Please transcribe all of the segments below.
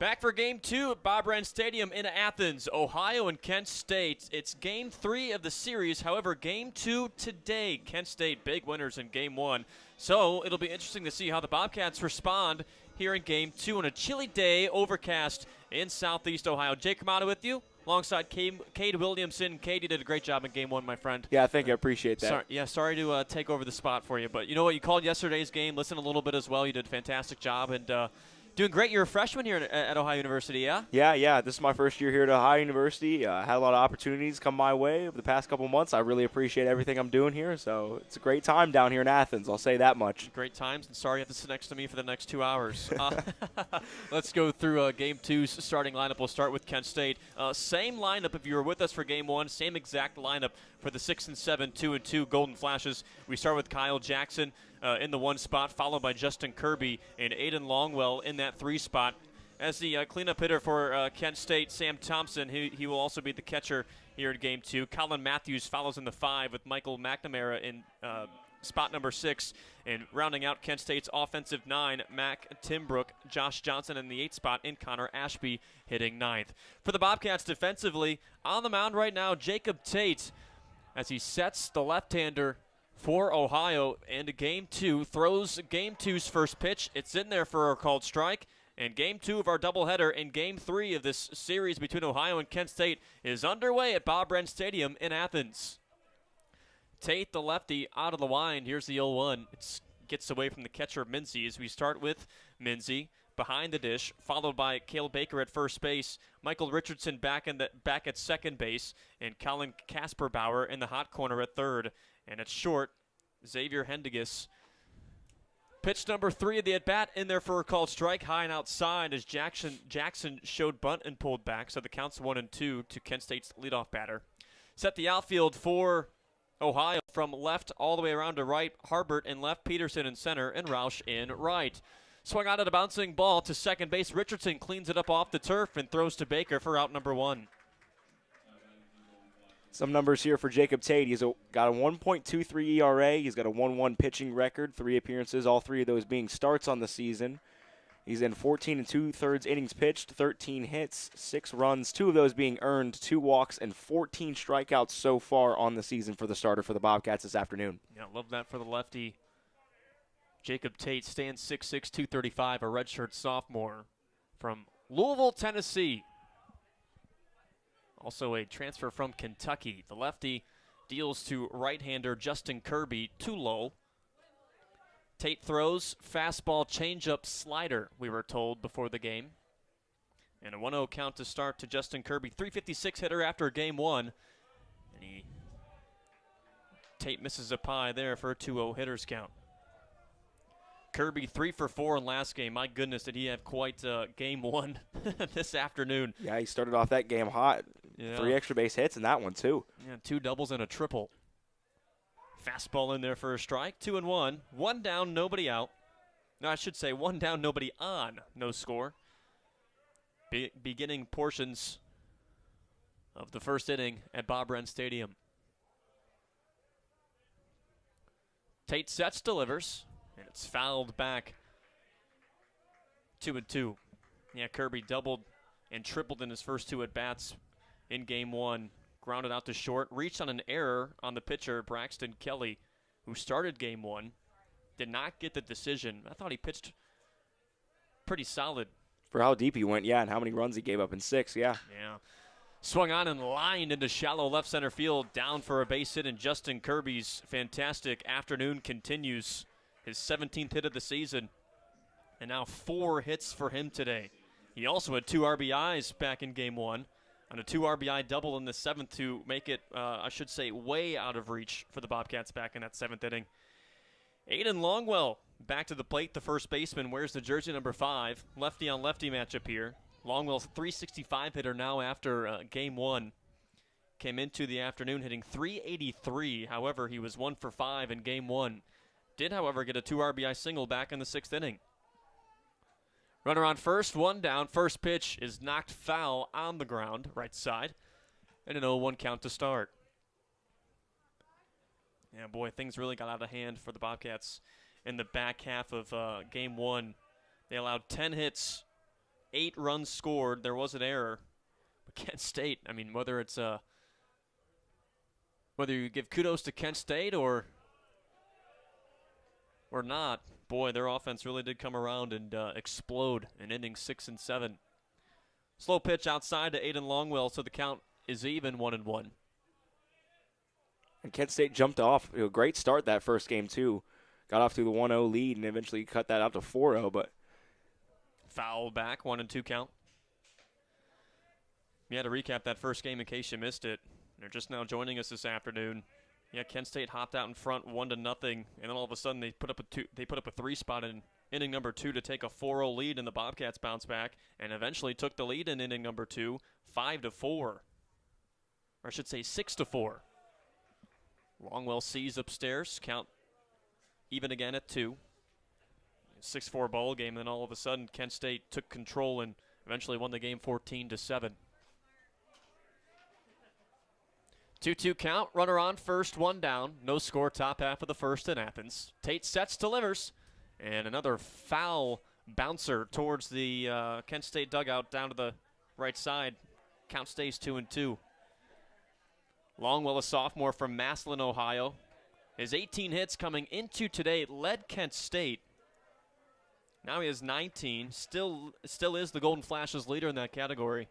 Back for Game 2 at Bob Wrenn Stadium in Athens, Ohio and Kent State. It's Game 3 of the series. However, Game 2 today. Kent State big winners in Game 1. So it'll be interesting to see how the Bobcats respond here in Game 2 on a chilly day, overcast in Southeast Ohio. Jake Camata with you, alongside Cade Williamson. Cade, you did a great job in Game 1, my friend. Yeah, thank you. I appreciate that. Sorry to take over the spot for you. But you know what? You called yesterday's game. Listen a little bit as well. You did a fantastic job. And doing great. You're a freshman here at Ohio University, yeah? Yeah. This is my first year here at Ohio University. I had a lot of opportunities come my way over the past couple months. I really appreciate everything I'm doing here. So it's a great time down here in Athens. I'll say that much. Great times, and sorry you have to sit next to me for the next 2 hours. Let's go through Game 2's starting lineup. We'll start with Kent State. Same lineup if you were with us for Game 1. Same exact lineup for the 6-7, 2-2 Golden Flashes. We start with Kyle Jackson in the 1 spot, followed by Justin Kirby and Aiden Longwell in that 3 spot. As the cleanup hitter for Kent State, Sam Thompson, he will also be the catcher here in Game 2. Colin Matthews follows in the 5 with Michael McNamara in spot number 6. And rounding out Kent State's offensive 9, Mac Timbrook, Josh Johnson in the 8 spot, and Connor Ashby hitting 9th. For the Bobcats defensively, on the mound right now, Jacob Tate, as he sets the left-hander for Ohio into Game 2, throws Game 2's first pitch. It's in there for a called strike. And Game 2 of our doubleheader in Game 3 of this series between Ohio and Kent State is underway at Bob Wrenn Stadium in Athens. Tate, the lefty, out of the wind. Here's the 0-1. It gets away from the catcher, Mincy, as we start with Mincy behind the dish, followed by Cale Baker at first base, Michael Richardson back at second base, and Colin Kasperbauer in the hot corner at third. And it's short, Xavier Hendigas. Pitch number 3 of the at-bat in there for a called strike, high and outside as Jackson showed bunt and pulled back, so the count's 1-2 to Kent State's leadoff batter. Set the outfield for Ohio from left all the way around to right, Harbert in left, Peterson in center, and Roush in right. Swung out at a bouncing ball to second base. Richardson cleans it up off the turf and throws to Baker for out number 1. Some numbers here for Jacob Tate. He's got a 1.23 ERA. He's got a 1-1 pitching record, 3 appearances, all 3 of those being starts on the season. He's in 14 2/3 innings pitched, 13 hits, 6 runs, 2 of those being earned, 2 walks, and 14 strikeouts so far on the season for the starter for the Bobcats this afternoon. Yeah, love that for the lefty. Jacob Tate stands 6'6", 235, a redshirt sophomore from Louisville, Tennessee. Also a transfer from Kentucky. The lefty deals to right-hander Justin Kirby, too low. Tate throws fastball, changeup, slider, we were told before the game. And a 1-0 count to start to Justin Kirby. 356 hitter after Game 1. And Tate misses a pie there for a 2-0 hitters count. Kirby 3 for 4 in last game. My goodness, did he have quite Game 1 this afternoon. Yeah, he started off that game hot. Yeah. 3 extra base hits in that one, too. Yeah, 2 doubles and a triple. Fastball in there for a strike. 2-1. 1 down, nobody out. No, I should say 1 down, nobody on. No score. Beginning portions of the first inning at Bob Wrenn Stadium. Tate sets, delivers, and it's fouled back. 2-2. Yeah, Kirby doubled and tripled in his first 2 at-bats in Game 1. Grounded out to short, reached on an error on the pitcher, Braxton Kelly, who started Game 1. Did not get the decision. I thought he pitched pretty solid. For how deep he went, yeah, and how many runs he gave up in 6, yeah. Yeah. Swung on and lined into shallow left center field, down for a base hit, and Justin Kirby's fantastic afternoon continues. His 17th hit of the season, and now 4 hits for him today. He also had 2 RBIs back in Game 1. On a 2 RBI double in the 7th to make it, I should say, way out of reach for the Bobcats back in that 7th inning. Aiden Longwell back to the plate, the first baseman, wears the jersey number 5. Lefty-on-lefty matchup here. Longwell's 365 hitter now after Game 1. Came into the afternoon hitting 383. However, he was 1 for 5 in Game 1. Did, however, get a 2 RBI single back in the 6th inning. Runner on first, 1 down. First pitch is knocked foul on the ground, right side. And an 0-1 count to start. Yeah, boy, things really got out of hand for the Bobcats in the back half of Game 1. They allowed 10 hits 8 runs scored. There was an error. But Kent State, I mean, whether you give kudos to Kent State or not, boy, their offense really did come around and explode in innings 6 and 7. Slow pitch outside to Aiden Longwell, so the count is even 1-1. And Kent State jumped off. Great start that first game, too. Got off to the 1-0 lead and eventually cut that out to 4-0, but foul back, 1-2 count. Yeah, to recap that first game in case you missed it. They're just now joining us this afternoon. Yeah, Kent State hopped out in front 1-0, and then all of a sudden they put up a 3 spot in inning number 2 to take a 4-0 lead, and the Bobcats bounced back and eventually took the lead in inning number 2, 5-4. Or I should say 6-4. Longwell sees upstairs, count even again at 2. 6-4 ball game, and then all of a sudden Kent State took control and eventually won the game 14-7. 2-2 count, runner on first, 1 down. No score, top half of the first in Athens. Tate sets, delivers, and another foul bouncer towards the Kent State dugout down to the right side. Count stays 2-2. Longwell, a sophomore from Massillon, Ohio. His 18 hits coming into today led Kent State. Now he has 19. Still is the Golden Flashes leader in that category.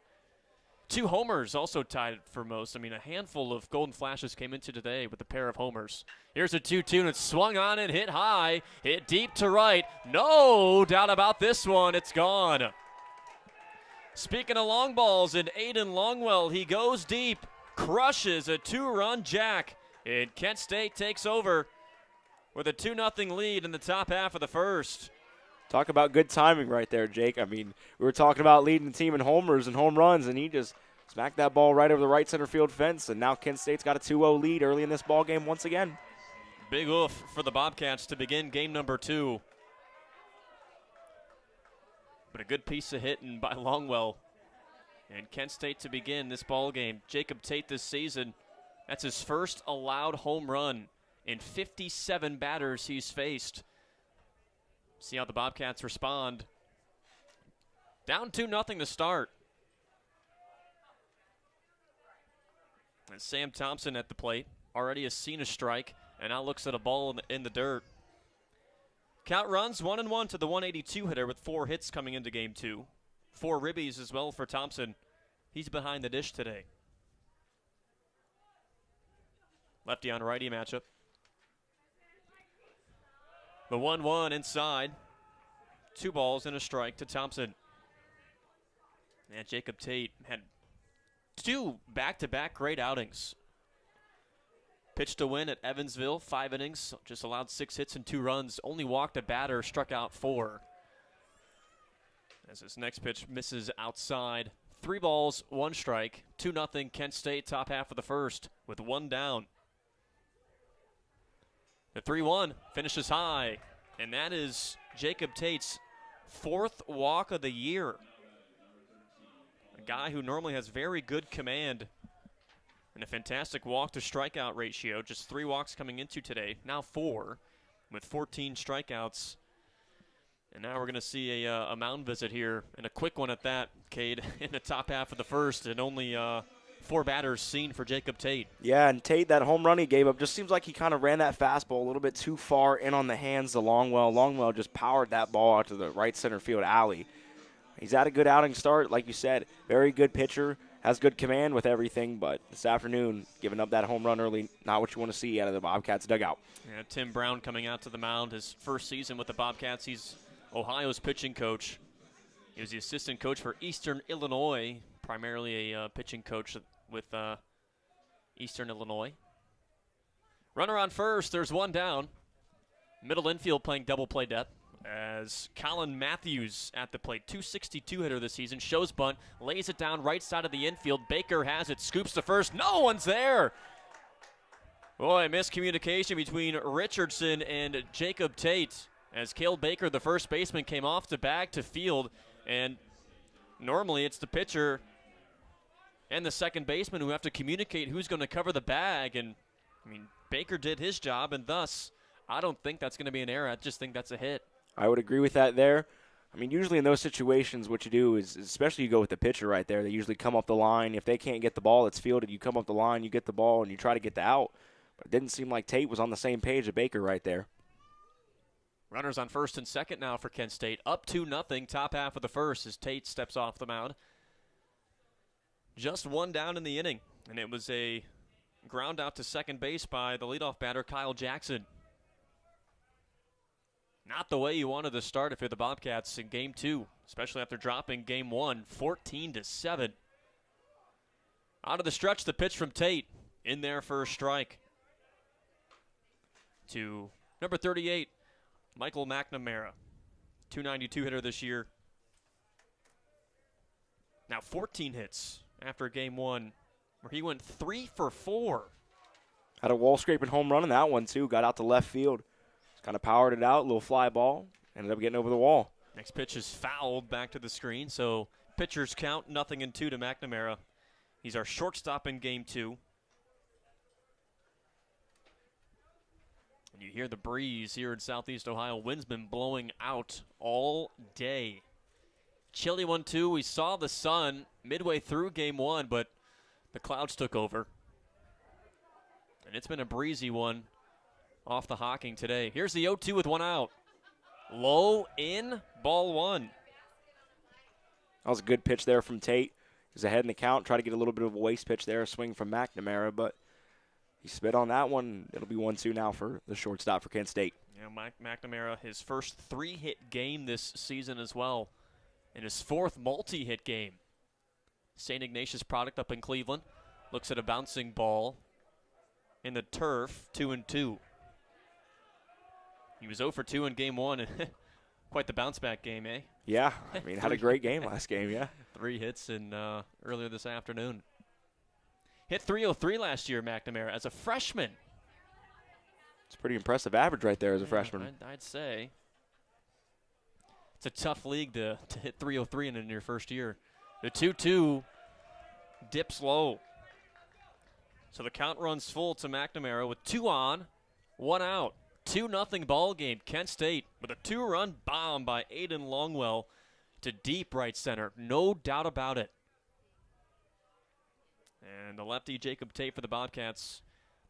2 homers also tied for most. I mean, a handful of Golden Flashes came into today with a pair of homers. Here's a 2-2, and it's swung on and hit high. Hit deep to right. No doubt about this one. It's gone. Speaking of long balls, and Aiden Longwell, he goes deep. Crushes a 2-run jack, and Kent State takes over with a 2-0 lead in the top half of the first. Talk about good timing right there, Jake. I mean, we were talking about leading the team in homers and home runs, and he just smacked that ball right over the right center field fence, and now Kent State's got a 2-0 lead early in this ball game once again. Big oof for the Bobcats to begin game number 2. But a good piece of hitting by Longwell. And Kent State to begin this ball game. Jacob Tate this season, that's his first allowed home run in 57 batters he's faced. See how the Bobcats respond. Down 2-0 to start. And Sam Thompson at the plate. Already has seen a strike and now looks at a ball in the dirt. Count runs 1-1 to the 182 hitter with 4 hits coming into game 2. 4 ribbies as well for Thompson. He's behind the dish today. Lefty on righty matchup. The 1-1 inside. 2 balls and a strike to Thompson. And Jacob Tate had 2 back-to-back great outings. Pitched a win at Evansville, 5 innings, just allowed 6 hits and 2 runs. Only walked a batter, struck out 4. As his next pitch misses outside. 3 balls, 1 strike. 2-0 Kent State, top half of the first with 1 down. The 3-1 finishes high, and that is Jacob Tate's 4th walk of the year. A guy who normally has very good command and a fantastic walk-to-strikeout ratio. Just 3 walks coming into today, now 4, with 14 strikeouts. And now we're going to see a mound visit here, and a quick one at that, Cade, in the top half of the first, and only 4 batters seen for Jacob Tate. Yeah, and Tate, that home run he gave up, just seems like he kind of ran that fastball a little bit too far in on the hands of Longwell. Longwell just powered that ball out to the right center field alley. He's had a good outing start, like you said. Very good pitcher, has good command with everything, but this afternoon, giving up that home run early, not what you want to see out of the Bobcats dugout. Yeah, Tim Brown coming out to the mound, his first season with the Bobcats. He's Ohio's pitching coach. He was the assistant coach for Eastern Illinois, primarily a pitching coach with Eastern Illinois. Runner on first, there's 1 down. Middle infield playing double play depth as Colin Matthews at the plate. 262 hitter this season, shows bunt, lays it down right side of the infield. Baker has it, scoops to first, no one's there. Boy, miscommunication between Richardson and Jacob Tate. As Cale Baker, the first baseman, came off the bag to field, and normally it's the pitcher and the second baseman who have to communicate who's going to cover the bag, and I mean, Baker did his job, and thus I don't think that's going to be an error. I just think that's a hit. I would agree with that there. I mean, usually in those situations, what you do is, especially you go with the pitcher right there, they usually come up the line. If they can't get the ball that's fielded, you come up the line, you get the ball, and you try to get the out. But it didn't seem like Tate was on the same page as Baker right there. Runners on first and second now for Kent State. Up 2-0, top half of the first as Tate steps off the mound. Just one down in the inning, and it was a ground out to second base by the leadoff batter, Kyle Jackson. Not the way you wanted to start if you're the Bobcats in Game 2, especially after dropping Game 1, 14-7. Out of the stretch, the pitch from Tate in there for a strike. To number 38, Michael McNamara, 292 hitter this year. Now 14 hits after Game 1, where he went 3 for 4. Had a wall-scraping home run in that one, too. Got out to left field. Kind of powered it out, a little fly ball. Ended up getting over the wall. Next pitch is fouled back to the screen, so pitchers count 0-2 to McNamara. He's our shortstop in Game 2. And you hear the breeze here in Southeast Ohio. Wind's been blowing out all day. Chilly one, too. We saw the sun midway through Game 1, but the clouds took over. And it's been a breezy one off the Hocking today. Here's the 0-2 with one out. Low in, ball one. That was a good pitch there from Tate. He's ahead in the count. Try to get a little bit of a waste pitch there, a swing from McNamara, but he spit on that one. It'll be 1-2 now for the shortstop for Kent State. Yeah, McNamara, his first 3-hit game this season as well, and his 4th multi-hit game. St. Ignatius product up in Cleveland. Looks at a bouncing ball in the turf, 2-2. He was 0 for 2 in Game 1, and quite the bounce-back game, eh? Yeah, I mean, had a great game last game, yeah. 3 hits in earlier this afternoon. Hit .303 last year, McNamara, as a freshman. It's a pretty impressive average right there as a freshman. I'd say. It's a tough league to hit .303 in your first year. The 2-2 dips low. So the count runs full to McNamara with 2 on, 1 out. 2-0 ball game. Kent State with a 2-run bomb by Aiden Longwell to deep right center. No doubt about it. And the lefty Jacob Tate for the Bobcats.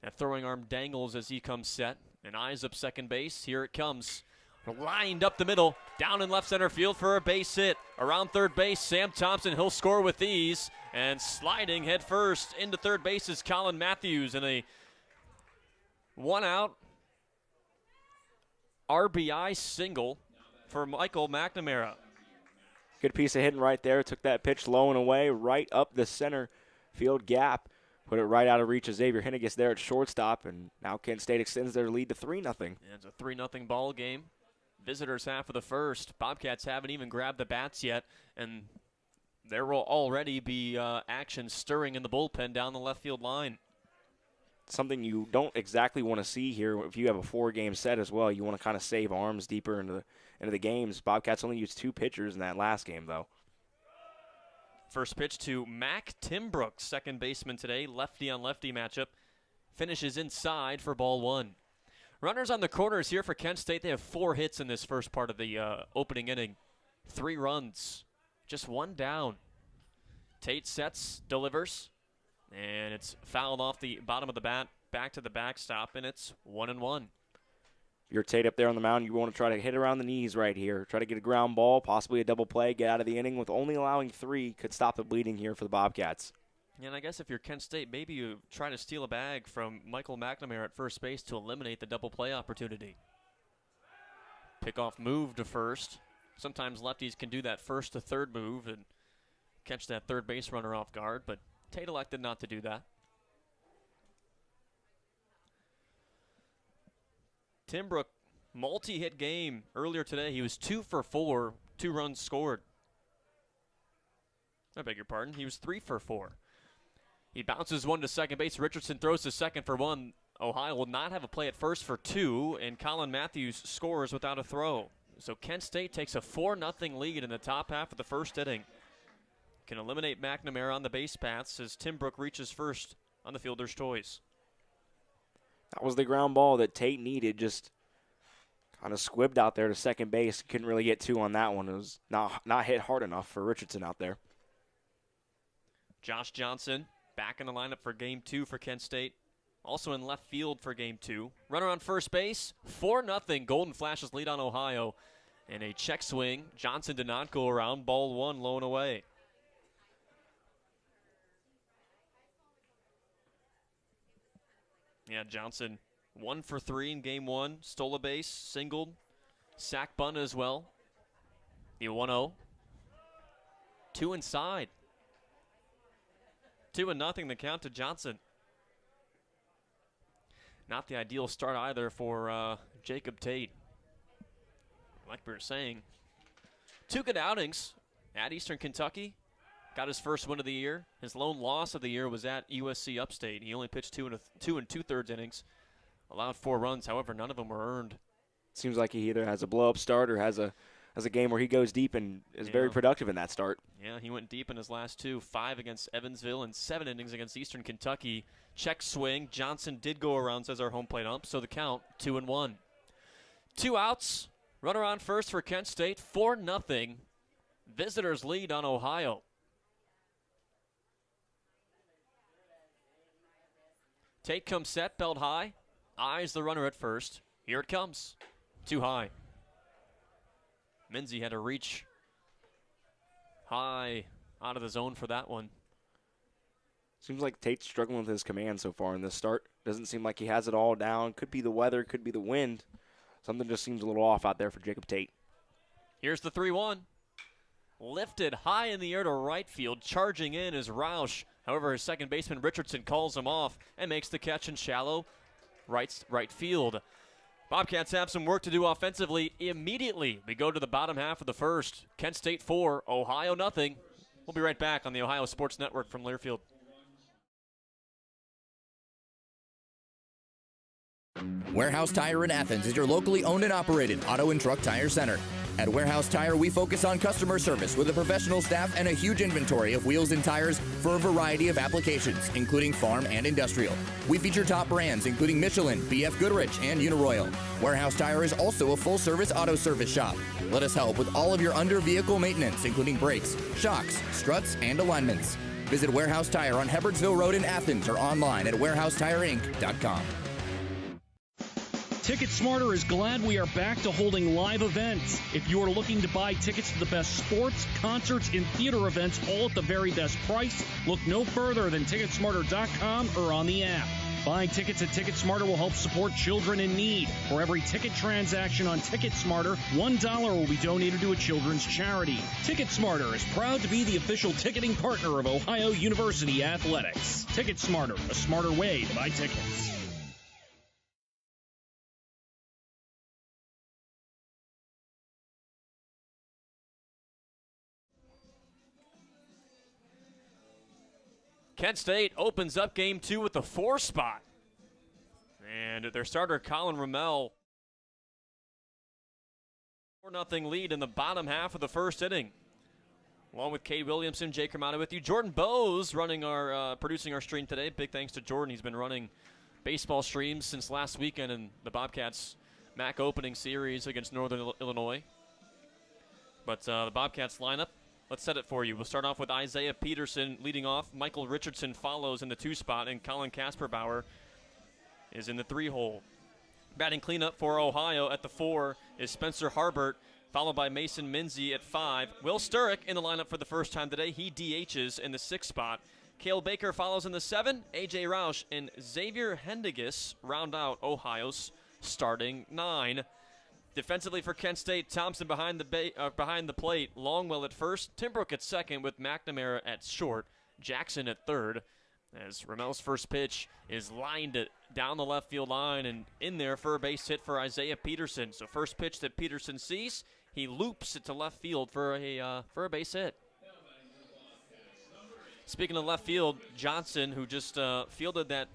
That throwing arm dangles as he comes set. And eyes up second base. Here it comes. Lined up the middle. Down in left center field for a base hit. Around third base, Sam Thompson. He'll score with ease. And sliding head first into third base is Colin Matthews. And a 1 out RBI single for Michael McNamara. Good piece of hitting right there. Took that pitch low and away right up the center field gap. Put it right out of reach of Xavier Henniges there at shortstop. And now Kent State extends their lead to 3-0. Yeah, it's a 3-0 ball game. Visitors half of the first. Bobcats haven't even grabbed the bats yet. And there will already be action stirring in the bullpen down the left field line. Something you don't exactly want to see here if you have a 4-game set as well. You want to kind of save arms deeper into the games. Bobcats only used 2 pitchers in that last game, though. First pitch to Mac Timbrook, second baseman today. Lefty on lefty matchup. Finishes inside for ball 1. Runners on the corners here for Kent State. They have 4 hits in this first part of the opening inning. 3 runs. Just 1 down. Tate sets, delivers. And it's fouled off the bottom of the bat, back to the backstop, and it's 1-1. You're Tate up there on the mound. You want to try to hit around the knees right here. Try to get a ground ball, possibly a double play, get out of the inning with only allowing 3. Could stop the bleeding here for the Bobcats. And I guess if you're Kent State, maybe you try to steal a bag from Michael McNamara at first base to eliminate the double play opportunity. Pickoff move to first. Sometimes lefties can do that first to third move and catch that third base runner off guard, but Tate elected not to do that. Timbrook, multi-hit game earlier today. He was 2 for 4, 2 runs scored. I beg your pardon. He was 3 for 4. He bounces one to second base. Richardson throws to second for 1. Ohio will not have a play at first for 2, and Colin Matthews scores without a throw. So Kent State takes a 4-0 lead in the top half of the first inning. Can eliminate McNamara on the base paths as Timbrook reaches first on the fielder's toys. That was the ground ball that Tate needed. Just Kind of squibbed out there to second base. Couldn't really get two on that one. It was not hit hard enough for Richardson out there. Josh Johnson back in the lineup for Game 2 for Kent State. Also in left field for Game 2. Runner on first base, 4-0. Golden Flashes lead on Ohio. And a check swing. Johnson did not go around. Ball 1, low and away. Yeah, Johnson 1 for 3 in Game 1. Stole a base, singled, sack bunt as well. The 1-0. 2 inside. 2-0 the count to Johnson. Not the ideal start either for Jacob Tate. Like we were saying, 2 good outings at Eastern Kentucky. Got his first win of the year. His lone loss of the year was at USC Upstate. He only pitched 2 2/3 innings. Allowed 4 runs. However, none of them were earned. Seems like he either has a blow-up start or has a game where he goes deep and is very productive in that start. Yeah, he went deep in his last 2. 5 against Evansville and 7 innings against Eastern Kentucky. Check swing. Johnson did go around, says our home plate ump, so the count 2-1. 2 outs. Runner on first for Kent State. 4-0. Visitors lead on Ohio. Tate comes set, belt high. Eyes the runner at first. Here it comes. Too high. Minzy had to reach high out of the zone for that one. Seems like Tate's struggling with his command so far in this start. Doesn't seem like he has it all down. Could be the weather, could be the wind. Something just seems a little off out there for Jacob Tate. Here's the 3-1. Lifted high in the air to right field. Charging in is Roush. However, his second baseman Richardson calls him off and makes the catch in shallow right field. Bobcats have some work to do offensively immediately. We go to the bottom half of the first. Kent State 4, Ohio nothing. We'll be right back on the Ohio Sports Network from Learfield. Warehouse Tire in Athens is your locally owned and operated auto and truck tire center. At Warehouse Tire, we focus on customer service with a professional staff and a huge inventory of wheels and tires for a variety of applications, including farm and industrial. We feature top brands including Michelin, BF Goodrich, and Uniroyal. Warehouse Tire is also a full-service auto service shop. Let us help with all of your under-vehicle maintenance, including brakes, shocks, struts, and alignments. Visit Warehouse Tire on Hebbardsville Road in Athens or online at warehousetireinc.com. Ticket Smarter is glad we are back to holding live events. If you are looking to buy tickets to the best sports, concerts, and theater events all at the very best price, look no further than Ticketsmarter.com or on the app. Buying tickets at TicketSmarter will help support children in need. For every ticket transaction on TicketSmarter, $1 will be donated to a children's charity. TicketSmarter is proud to be the official ticketing partner of Ohio University Athletics. TicketSmarter, a smarter way to buy tickets. Kent State opens up Game 2 with the 4 spot. And their starter, Colin Ramel, 4-0 lead in the bottom half of the first inning. Along with Cade Williamson, Jake Romano with you. Jordan Bowes running producing our stream today. Big thanks to Jordan. He's been running baseball streams since last weekend in the Bobcats MAC opening series against Northern Illinois. But the Bobcats lineup, let's set it for you. We'll start off with Isaiah Peterson leading off. Michael Richardson follows in the 2 spot, and Colin Kasperbauer is in the 3 hole. Batting cleanup for Ohio at the 4 is Spencer Harbert, followed by Mason Minzy at 5. Will Sturrock in the lineup for the first time today. He DHs in the 6 spot. Cale Baker follows in the 7. A.J. Roush and Xavier Hendigas round out Ohio's starting 9. Defensively for Kent State, Thompson behind the plate, Longwell at first, Timbrook at second with McNamara at short, Jackson at third. As Ramel's first pitch is lined down the left field line and in there for a base hit for Isaiah Peterson. So first pitch that Peterson sees, he loops it to left field for a base hit. Speaking of left field, Johnson, who just fielded that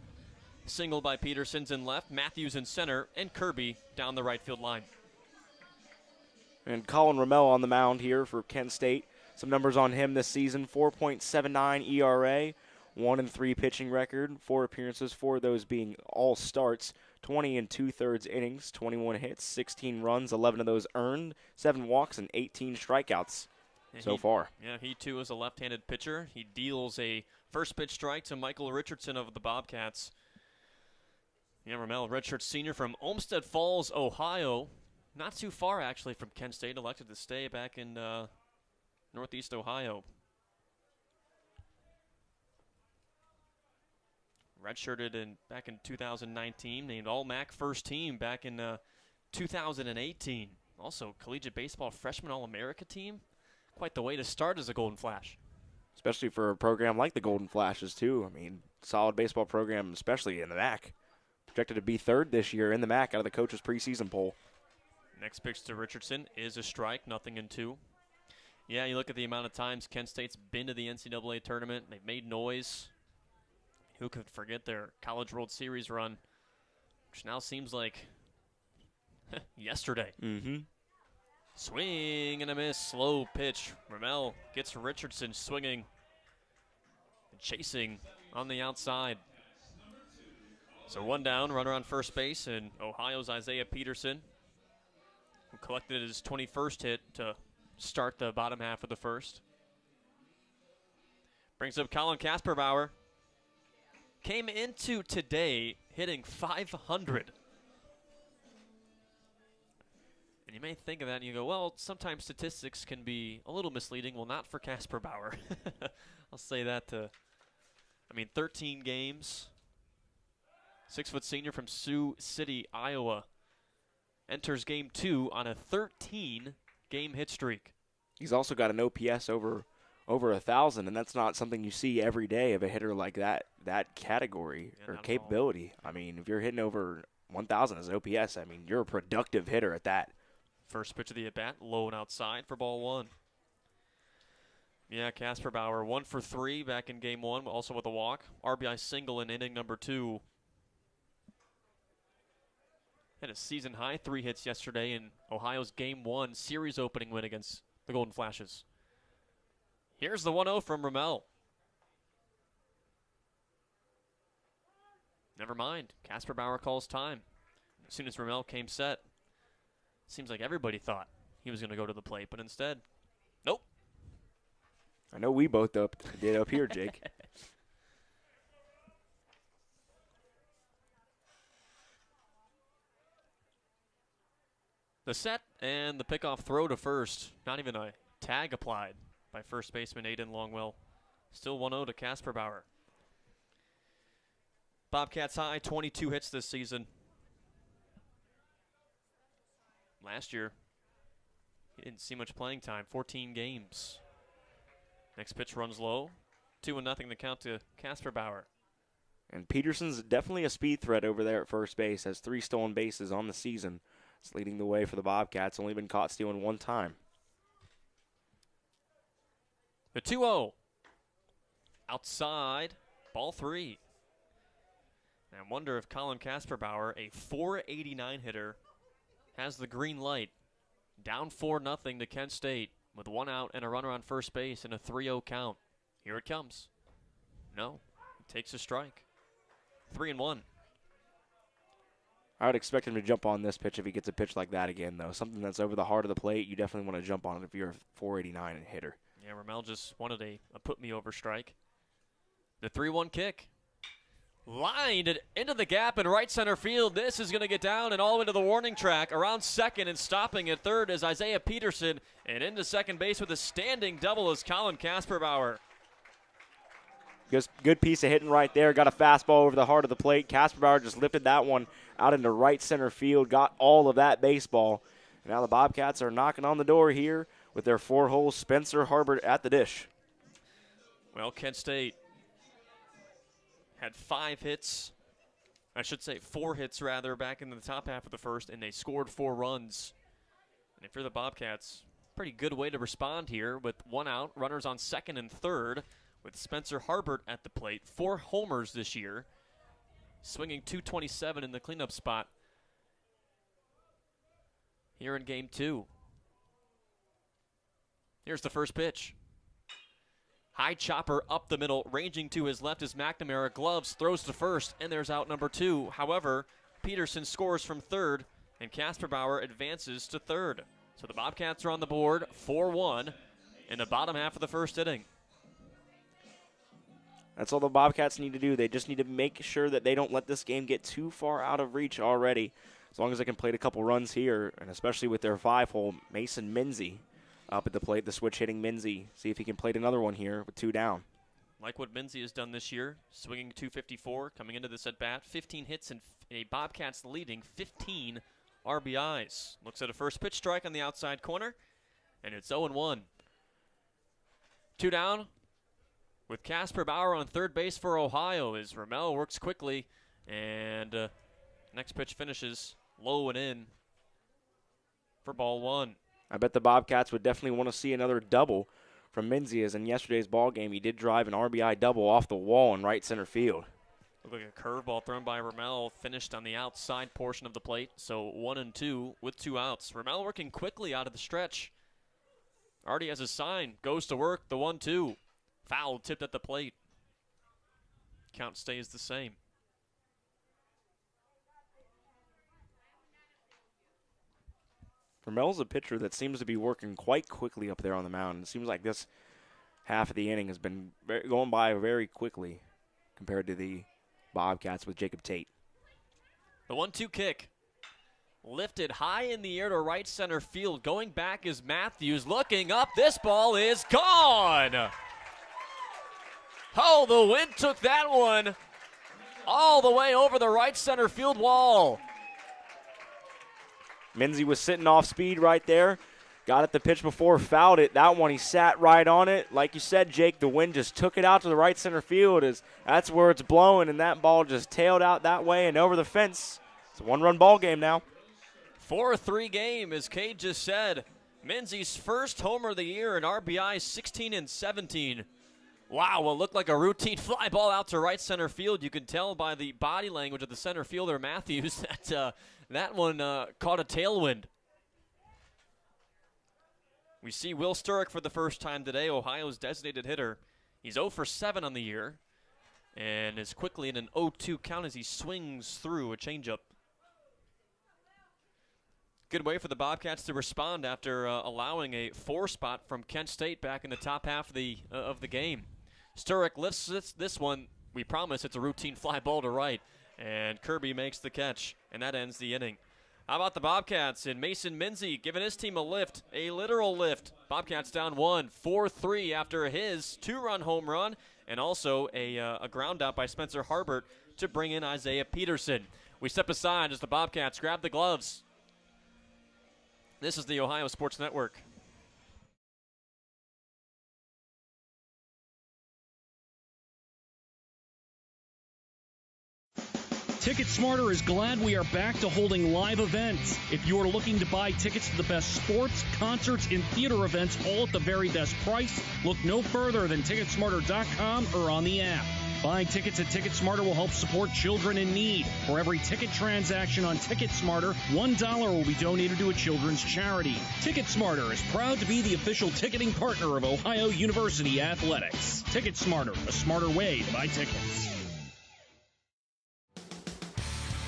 single by Peterson's in left, Matthews in center, and Kirby down the right field line. And Colin Ramel on the mound here for Kent State. Some numbers on him this season: 4.79 ERA, 1-3 pitching record, 4 appearances, 4 of those being all starts, 20 and 2/3 innings, 21 hits, 16 runs, 11 of those earned, 7 walks, and 18 strikeouts so far. Yeah, he too is a left-handed pitcher. He deals a first pitch strike to Michael Richardson of the Bobcats. Yeah, Ramel, redshirt senior from Olmsted Falls, Ohio. Not too far, actually, from Kent State. Elected to stay back in Northeast Ohio. Redshirted back in 2019. Named All-MAC first team back in 2018. Also, collegiate baseball freshman All-America team. Quite the way to start as a Golden Flash. Especially for a program like the Golden Flashes, too. I mean, solid baseball program, especially in the MAC. Projected to be third this year in the MAC out of the coach's preseason poll. Next pitch to Richardson is a strike, 0-2. Yeah, you look at the amount of times Kent State's been to the NCAA tournament. They've made noise. Who could forget their College World Series run, which now seems like yesterday. Mm-hmm. Swing and a miss, slow pitch. Ramel gets Richardson swinging and chasing on the outside. So one down, runner on first base, and Ohio's Isaiah Peterson, who collected his 21st hit to start the bottom half of the first. Brings up Colin Kasperbauer. Came into today hitting .500. And you may think of that and you go, well, sometimes statistics can be a little misleading. Well, not for Kasperbauer. I'll say that 13 games. 6-foot senior from Sioux City, Iowa. Enters game 2 on a 13-game hit streak. He's also got an OPS over 1,000, and that's not something you see every day of a hitter like that category or capability. I mean, if you're hitting over 1,000 as an OPS, I mean, you're a productive hitter at that. First pitch of the at-bat, low and outside for ball 1. Yeah, Kasperbauer 1 for 3 back in game 1, also with a walk. RBI single in inning number 2. Had a season high 3 hits yesterday in Ohio's game 1 series opening win against the Golden Flashes. Here's the 1-0 from Ramel. Never mind. Kasperbauer calls time. As soon as Ramel came set, seems like everybody thought he was going to go to the plate, but instead, nope. I know we both did up here, Jake. The set and the pickoff throw to first. Not even a tag applied by first baseman Aiden Longwell. Still 1-0 to Kasperbauer. Bobcats high, 22 hits this season. Last year, he didn't see much playing time, 14 games. Next pitch runs low, 2-0 the count to Kasperbauer. And Peterson's definitely a speed threat over there at first base. Has 3 stolen bases on the season. It's leading the way for the Bobcats. Only been caught stealing 1 time. The 2-0. Outside, ball 3. And I wonder if Colin Kasperbauer, a .489 hitter, has the green light. Down 4-0 to Kent State with 1 out and a runner on first base and a 3-0 count. Here it comes. No, he takes a strike. 3-1. I would expect him to jump on this pitch if he gets a pitch like that again, though. Something that's over the heart of the plate, you definitely want to jump on it if you're a .489 hitter. Yeah, Ramel just wanted a put-me-over strike. The 3-1 kick. Lined it into the gap in right center field. This is going to get down and all into the warning track. Around second and stopping at third is Isaiah Peterson. And into second base with a standing double is Colin Kasperbauer. Just good piece of hitting right there. Got a fastball over the heart of the plate. Kasperbauer just lifted that one out into right center field. Got all of that baseball. And now the Bobcats are knocking on the door here with their 4-hole Spencer Harbert at the dish. Well, Kent State had 5 hits. I should say 4 hits, rather, back in the top half of the first, and they scored 4 runs. And if you're the Bobcats, pretty good way to respond here with 1 out, runners on second and third, with Spencer Harbert at the plate. 4 homers this year, swinging .227 in the cleanup spot here in game 2. Here's the first pitch. High chopper up the middle, ranging to his left is McNamara. Gloves, throws to first, and there's out number 2. However, Peterson scores from third, and Casper Bauer advances to third. So the Bobcats are on the board 4-1 in the bottom half of the first inning. That's all the Bobcats need to do. They just need to make sure that they don't let this game get too far out of reach already. As long as they can plate a couple runs here, and especially with their 5-hole, Mason Minzy up at the plate, the switch-hitting Minzy. See if he can plate another one here with 2 down. Like what Minzy has done this year, swinging .254, coming into this at-bat, 15 hits and a Bobcats leading 15 RBIs. Looks at a first pitch strike on the outside corner, and it's 0-1. 2 down with Casper Bauer on third base for Ohio as Ramel works quickly, and next pitch finishes low and in for ball 1. I bet the Bobcats would definitely want to see another double from Minzy, as in yesterday's ball game he did drive an RBI double off the wall in right center field. Looked like a curveball thrown by Ramel, finished on the outside portion of the plate, so 1-2 with 2 outs. Ramel working quickly out of the stretch. Already has a sign, goes to work, the 1-2. Foul tipped at the plate. Count stays the same. Ramel's a pitcher that seems to be working quite quickly up there on the mound. It seems like this half of the inning has been going by very quickly compared to the Bobcats with Jacob Tate. The 1-2 kick. Lifted high in the air to right center field. Going back is Matthews. Looking up. This ball is gone. Oh, the wind took that one all the way over the right center field wall. Minzy was sitting off speed right there. Got at the pitch before, fouled it. That one, he sat right on it. Like you said, Jake, the wind just took it out to the right center field. That's where it's blowing, and that ball just tailed out that way and over the fence. It's a 1-run ball game now. 4-3 game, as Cade just said. Minzy's first homer of the year and RBI 16 and 17. Wow, what looked like a routine fly ball out to right center field. You can tell by the body language of the center fielder, Matthews, that that one caught a tailwind. We see Will Sturrock for the first time today, Ohio's designated hitter. He's 0 for 7 on the year and is quickly in an 0-2 count as he swings through a changeup. Good way for the Bobcats to respond after allowing a 4 spot from Kent State back in the top half of the game. Sturrock lifts this one. We promise it's a routine fly ball to right. And Kirby makes the catch, and that ends the inning. How about the Bobcats and Mason Minzy giving his team a lift, a literal lift. Bobcats down 1, 4-3 after his 2-run home run, and also a ground out by Spencer Harbert to bring in Isaiah Peterson. We step aside as the Bobcats grab the gloves. This is the Ohio Sports Network. Ticket Smarter is glad we are back to holding live events. If you are looking to buy tickets to the best sports, concerts, and theater events all at the very best price, look no further than Ticketsmarter.com or on the app. Buying tickets at TicketSmarter will help support children in need. For every ticket transaction on TicketSmarter, $1 will be donated to a children's charity. TicketSmarter is proud to be the official ticketing partner of Ohio University Athletics. TicketSmarter, a smarter way to buy tickets.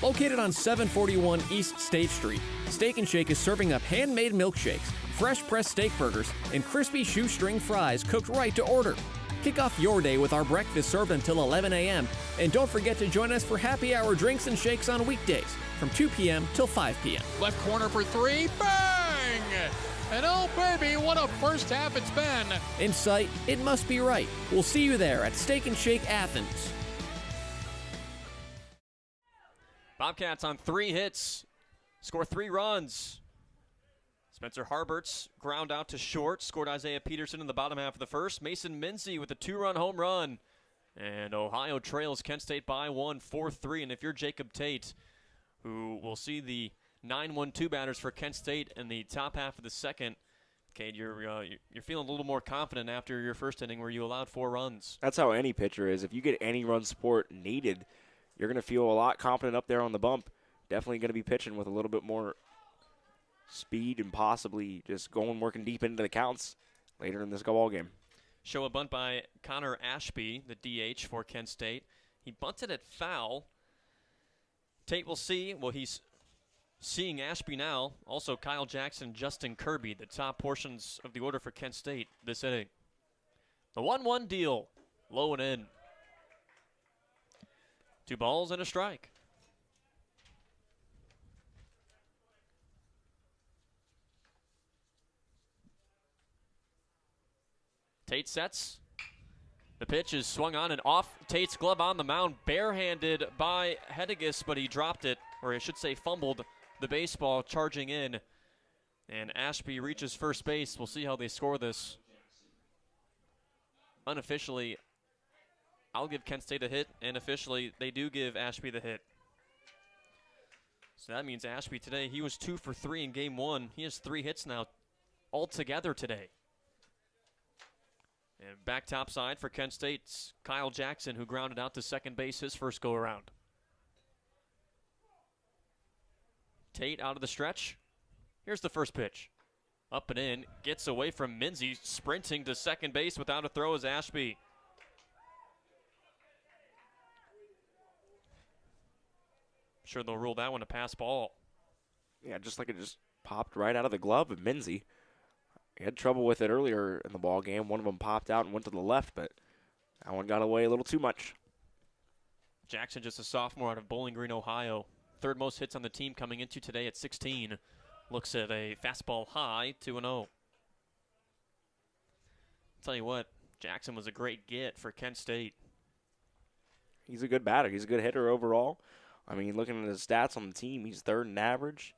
Located on 741 East State Street, Steak and Shake is serving up handmade milkshakes, fresh pressed steak burgers, and crispy shoestring fries cooked right to order. Kick off your day with our breakfast served until 11 a.m. And don't forget to join us for happy hour drinks and shakes on weekdays from 2 p.m. till 5 p.m. Left corner for 3, bang! And oh baby, what a first half it's been! In sight, it must be right. We'll see you there at Steak and Shake Athens. Bobcats on 3 hits, score 3 runs. Spencer Harbert's ground out to short, scored Isaiah Peterson in the bottom half of the first. Mason Minzy with a 2-run home run. And Ohio trails Kent State by 1, 4-3. And if you're Jacob Tate, who will see the 9-1-2 batters for Kent State in the top half of the second, Cade, you're feeling a little more confident after your first inning where you allowed 4 runs. That's how any pitcher is. If you get any run support needed, you're going to feel a lot confident up there on the bump. Definitely going to be pitching with a little bit more speed and possibly just working deep into the counts later in this ball game. Show a bunt by Connor Ashby, the DH for Kent State. He bunted it foul. Tate will see. Well, he's seeing Ashby now. Also Kyle Jackson, Justin Kirby, the top portions of the order for Kent State this inning. The 1-1 deal, low and in. 2 balls and a strike. Tate sets. The pitch is swung on and off Tate's glove on the mound, barehanded by Hedigus, but he dropped it, or I should say fumbled the baseball charging in. And Ashby reaches first base. We'll see how they score this. Unofficially, I'll give Kent State a hit, and officially, they do give Ashby the hit. So that means Ashby today, he was 2 for 3 in game 1. He has 3 hits now altogether today. And back topside for Kent State's Kyle Jackson, who grounded out to second base his first go-around. Tate out of the stretch. Here's the first pitch. Up and in, gets away from Minzy, sprinting to second base without a throw is Ashby. Sure they'll rule that one a pass ball. Yeah, just like it just popped right out of the glove of Minzy. He had trouble with it earlier in the ball game. One of them popped out and went to the left, but that one got away a little too much. Jackson, just a sophomore out of Bowling Green, Ohio. 3rd most hits on the team coming into today at 16. Looks at a fastball high, 2-0. Tell you what, Jackson was a great get for Kent State. He's a good batter. He's a good hitter overall. I mean, looking at his stats on the team, he's 3rd in average.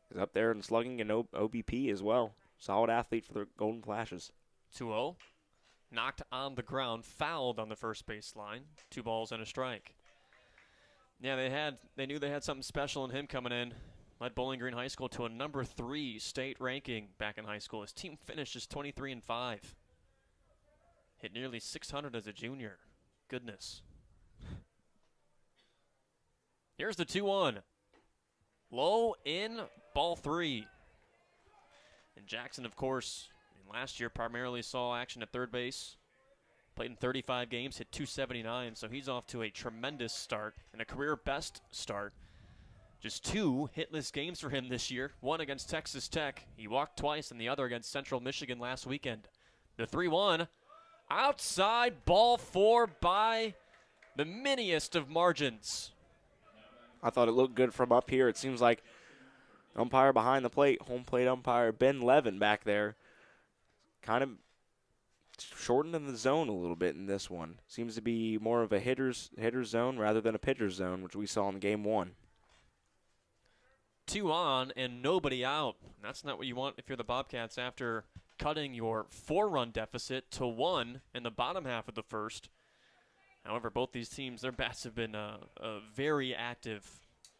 He's up there in slugging and OBP as well. Solid athlete for the Golden Flashes. 2-0. Knocked on the ground, fouled on the first base line. 2 balls and a strike. Yeah, they knew they had something special in him coming in. Led Bowling Green High School to a number 3 state ranking back in high school. His team finished just 23-5. Hit nearly 600 as a junior. Goodness. Here's the 2-1. Low in, ball 3. And Jackson, of course, last year primarily saw action at third base. Played in 35 games, hit .279, so he's off to a tremendous start and a career-best start. Just 2 hitless games for him this year, one against Texas Tech. He walked twice, and the other against Central Michigan last weekend. The 3-1, outside, ball 4 by the miniest of margins. I thought it looked good from up here. It seems like umpire behind the plate, home plate umpire Ben Levin back there, kind of shortened in the zone a little bit in this one. Seems to be more of a hitter's zone rather than a pitcher's zone, which we saw in game 1. 2 on and nobody out. That's not what you want if you're the Bobcats after cutting your 4-run deficit to 1 in the bottom half of the first. However, both these teams, their bats have been very active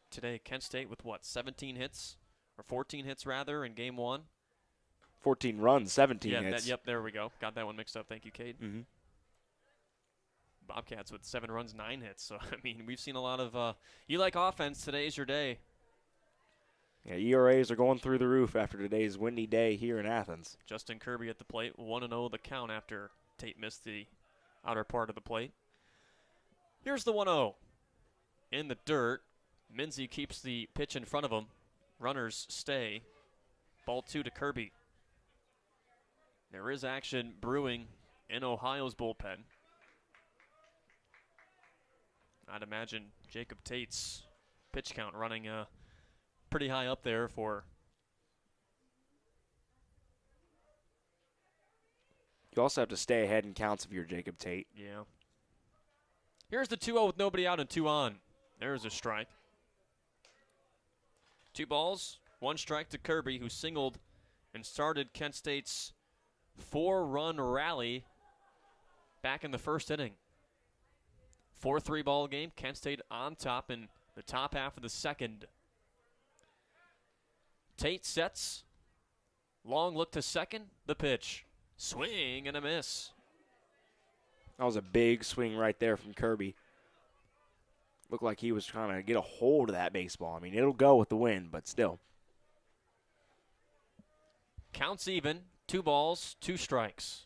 today. Kent State with, 17 hits? Or 14 hits, rather, in game 1? 14 runs, 17 hits. Yep, there we go. Got that one mixed up. Thank you, Cade. Mm-hmm. Bobcats with 7 runs, 9 hits. So, I mean, we've seen a lot of you like offense, today's your day. Yeah, ERAs are going through the roof after today's windy day here in Athens. Justin Kirby at the plate, 1-0 the count after Tate missed the outer part of the plate. Here's the 1-0. In the dirt, Minzy keeps the pitch in front of him. Runners stay. Ball 2 to Kirby. There is action brewing in Ohio's bullpen. I'd imagine Jacob Tate's pitch count running pretty high up there for. You also have to stay ahead in counts if you're Jacob Tate. Yeah. Here's the 2-0 with nobody out and 2 on. There's a strike. 2 balls, 1 strike to Kirby, who singled and started Kent State's 4-run rally back in the first inning. 4-3 ball game. Kent State on top in the top half of the second. Tate sets. Long look to second. The pitch. Swing and a miss. That was a big swing right there from Kirby. Looked like he was trying to get a hold of that baseball. I mean, it'll go with the wind, but still. Counts even. 2 balls, 2 strikes.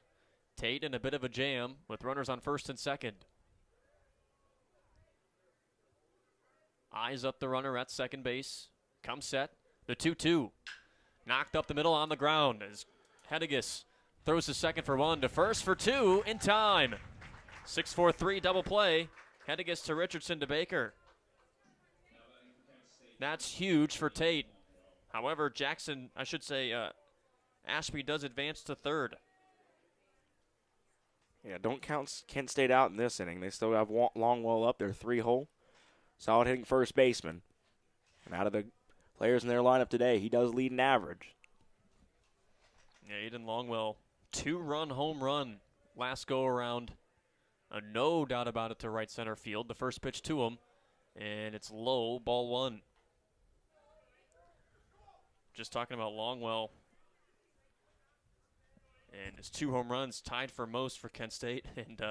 Tate in a bit of a jam with runners on first and second. Eyes up the runner at second base. Comes set. The 2-2. Knocked up the middle on the ground as Hedigus throws to second for one, to first for two in time. 6-4-3 double play. Hedigus to Richardson to Baker. That's huge for Tate. However, Ashby does advance to third. Yeah, don't count Kent State out in this inning. They still have Longwell up there, 3-hole. Solid hitting first baseman. And out of the players in their lineup today, he does lead in average. Yeah, Aiden Longwell, 2-run home run last go-around. No doubt about it to right center field. The first pitch to him, and it's low, ball one. Just talking about Longwell. And his 2 home runs tied for most for Kent State. And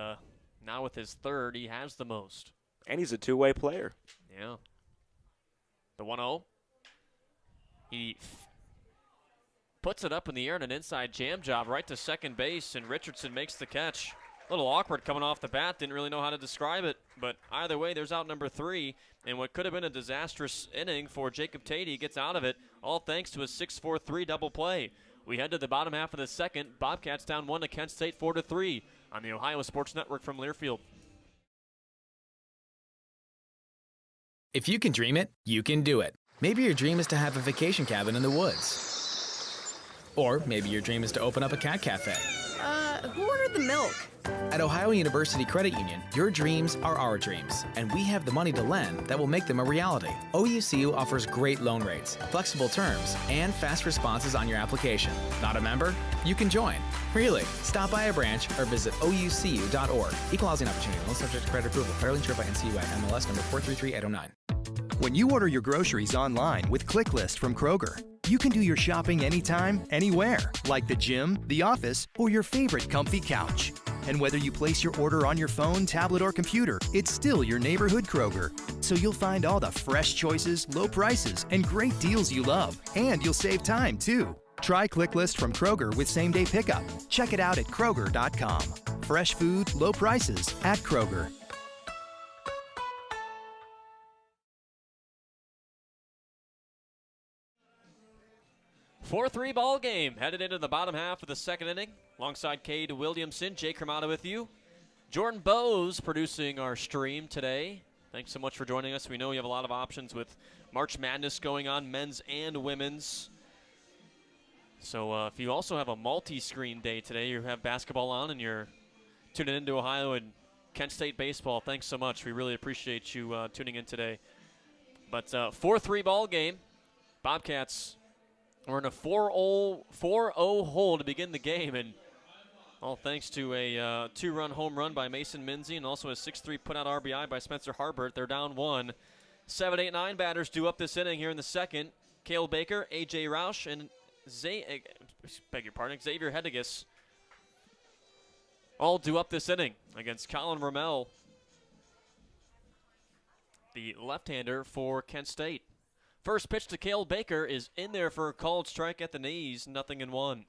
now with his third, he has the most. And he's a two-way player. Yeah. The 1-0. He puts it up in the air in an inside jam job right to second base, and Richardson makes the catch. A little awkward coming off the bat. Didn't really know how to describe it. But either way, there's out number 3. And what could have been a disastrous inning for Jacob Tate, he gets out of it, all thanks to a 6-4-3 double play. We head to the bottom half of the second. Bobcats down 1 to Kent State 4-3 on the Ohio Sports Network from Learfield. If you can dream it, you can do it. Maybe your dream is to have a vacation cabin in the woods. Or maybe your dream is to open up a cat cafe. Who ordered the milk? At Ohio University Credit Union, your dreams are our dreams, and we have the money to lend that will make them a reality. OUCU offers great loan rates, flexible terms, and fast responses on your application. Not a member? You can join. Really, stop by a branch or visit oucu.org. Equal housing opportunity. Loan subject to credit approval. Federally insured by NCUA. MLS number 433809. When you order your groceries online with ClickList from Kroger, you can do your shopping anytime, anywhere, like the gym, the office, or your favorite comfy couch. And whether you place your order on your phone, tablet, or computer, it's still your neighborhood Kroger. So you'll find all the fresh choices, low prices, and great deals you love. And you'll save time, too. Try ClickList from Kroger with same-day pickup. Check it out at Kroger.com. Fresh food, low prices at Kroger. 4-3 ball game, headed into the bottom half of the second inning. Alongside Cade Williamson, Jake Cremata with you. Jordan Bowes producing our stream today. Thanks so much for joining us. We know you have a lot of options with March Madness going on, men's and women's. So if you also have a multi-screen day today, you have basketball on and you're tuning into Ohio and Kent State baseball, thanks so much. We really appreciate you tuning in today. But 4-3 ball game. Bobcats are in a 4-0 hole to begin the game, and all thanks to a 2-run home run by Mason Minzy and also a 6-3 put-out RBI by Spencer Harbert. They're down 1. 7, 8, 9 batters due up this inning here in the second. Cale Baker, A.J. Roush, and Xavier Hedigus all due up this inning against Colin Rommel, the left-hander for Kent State. First pitch to Cale Baker is in there for a called strike at the knees, 0-1.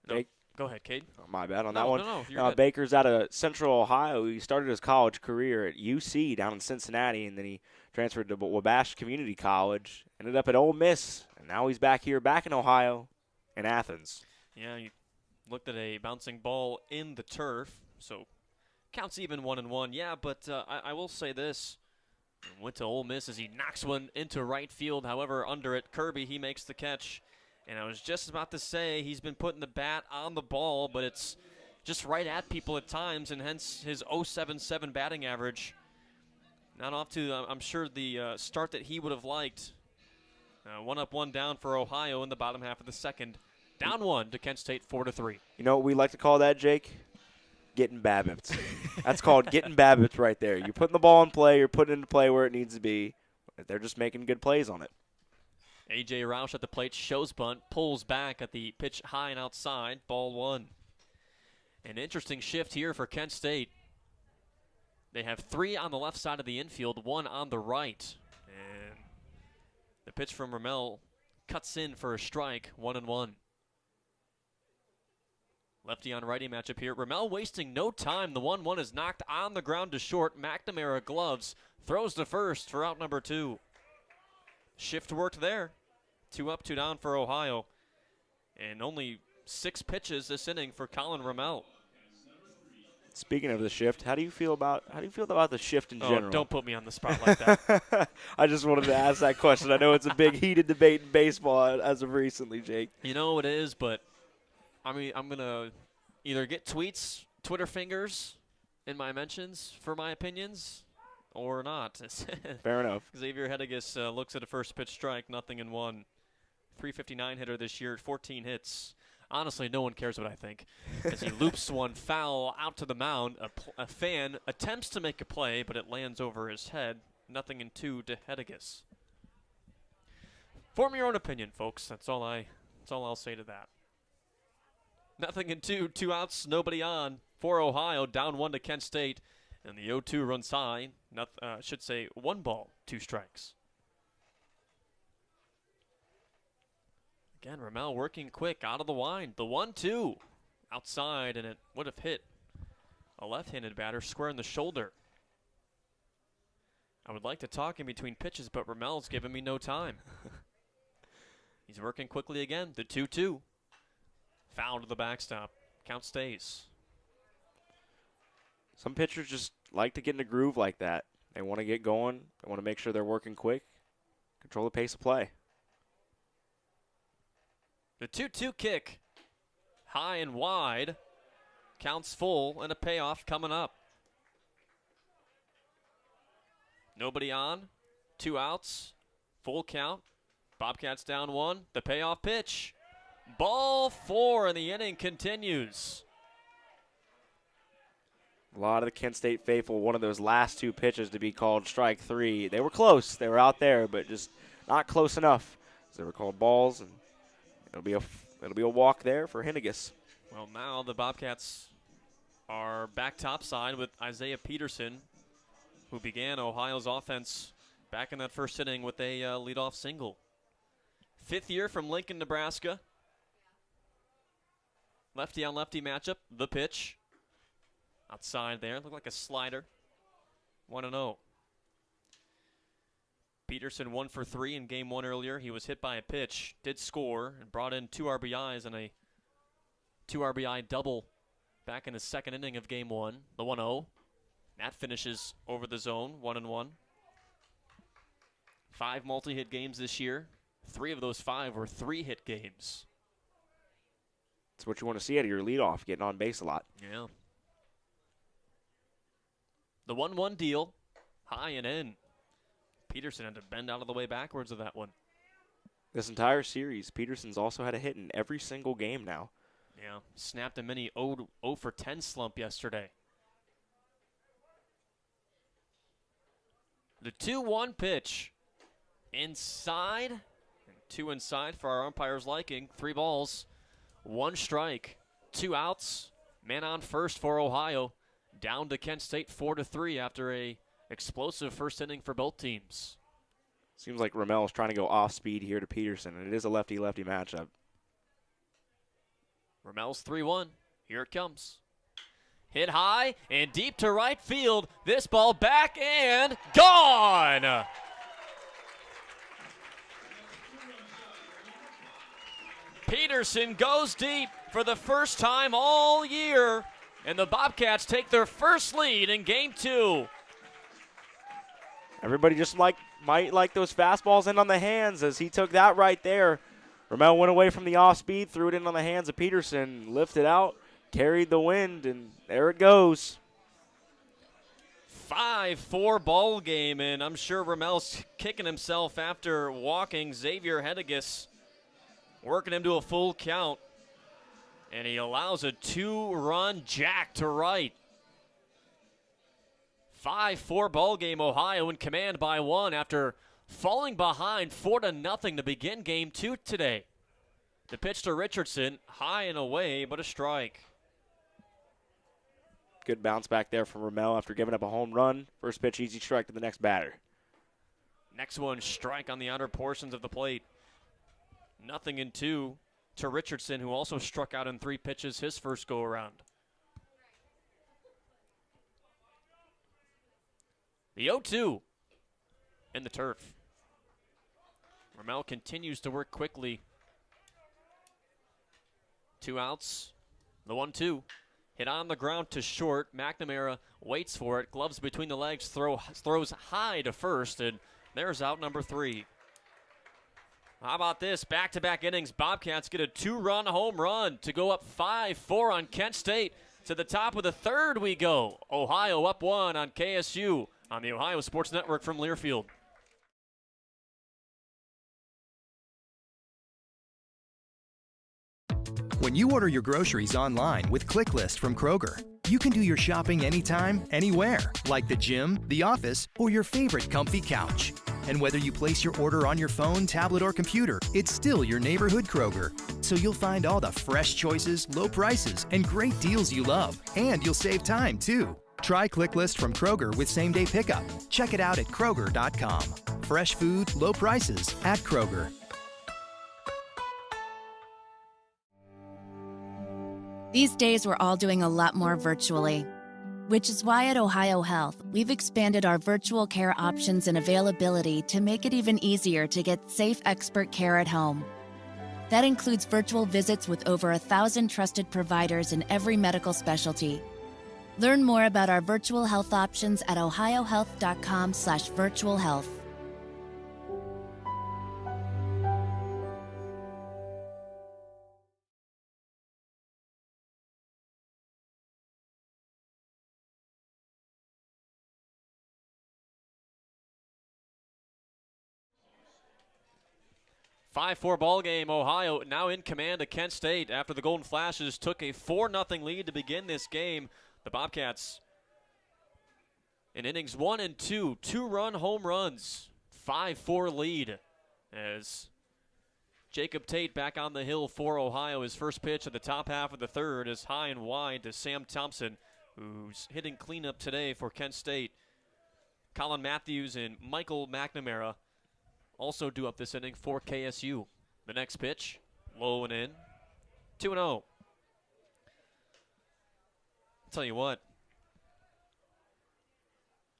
No, go ahead, Cade. Oh, my bad on that one. No, Baker's out of Central Ohio. He started his college career at UC down in Cincinnati, and then he transferred to Wabash Community College, ended up at Ole Miss, and now he's back here, back in Ohio, in Athens. Yeah, he looked at a bouncing ball in the turf, so counts even 1-1. Yeah, but I will say this. Went to Ole Miss as he knocks one into right field. However, under it, Kirby, he makes the catch. And I was just about to say he's been putting the bat on the ball, but it's just right at people at times, and hence his .077 batting average. Not off to, I'm sure, the start that he would have liked. 1 up, 1 down for Ohio in the bottom half of the second. Down 1 to Kent State, 4-3. You know what we like to call that, Jake? Getting Babbitts. That's called getting Babbitts right there. You're putting the ball in play. You're putting it into play where it needs to be. They're just making good plays on it. A.J. Roush at the plate, shows bunt, pulls back at the pitch high and outside, ball 1. An interesting shift here for Kent State. They have 3 on the left side of the infield, 1 on the right. And the pitch from Rommel cuts in for a strike, 1-1. Lefty on righty matchup here. Ramel wasting no time. The 1-1 is knocked on the ground to short. McNamara gloves. Throws to first for out number 2. Shift worked there. 2 up, 2 down for Ohio. And only 6 pitches this inning for Colin Ramel. Speaking of the shift, how do you feel about the shift in general? Don't put me on the spot like that. I just wanted to ask that question. I know it's a big heated debate in baseball as of recently, Jake. You know it is, but I mean, I'm going to either get tweets, Twitter fingers in my mentions for my opinions or not. Fair enough. Xavier Hedigus looks at a first pitch strike, 0-1. 359 hitter this year, 14 hits. Honestly, no one cares what I think. As he loops one foul out to the mound, a fan attempts to make a play, but it lands over his head. 0-2 to Hedigus. Form your own opinion, folks. That's all I'll say to that. 0-2, 2 outs, nobody on for Ohio. Down 1 to Kent State, and the 0-2 runs high. Should say 1 ball, 2 strikes. Again, Ramel working quick out of the wind. The 1-2 outside, and it would have hit a left-handed batter square in the shoulder. I would like to talk in between pitches, but Ramel's giving me no time. He's working quickly again. The 2-2. Foul to the backstop. Count stays. Some pitchers just like to get in a groove like that. They want to get going. They want to make sure they're working quick. Control the pace of play. The 2-2 kick, high and wide, counts full, and a payoff coming up. Nobody on, 2 outs, full count. Bobcats down 1, the payoff pitch. Ball 4, and the inning continues. A lot of the Kent State faithful, one of those last 2 pitches to be called strike 3. They were close. They were out there, but just not close enough. They were called balls, and it'll be a walk there for Hedigus. Well, now the Bobcats are back topside with Isaiah Peterson, who began Ohio's offense back in that first inning with a leadoff single. 5th year from Lincoln, Nebraska. Lefty on lefty matchup. The pitch. Outside there. Looked like a slider. 1-0. Peterson 1 for 3 in game 1 earlier. He was hit by a pitch, did score, and brought in 2 RBIs and a 2 RBI double back in the second inning of game 1. The 1-0. That finishes over the zone, 1-1. 5 multi-hit games this year. 3 of those 5 were 3-hit games. That's what you want to see out of your leadoff, getting on base a lot. Yeah. The 1-1 deal, high and in. Peterson had to bend out of the way backwards of that one. This entire series, Peterson's also had a hit in every single game now. Yeah, snapped a mini 0 for 10 slump yesterday. The 2-1 pitch. Inside. And 2 inside for our umpire's liking. 3 balls, 1 strike, 2 outs. Man on first for Ohio. Down to Kent State 4-3 after a explosive first inning for both teams. Seems like Ramel is trying to go off speed here to Peterson, and it is a lefty-lefty matchup. Ramel's 3-1. Here it comes. Hit high and deep to right field. This ball back and gone! Peterson goes deep for the first time all year, and the Bobcats take their first lead in game 2. Everybody just might like those fastballs in on the hands as he took that right there. Ramel went away from the off speed, threw it in on the hands of Peterson, lifted out, carried the wind, and there it goes. 5-4 ball game, and I'm sure Ramel's kicking himself after walking Xavier Hedigus, working him to a full count, and he allows a 2-run jack to right. 5-4 ball game. Ohio in command by 1 after falling behind 4-0 to begin game 2 today. The pitch to Richardson, high and away, but a strike. Good bounce back there from Ramel after giving up a home run. First pitch, easy strike to the next batter. Next one, strike on the outer portions of the plate. 0-2. to Richardson, who also struck out in 3 pitches his first go-around. The 0-2 in the turf. Ramel continues to work quickly. 2 outs. The 1-2. Hit on the ground to short. McNamara waits for it. Gloves between the legs. Throws high to first. And there's out number 3. How about this? Back-to-back innings. Bobcats get a 2-run home run to go up 5-4 on Kent State. To the top of the 3rd we go. Ohio up 1 on KSU on the Ohio Sports Network from Learfield. When you order your groceries online with ClickList from Kroger, you can do your shopping anytime, anywhere, like the gym, the office, or your favorite comfy couch. And whether you place your order on your phone, tablet, or computer, it's still your neighborhood Kroger. So you'll find all the fresh choices, low prices, and great deals you love. And you'll save time, too. Try ClickList from Kroger with same-day pickup. Check it out at Kroger.com. Fresh food, low prices at Kroger. These days, we're all doing a lot more virtually, which is why at Ohio Health, we've expanded our virtual care options and availability to make it even easier to get safe expert care at home. That includes virtual visits with over 1,000 trusted providers in every medical specialty. Learn more about our virtual health options at ohiohealth.com/virtual health. Five-4 ball game. Ohio now in command of Kent State after the Golden Flashes took a 4-0 lead to begin this game. The Bobcats in innings 1 and 2, 2-run home runs, 5-4 lead as Jacob Tate back on the hill for Ohio. His first pitch at the top half of the 3rd is high and wide to Sam Thompson, who's hitting cleanup today for Kent State. Colin Matthews and Michael McNamara also due up this inning for KSU. The next pitch, low and in, 2-0. I'll tell you what,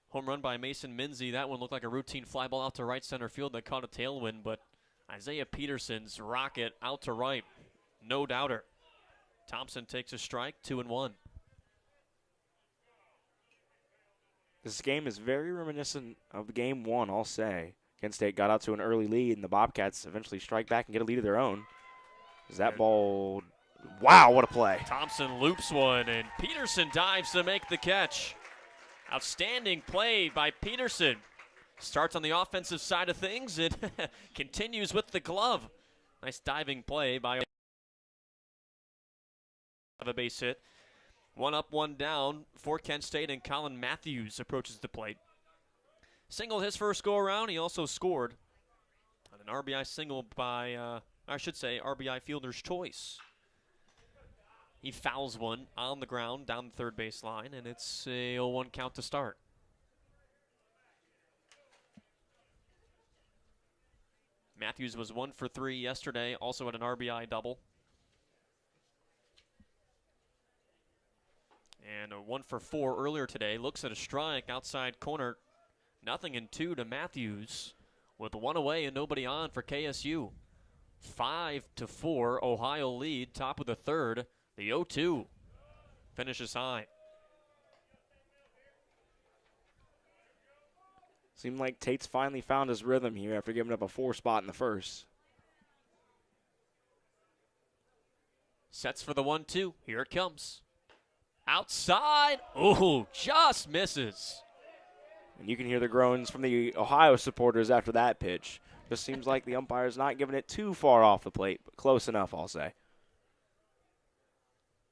home run by Mason Minzy. That one looked like a routine fly ball out to right center field that caught a tailwind, but Isaiah Peterson's rocket out to right, no doubter. Thompson takes a strike, 2-1. This game is very reminiscent of game 1, I'll say. Kent State got out to an early lead, and the Bobcats eventually strike back and get a lead of their own. Is that ball? Wow, what a play. Thompson loops one, and Peterson dives to make the catch. Outstanding play by Peterson. Starts on the offensive side of things and continues with the glove. Nice diving play by a base hit. 1 up, 1 down for Kent State, and Colin Matthews approaches the plate. Singled his first go-around. He also scored on an RBI single by, RBI fielder's choice. He fouls one on the ground down the third base line, and it's a 0-1 count to start. Matthews was 1 for 3 yesterday, also had an RBI double. And a 1 for 4 earlier today. Looks at a strike outside corner. 0-2 to Matthews with 1 away and nobody on for KSU. 5-4 Ohio lead, top of the 3rd. The 0-2 finishes high. Seemed like Tate's finally found his rhythm here after giving up a 4 spot in the first. Sets for the 1-2. Here it comes. Outside. Oh, just misses. And you can hear the groans from the Ohio supporters after that pitch. Just seems like the umpire's not giving it too far off the plate, but close enough, I'll say.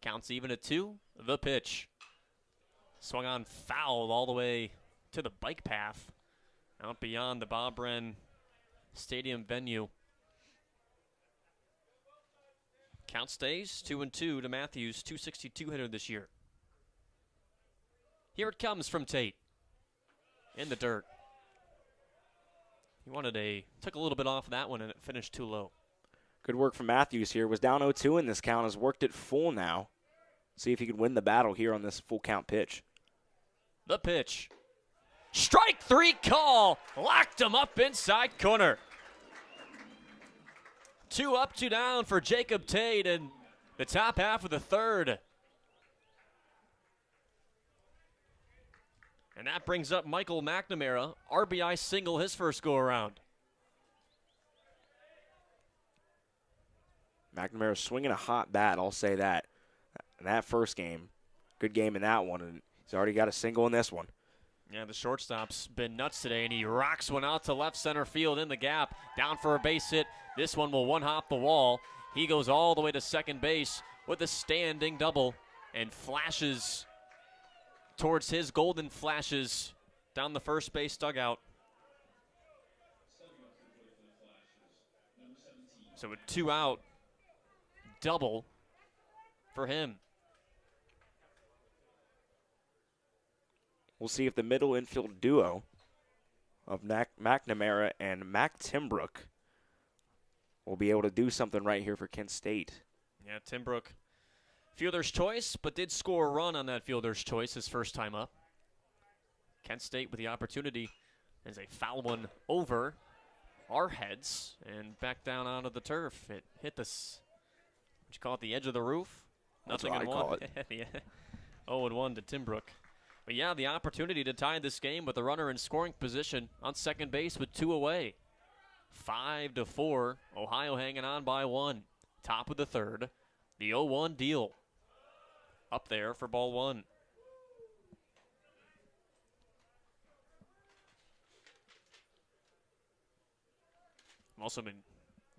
Counts even at 2. The pitch. Swung on, fouled all the way to the bike path. Out beyond the Bob Wren Stadium venue. Count stays 2-2 to Matthews, 262 hitter this year. Here it comes from Tate. In the dirt. He took a little bit off that one and it finished too low. Good work from Matthews here. Was down 0-2 in this count. Has worked it full now. See if he can win the battle here on this full count pitch. The pitch. Strike 3 call. Locked him up inside corner. 2 up, 2 down for Jacob Tate in the top half of the third. And that brings up Michael McNamara. RBI single his first go-around. McNamara swinging a hot bat, I'll say that. In that first game, good game in that one, and he's already got a single in this one. Yeah, the shortstop's been nuts today, and he rocks one out to left center field in the gap. Down for a base hit. This one will one-hop the wall. He goes all the way to second base with a standing double and flashes towards his golden flashes down the first base dugout. So a 2-out double for him. We'll see if the middle infield duo of McNamara and Mac Timbrook will be able to do something right here for Kent State. Yeah, Timbrook, fielder's choice, but did score a run on that fielder's choice his first time up. Kent State with the opportunity as a foul one over our heads and back down onto the turf. It hit this, what you call it, the edge of the roof? That's Nothing what in I call one. it. Yeah. 0-1 to Timbrook. But yeah, the opportunity to tie this game with a runner in scoring position on second base with 2 away. 5-4, Ohio hanging on by 1. Top of the third, the 0-1 deal. Up there for ball 1. I've also been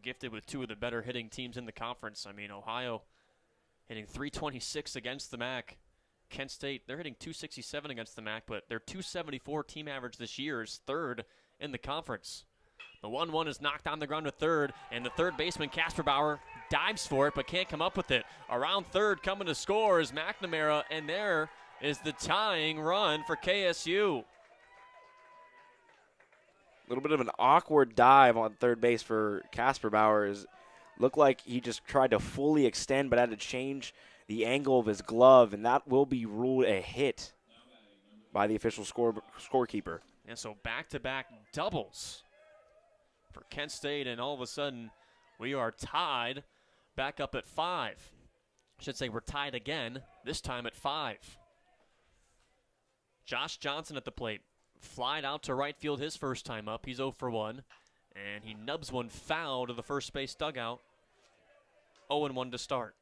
gifted with 2 of the better hitting teams in the conference. I mean, Ohio hitting .326 against the MAC. Kent State, they're hitting .267 against the MAC, but their .274 team average this year is 3rd in the conference. The 1-1 is knocked on the ground to third, and the third baseman, Casper Bauer, dives for it, but can't come up with it. Around third, coming to score is McNamara, and there is the tying run for KSU. A little bit of an awkward dive on third base for Casper Bauer. Looked like he just tried to fully extend, but had to change the angle of his glove, and that will be ruled a hit by the official scorekeeper. And so back-to-back doubles for Kent State, and all of a sudden we are tied back up at 5. I should say we're tied again, this time at 5. Josh Johnson at the plate. Flied out to right field his first time up. He's 0 for 1, and he nubs one foul to the first base dugout. 0-1 to start.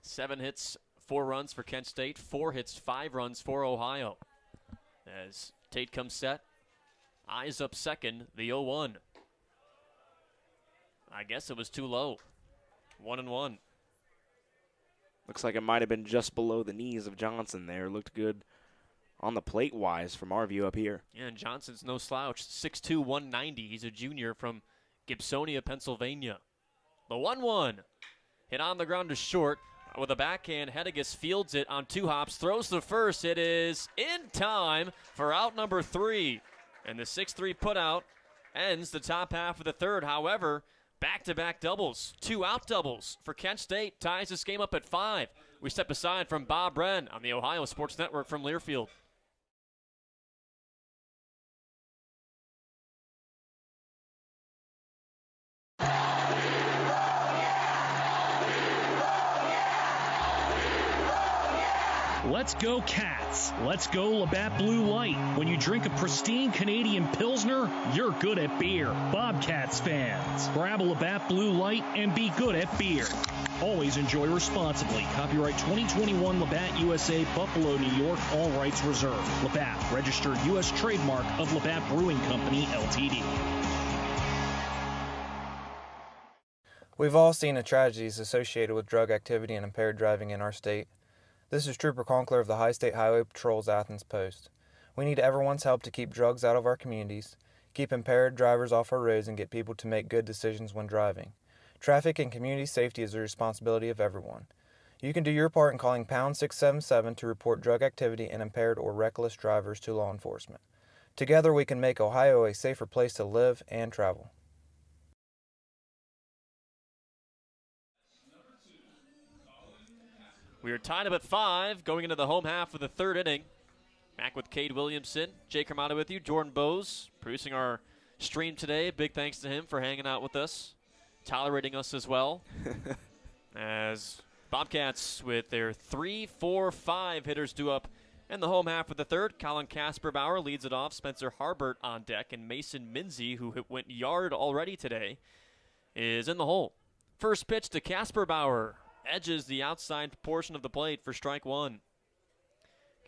Seven hits, 4 runs for Kent State. 4 hits, 5 runs for Ohio. As Tate comes set, eyes up second, the 0-1. I guess it was too low. 1-1. Looks like it might have been just below the knees of Johnson there. Looked good on the plate-wise from our view up here. Yeah, and Johnson's no slouch. 6'2", 190. He's a junior from Gibsonia, Pennsylvania. The 1-1. Hit on the ground to short. With a backhand, Hedigus fields it on 2 hops, throws the first. It is in time for out number 3. And the 6-3 putout ends the top half of the third. However, back-to-back doubles, 2 out doubles for Kent State, ties this game up at 5. We step aside from Bob Wren on the Ohio Sports Network from Learfield. Let's go Cats. Let's go Labatt Blue Light. When you drink a pristine Canadian Pilsner, you're good at beer. Bobcats fans, grab a Labatt Blue Light and be good at beer. Always enjoy responsibly. Copyright 2021 Labatt USA, Buffalo, New York. All rights reserved. Labatt, registered U.S. trademark of Labatt Brewing Company, Ltd. We've all seen the tragedies associated with drug activity and impaired driving in our state. This is Trooper Conkler of the High State Highway Patrol's Athens Post. We need everyone's help to keep drugs out of our communities, keep impaired drivers off our roads, and get people to make good decisions when driving. Traffic and community safety is the responsibility of everyone. You can do your part in calling pound 677 to report drug activity and impaired or reckless drivers to law enforcement. Together we can make Ohio a safer place to live and travel. We are tied up at 5 going into the home half of the third inning. Back with Cade Williamson, Jake Armada with you, Jordan Bowes producing our stream today. Big thanks to him for hanging out with us, tolerating us as well. As Bobcats with their 3, 4, 5 hitters due up in the home half of the third. Colin Kasperbauer leads it off. Spencer Harbert on deck, and Mason Minzy, who went yard already today, is in the hole. First pitch to Kasperbauer. Edges the outside portion of the plate for strike one.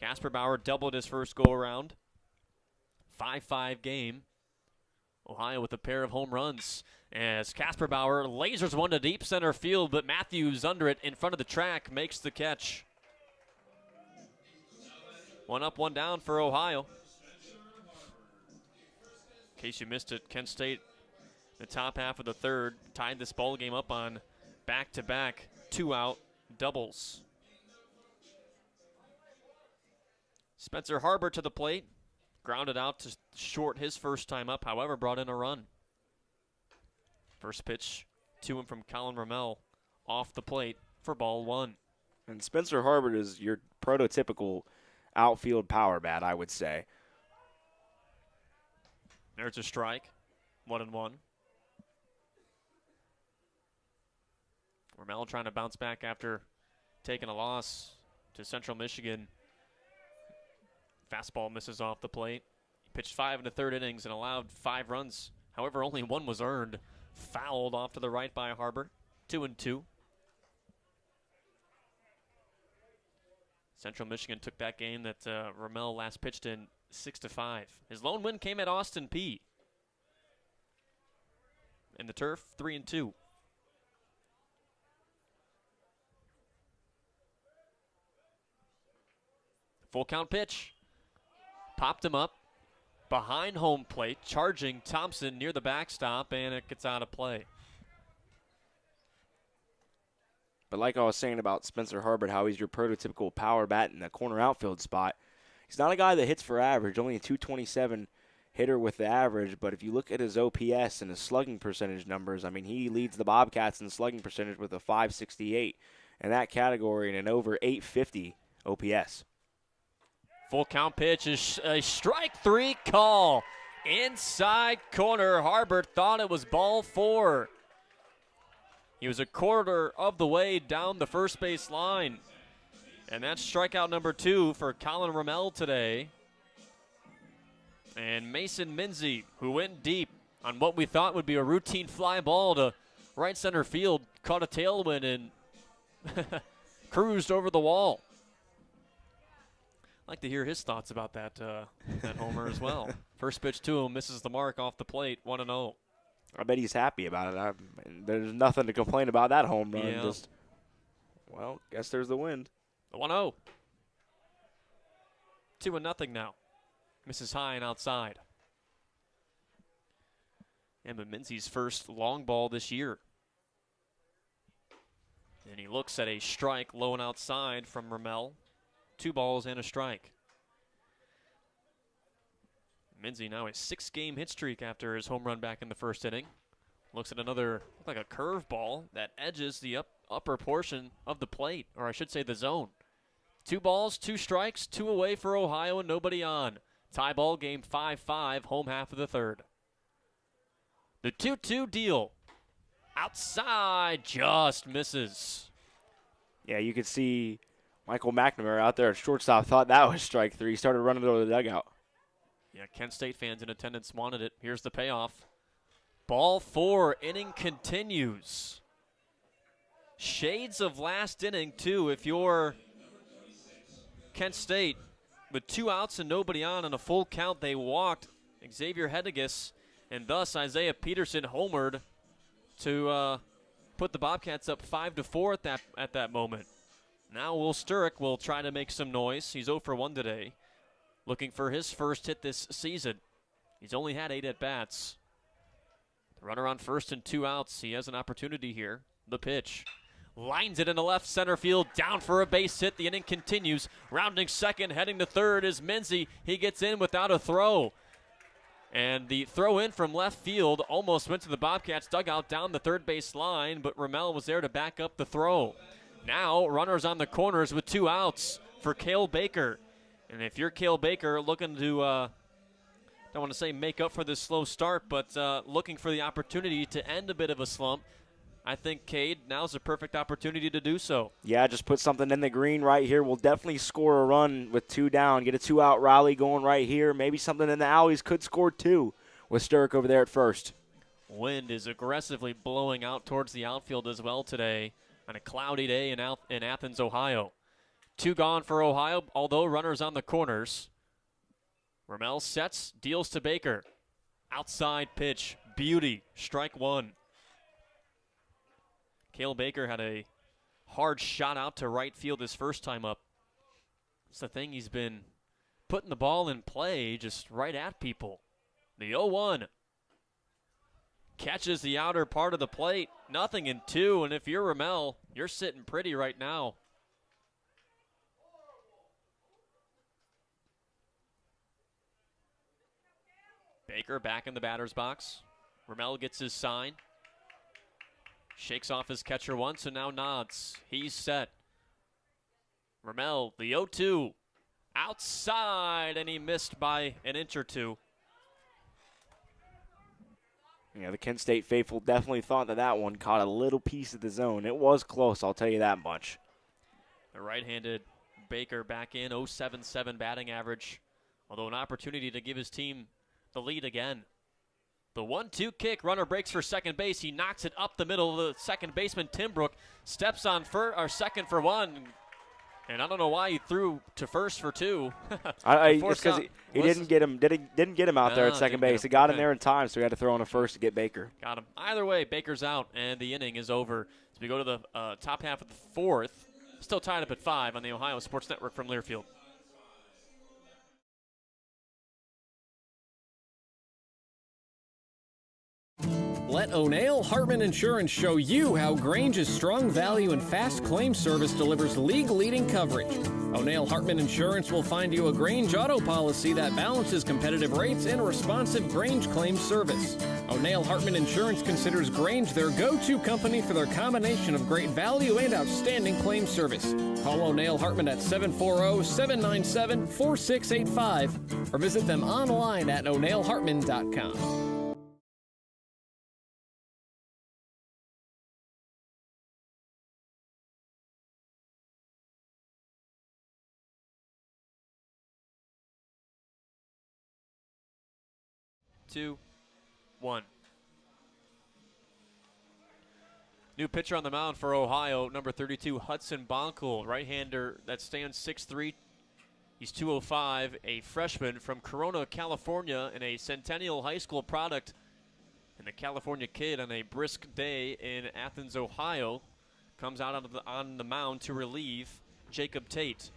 Kasperbauer doubled his first go-around. 5-5 game. Ohio with a pair of home runs as Kasperbauer lasers one to deep center field, but Matthews under it in front of the track makes the catch. One up, one down for Ohio. In case you missed it, Kent State, the top half of the third, tied this ball game up on back-to-back two-out doubles. Spencer Harbert to the plate. Grounded out to short his first time up, however, brought in a run. First pitch to him from Colin Rommel off the plate for ball one. And Spencer Harbert is your prototypical outfield power bat, I would say. There's a strike. 1-1. Rommel trying to bounce back after taking a loss to Central Michigan. Fastball misses off the plate. He pitched 5 in the third innings and allowed 5 runs. However, only 1 was earned. Fouled off to the right by Harbert. 2-2. Central Michigan took that game that Rommel last pitched in 6-5. His lone win came at Austin Peay. In the turf, 3-2. Full count pitch. Popped him up behind home plate, charging Thompson near the backstop, and it gets out of play. But like I was saying about Spencer Harbert, how he's your prototypical power bat in the corner outfield spot, he's not a guy that hits for average, only a 227 hitter with the average, but if you look at his OPS and his slugging percentage numbers, I mean, he leads the Bobcats in slugging percentage with a 568 in that category and an over 850 OPS. Full count pitch is a strike 3 call. Inside corner. Harbert thought it was ball 4. He was a quarter of the way down the first base line. And that's strikeout number 2 for Colin Rommel today. And Mason Minzy, who went deep on what we thought would be a routine fly ball to right center field, caught a tailwind and cruised over the wall. I'd like to hear his thoughts about that homer as well. First pitch to him, misses the mark off the plate, 1-0. I bet he's happy about it. There's nothing to complain about that home run. Yeah. Just, well, guess there's the wind. The 1-0. 2-0 now. Misses high and outside. And Minzy's first long ball this year. And he looks at a strike low and outside from Rommel. 2 balls and a strike. Minzy now a 6-game hit streak after his home run back in the first inning. Looks at another, like a curve ball that edges the upper portion of the plate, or I should say the zone. 2 balls, 2 strikes, 2 away for Ohio and nobody on. Tie ball game 5-5, home half of the third. The 2-2 deal. Outside, just misses. Yeah, you could see Michael McNamara out there at shortstop thought that was strike 3. He started running over the dugout. Yeah, Kent State fans in attendance wanted it. Here's the payoff. Ball 4, inning continues. Shades of last inning, too, if you're Kent State. With 2 outs and nobody on and a full count, they walked Xavier Hedigus, and thus Isaiah Peterson homered to put the Bobcats up 5-4 at that moment. Now Will Sturrock will try to make some noise. He's 0 for 1 today, looking for his first hit this season. He's only had 8 at-bats. The runner on first and 2 outs. He has an opportunity here. The pitch. lines it into left center field, down for a base hit. The inning continues. Rounding second, heading to third is Minzy. He gets in without a throw. And the throw in from left field almost went to the Bobcats dugout down the third base line, but Ramel was there to back up the throw. Now runners on the corners with 2 outs for Cale Baker. And if you're Cale Baker looking to, don't want to say make up for this slow start, but looking for the opportunity to end a bit of a slump, I think, Cade, now's the perfect opportunity to do so. Yeah, just put something in the green right here. We'll definitely score a run with 2 down, get a 2-out rally going right here. Maybe something in the alleys could score 2 with Sturrock over there at first. Wind is aggressively blowing out towards the outfield as well today on a cloudy day in Athens, Ohio. 2 gone for Ohio, although runners on the corners. Ramel sets, deals to Baker. Outside pitch, beauty, strike 1. Cale Baker had a hard shot out to right field his first time up. It's the thing, he's been putting the ball in play just right at people. The 0-1. Catches the outer part of the plate. Nothing in 2, and if you're Ramel, you're sitting pretty right now. Baker back in the batter's box. Ramel gets his sign. Shakes off his catcher once and now nods. He's set. Ramel, the 0-2. Outside, and he missed by an inch or 2. Yeah, the Kent State faithful definitely thought that one caught a little piece of the zone. It was close, I'll tell you that much. The right-handed Baker back in, 0.77 batting average. Although an opportunity to give his team the lead again. The 1-2 kick, runner breaks for second base. He knocks it up the middle. The second baseman, Timbrook, steps on second for 1. And I don't know why he threw to first for 2. It's because he didn't get him out there at second base. He got him there in time, so he had to throw on a first to get Baker. Got him. Either way, Baker's out, and the inning is over. So we go to the top half of the 4th. Still tied up at 5 on the Ohio Sports Network from Learfield. Let O'Neill Hartman Insurance show you how Grange's strong value and fast claim service delivers league-leading coverage. O'Neill Hartman Insurance will find you a Grange auto policy that balances competitive rates and responsive Grange claim service. O'Neill Hartman Insurance considers Grange their go-to company for their combination of great value and outstanding claim service. Call O'Neill Hartman at 740-797-4685 or visit them online at o'neillhartman.com. Two, 1. New pitcher on the mound for Ohio, number 32, Hudson Bonkel, right-hander that stands 6'3". He's 205, a freshman from Corona, California, and a Centennial High School product. And the California kid on a brisk day in Athens, Ohio, comes out on the mound to relieve Jacob Tate.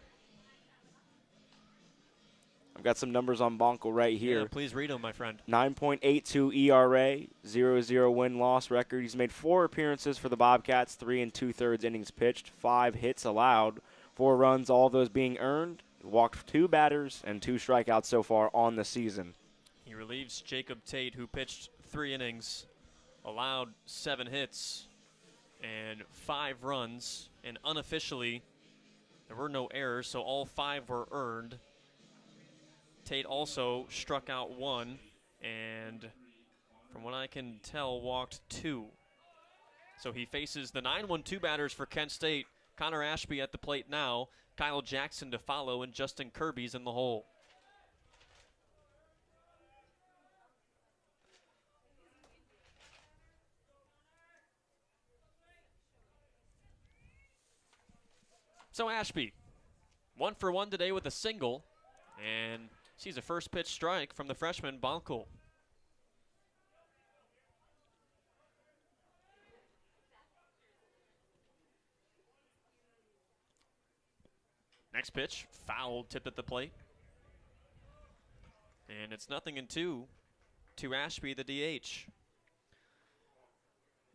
I've got some numbers on Bonkel right here. Yeah, please read them, my friend. 9.82 ERA, 0-0 win-loss record. He's made 4 appearances for the Bobcats, 3 2/3 innings pitched, 5 hits allowed, 4 runs, all those being earned. Walked 2 batters and 2 strikeouts so far on the season. He relieves Jacob Tate, who pitched 3 innings, allowed 7 hits, and 5 runs. And unofficially, there were no errors, so all 5 were earned. Tate also struck out 1, and from what I can tell, walked 2. So he faces the 9-1-2 batters for Kent State. Connor Ashby at the plate now, Kyle Jackson to follow, and Justin Kirby's in the hole. So Ashby, 1 for 1 today with a single, and sees a first pitch strike from the freshman Bonkel. Next pitch, foul, tipped at the plate. And it's 0-2 to Ashby, the DH.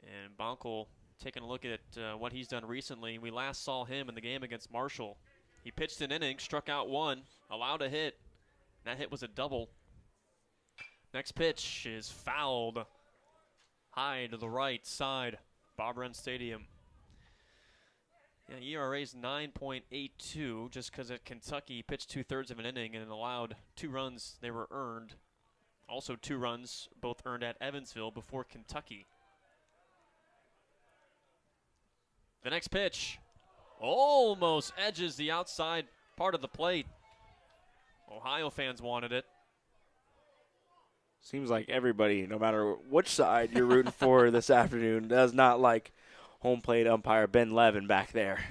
And Bonkel taking a look at what he's done recently. We last saw him in the game against Marshall. He pitched an inning, struck out one, allowed a hit. That hit was a double. Next pitch is fouled high to the right side, Bob Wren Stadium. Yeah, ERA is 9.82 just because at Kentucky he pitched 2/3 of an inning and allowed 2 runs. They were earned. Also 2 runs, both earned at Evansville before Kentucky. The next pitch almost edges the outside part of the plate. Ohio fans wanted it. Seems like everybody, no matter which side you're rooting for this afternoon, does not like home plate umpire Ben Levin back there.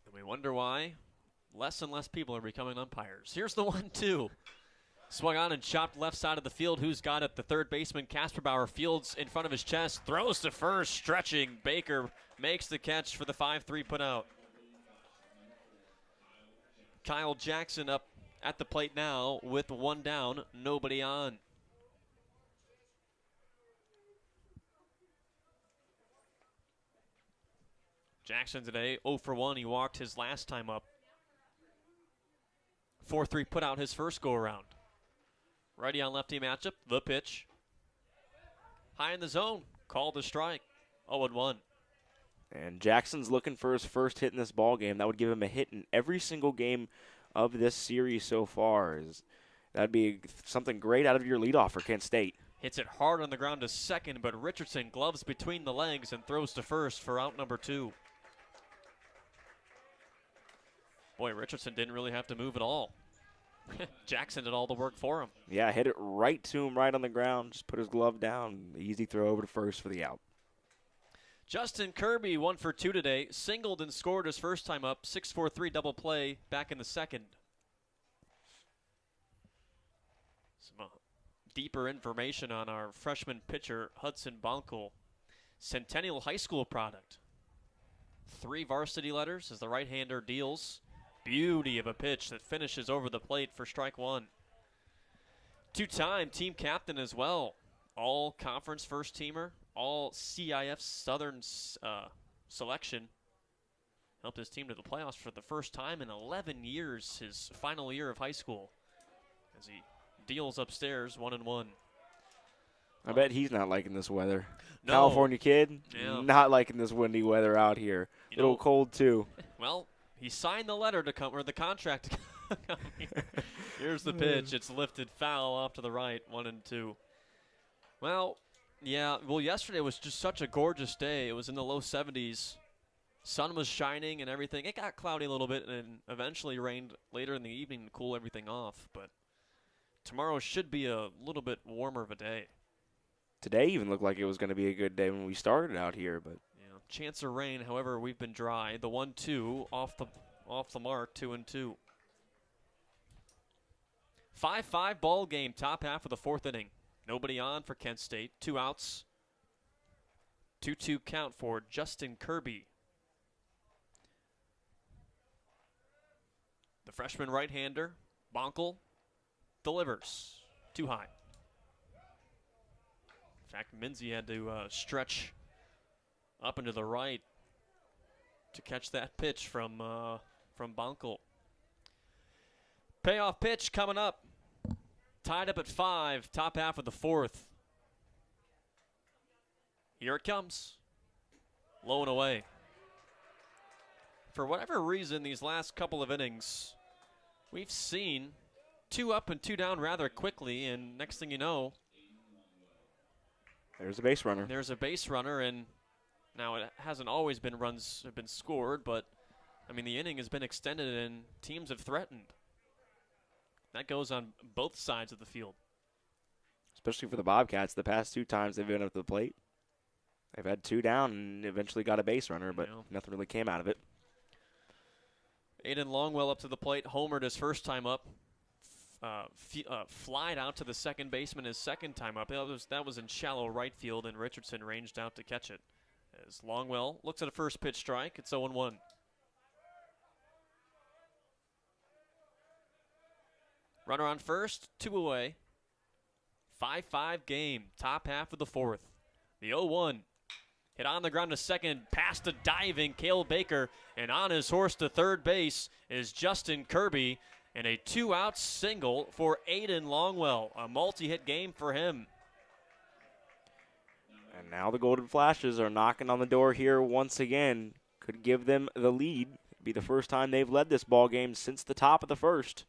And we wonder why less and less people are becoming umpires. Here's the 1-2. Swung on and chopped left side of the field. Who's got it? The third baseman, Casper Bauer, fields in front of his chest, throws to first, stretching. Baker makes the catch for the 5-3 put out. Kyle Jackson up at the plate now with 1 down, nobody on. Jackson today 0 for 1. He walked his last time up. 4-3 put out his first go around. Righty on lefty matchup. The pitch. High in the zone. Called a strike. 0-1. And Jackson's looking for his first hit in this ball game. That would give him a hit in every single game of this series so far. That'd be something great out of your leadoff for Kent State. Hits it hard on the ground to second, but Richardson gloves between the legs and throws to first for out number 2. Boy, Richardson didn't really have to move at all. Jackson did all the work for him. Yeah, hit it right to him, right on the ground. Just put his glove down. Easy throw over to first for the out. Justin Kirby, 1 for 2 today. Singled and scored his first time up. 6-4-3 double play back in the second. Some deeper information on our freshman pitcher, Hudson Bonkel. Centennial High School product. 3 varsity letters as the right-hander deals. Beauty of a pitch that finishes over the plate for strike 1. 2-time team captain as well. All conference first teamer. All CIF Southern selection. Helped his team to the playoffs for the first time in 11 years, his final year of high school. As he deals upstairs 1-1. I bet he's not liking this weather. No. California kid, Yeah. not liking this windy weather out here. A little cold too. Well, he signed the letter to come, or the contract to come here. Here's the pitch. It's lifted foul off to the right, 1-2. Well, yeah, yesterday was just such a gorgeous day. It was in the low 70s. Sun was shining and everything. It got cloudy a little bit and eventually rained later in the evening to cool everything off. But tomorrow should be a little bit warmer of a day. Today even looked like it was going to be a good day when we started out here, but chance of rain. However, we've been dry. The 1-2 off the mark, 2-2. 5-5 ball game, top half of the 4th inning. Nobody on for Kent State. 2 outs. 2-2 count for Justin Kirby. The freshman right-hander, Bonkel, delivers. Too high. In fact, Minzy had to stretch up and to the right to catch that pitch from Bonkel. Payoff pitch coming up. Tied up at 5, top half of the 4th. Here it comes. Low and away. For whatever reason, these last couple of innings, we've seen 2 up and 2 down rather quickly, and next thing you know, there's a base runner. There's a base runner, and now it hasn't always been runs have been scored, but I mean the inning has been extended and teams have threatened. That goes on both sides of the field. Especially for the Bobcats, the past 2 times they've been up to the plate, they've had 2 down and eventually got a base runner, but nothing really came out of it. Aiden Longwell up to the plate, homered his first time up. Flied out to the second baseman his second time up. That was in shallow right field, and Richardson ranged out to catch it. As Longwell looks at a first pitch strike, it's 0-1. Runner on first, 2 away. 5-5 game, top half of the 4th. The 0-1 hit on the ground to second, past a diving Cale Baker, and on his horse to third base is Justin Kirby, and a 2-out single for Aiden Longwell. A multi-hit game for him. And now the Golden Flashes are knocking on the door here once again. Could give them the lead. Be the first time they've led this ball game since the top of the first.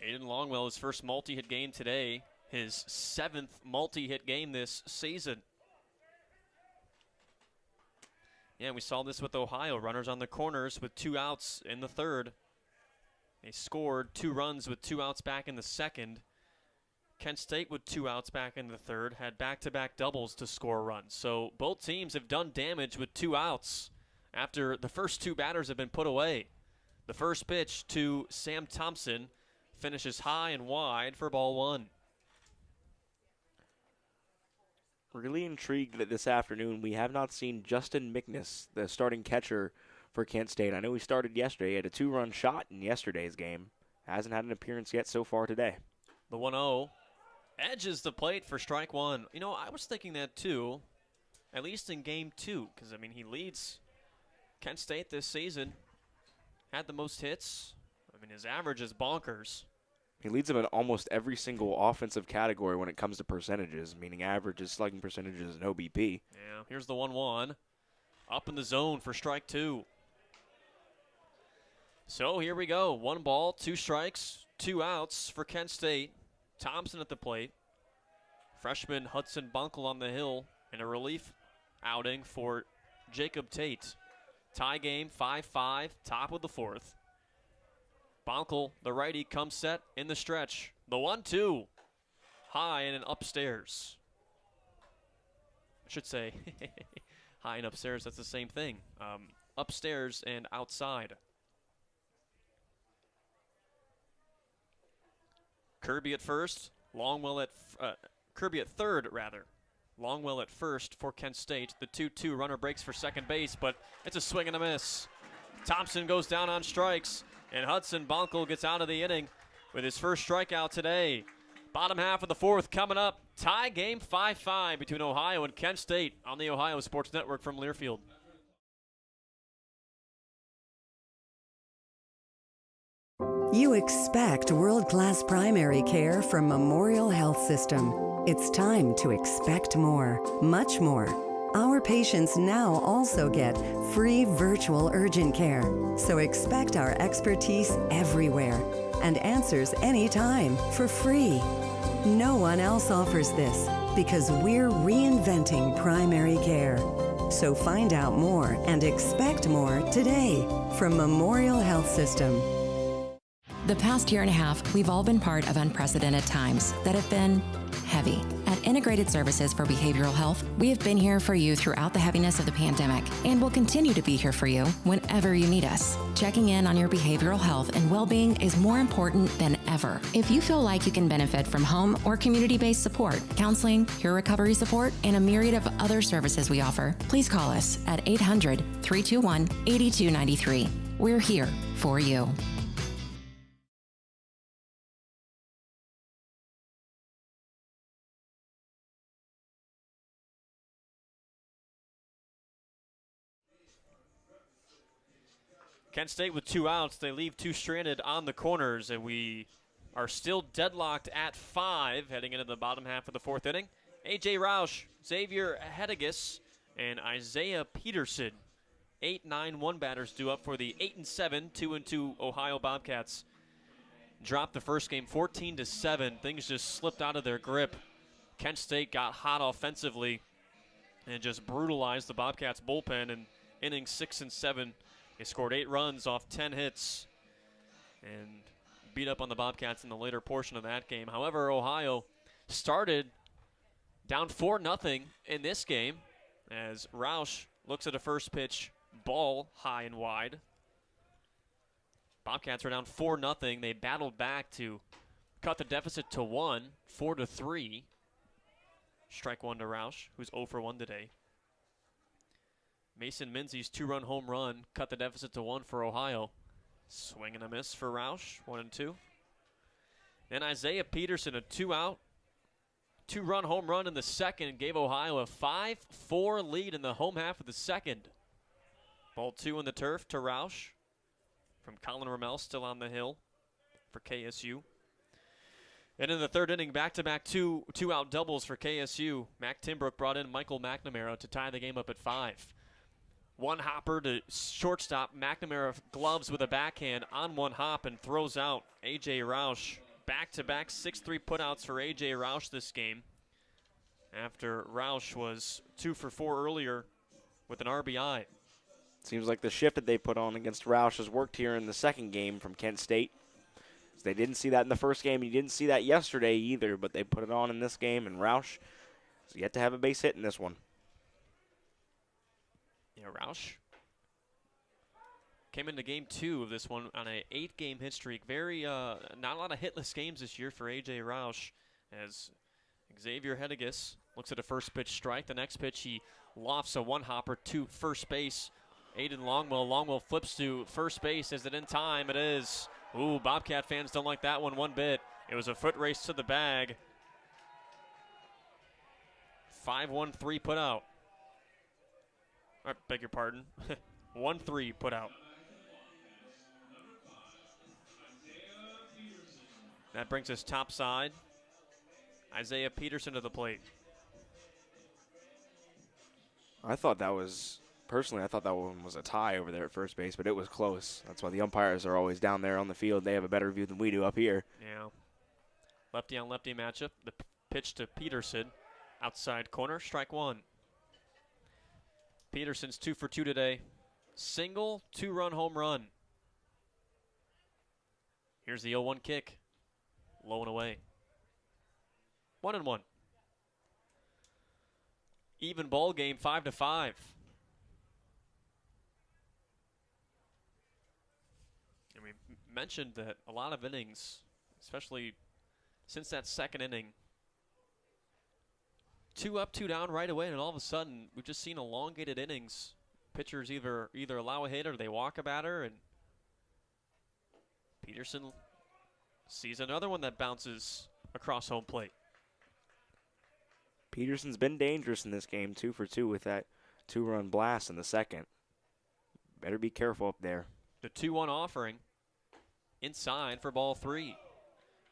Aiden Longwell, his first multi-hit game today, his 7th multi-hit game this season. Yeah, we saw this with Ohio. Runners on the corners with 2 outs in the third. They scored 2 runs with 2 outs back in the second. Kent State with 2 outs back in the third had back-to-back doubles to score runs. So both teams have done damage with 2 outs after the first 2 batters have been put away. The first pitch to Sam Thompson finishes high and wide for ball 1. Really intrigued that this afternoon we have not seen Justin Mickness, the starting catcher for Kent State. I know he started yesterday. He had a 2-run shot in yesterday's game. Hasn't had an appearance yet so far today. The 1-0 edges the plate for strike 1. You know, I was thinking that too, at least in game 2, because, I mean, he leads Kent State this season. Had the most hits. I mean, his average is bonkers. He leads them in almost every single offensive category when it comes to percentages, meaning averages, slugging percentages, and OBP. Yeah, here's the 1-1. Up in the zone for strike 2. So here we go. 1 ball, 2 strikes, 2 outs for Kent State. Thompson at the plate. Freshman Hudson Bunkle on the hill, and a relief outing for Jacob Tate. Tie game, 5-5, top of the 4th. Bunkle, the righty, comes set in the stretch. The 1-2, high and upstairs. I should say high and upstairs, that's the same thing. Upstairs and outside. Kirby at first, Longwell at Kirby at third, rather. Longwell at first for Kent State. The 2-2 runner breaks for second base, but it's a swing and a miss. Thompson goes down on strikes, and Hudson Bunkle gets out of the inning with his first strikeout today. Bottom half of the 4th coming up. Tie game 5-5 between Ohio and Kent State on the Ohio Sports Network from Learfield. You expect world-class primary care from Memorial Health System. It's time to expect more, much more. Our patients now also get free virtual urgent care. So expect our expertise everywhere and answers anytime for free. No one else offers this because we're reinventing primary care. So find out more and expect more today from Memorial Health System. The past year and a half, we've all been part of unprecedented times that have been heavy. At Integrated Services for Behavioral Health, we have been here for you throughout the heaviness of the pandemic and will continue to be here for you whenever you need us. Checking in on your behavioral health and well-being is more important than ever. If you feel like you can benefit from home or community-based support, counseling, peer recovery support, and a myriad of other services we offer, please call us at 800-321-8293. We're here for you. Kent State with 2 outs. They leave 2 stranded on the corners, and we are still deadlocked at 5 heading into the bottom half of the 4th inning. A.J. Roush, Xavier Hedigus, and Isaiah Peterson. 8-9-1 batters due up for the 8-7, 2-2 Ohio Bobcats. Dropped the first game 14-7. Things just slipped out of their grip. Kent State got hot offensively and just brutalized the Bobcats bullpen in innings 6 and 7. They scored 8 runs off 10 hits and beat up on the Bobcats in the later portion of that game. However, Ohio started down 4-0 in this game as Roush looks at a first pitch ball high and wide. Bobcats are down 4-0. They battled back to cut the deficit to 1, 4-3. Strike 1 to Roush, who's 0 for 1 today. Mason Minzy's 2-run home run cut the deficit to 1 for Ohio. Swing and a miss for Roush, 1-2. Then Isaiah Peterson, a 2-out two-run home run in the second gave Ohio a 5-4 lead in the home half of the second. Ball 2 on the turf to Roush from Colin Ramel, still on the hill for KSU. And in the third inning, back-to-back two-out doubles for KSU. Mac Timbrook brought in Michael McNamara to tie the game up at 5. One hopper to shortstop. McNamara gloves with a backhand on one hop and throws out A.J. Roush. Back-to-back 6-3 putouts for A.J. Roush this game, after Roush was 2 for 4 earlier with an RBI. Seems like the shift that they put on against Roush has worked here in the second game from Kent State. They didn't see that in the first game. You didn't see that yesterday either, but they put it on in this game, and Roush has yet to have a base hit in this one. Yeah, Roush came into game 2 of this one on an 8-game hit streak. Very, not a lot of hitless games this year for A.J. Roush, as Xavier Hedigus looks at a first pitch strike. The next pitch, he lofts a one-hopper to first base. Aiden Longwell. Longwell flips to first base. Is it in time? It is. Ooh, Bobcat fans don't like that one bit. It was a foot race to the bag. 5-1-3 put out. I beg your pardon. 1-3 put out. That brings us topside. Isaiah Peterson to the plate. I thought that one was a tie over there at first base, but it was close. That's why the umpires are always down there on the field. They have a better view than we do up here. Yeah. Lefty on lefty matchup. The pitch to Peterson. Outside corner, strike 1. Peterson's 2 for 2 today. Single, 2-run home run. Here's the 0-1 kick. Low and away. 1-1. Even ball game, 5-5. And we mentioned that a lot of innings, especially since that second inning, 2 up, 2 down right away, and all of a sudden we've just seen elongated innings. Pitchers either allow a hit or they walk a batter, and Peterson sees another one that bounces across home plate. Peterson's been dangerous in this game, 2 for 2 with that 2-run blast in the second. Better be careful up there. The 2-1 offering inside for ball 3.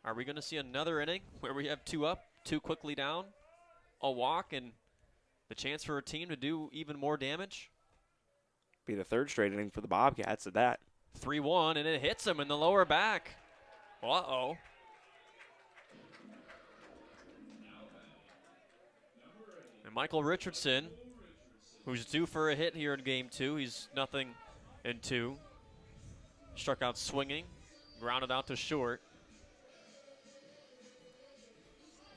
Are we going to see another inning where we have 2 up, 2 quickly down, a walk, and the chance for a team to do even more damage? Be the third straight inning for the Bobcats at that. 3-1, and it hits him in the lower back. Uh-oh. And Michael Richardson, who's due for a hit here in game 2. He's 0-2. Struck out swinging, grounded out to short.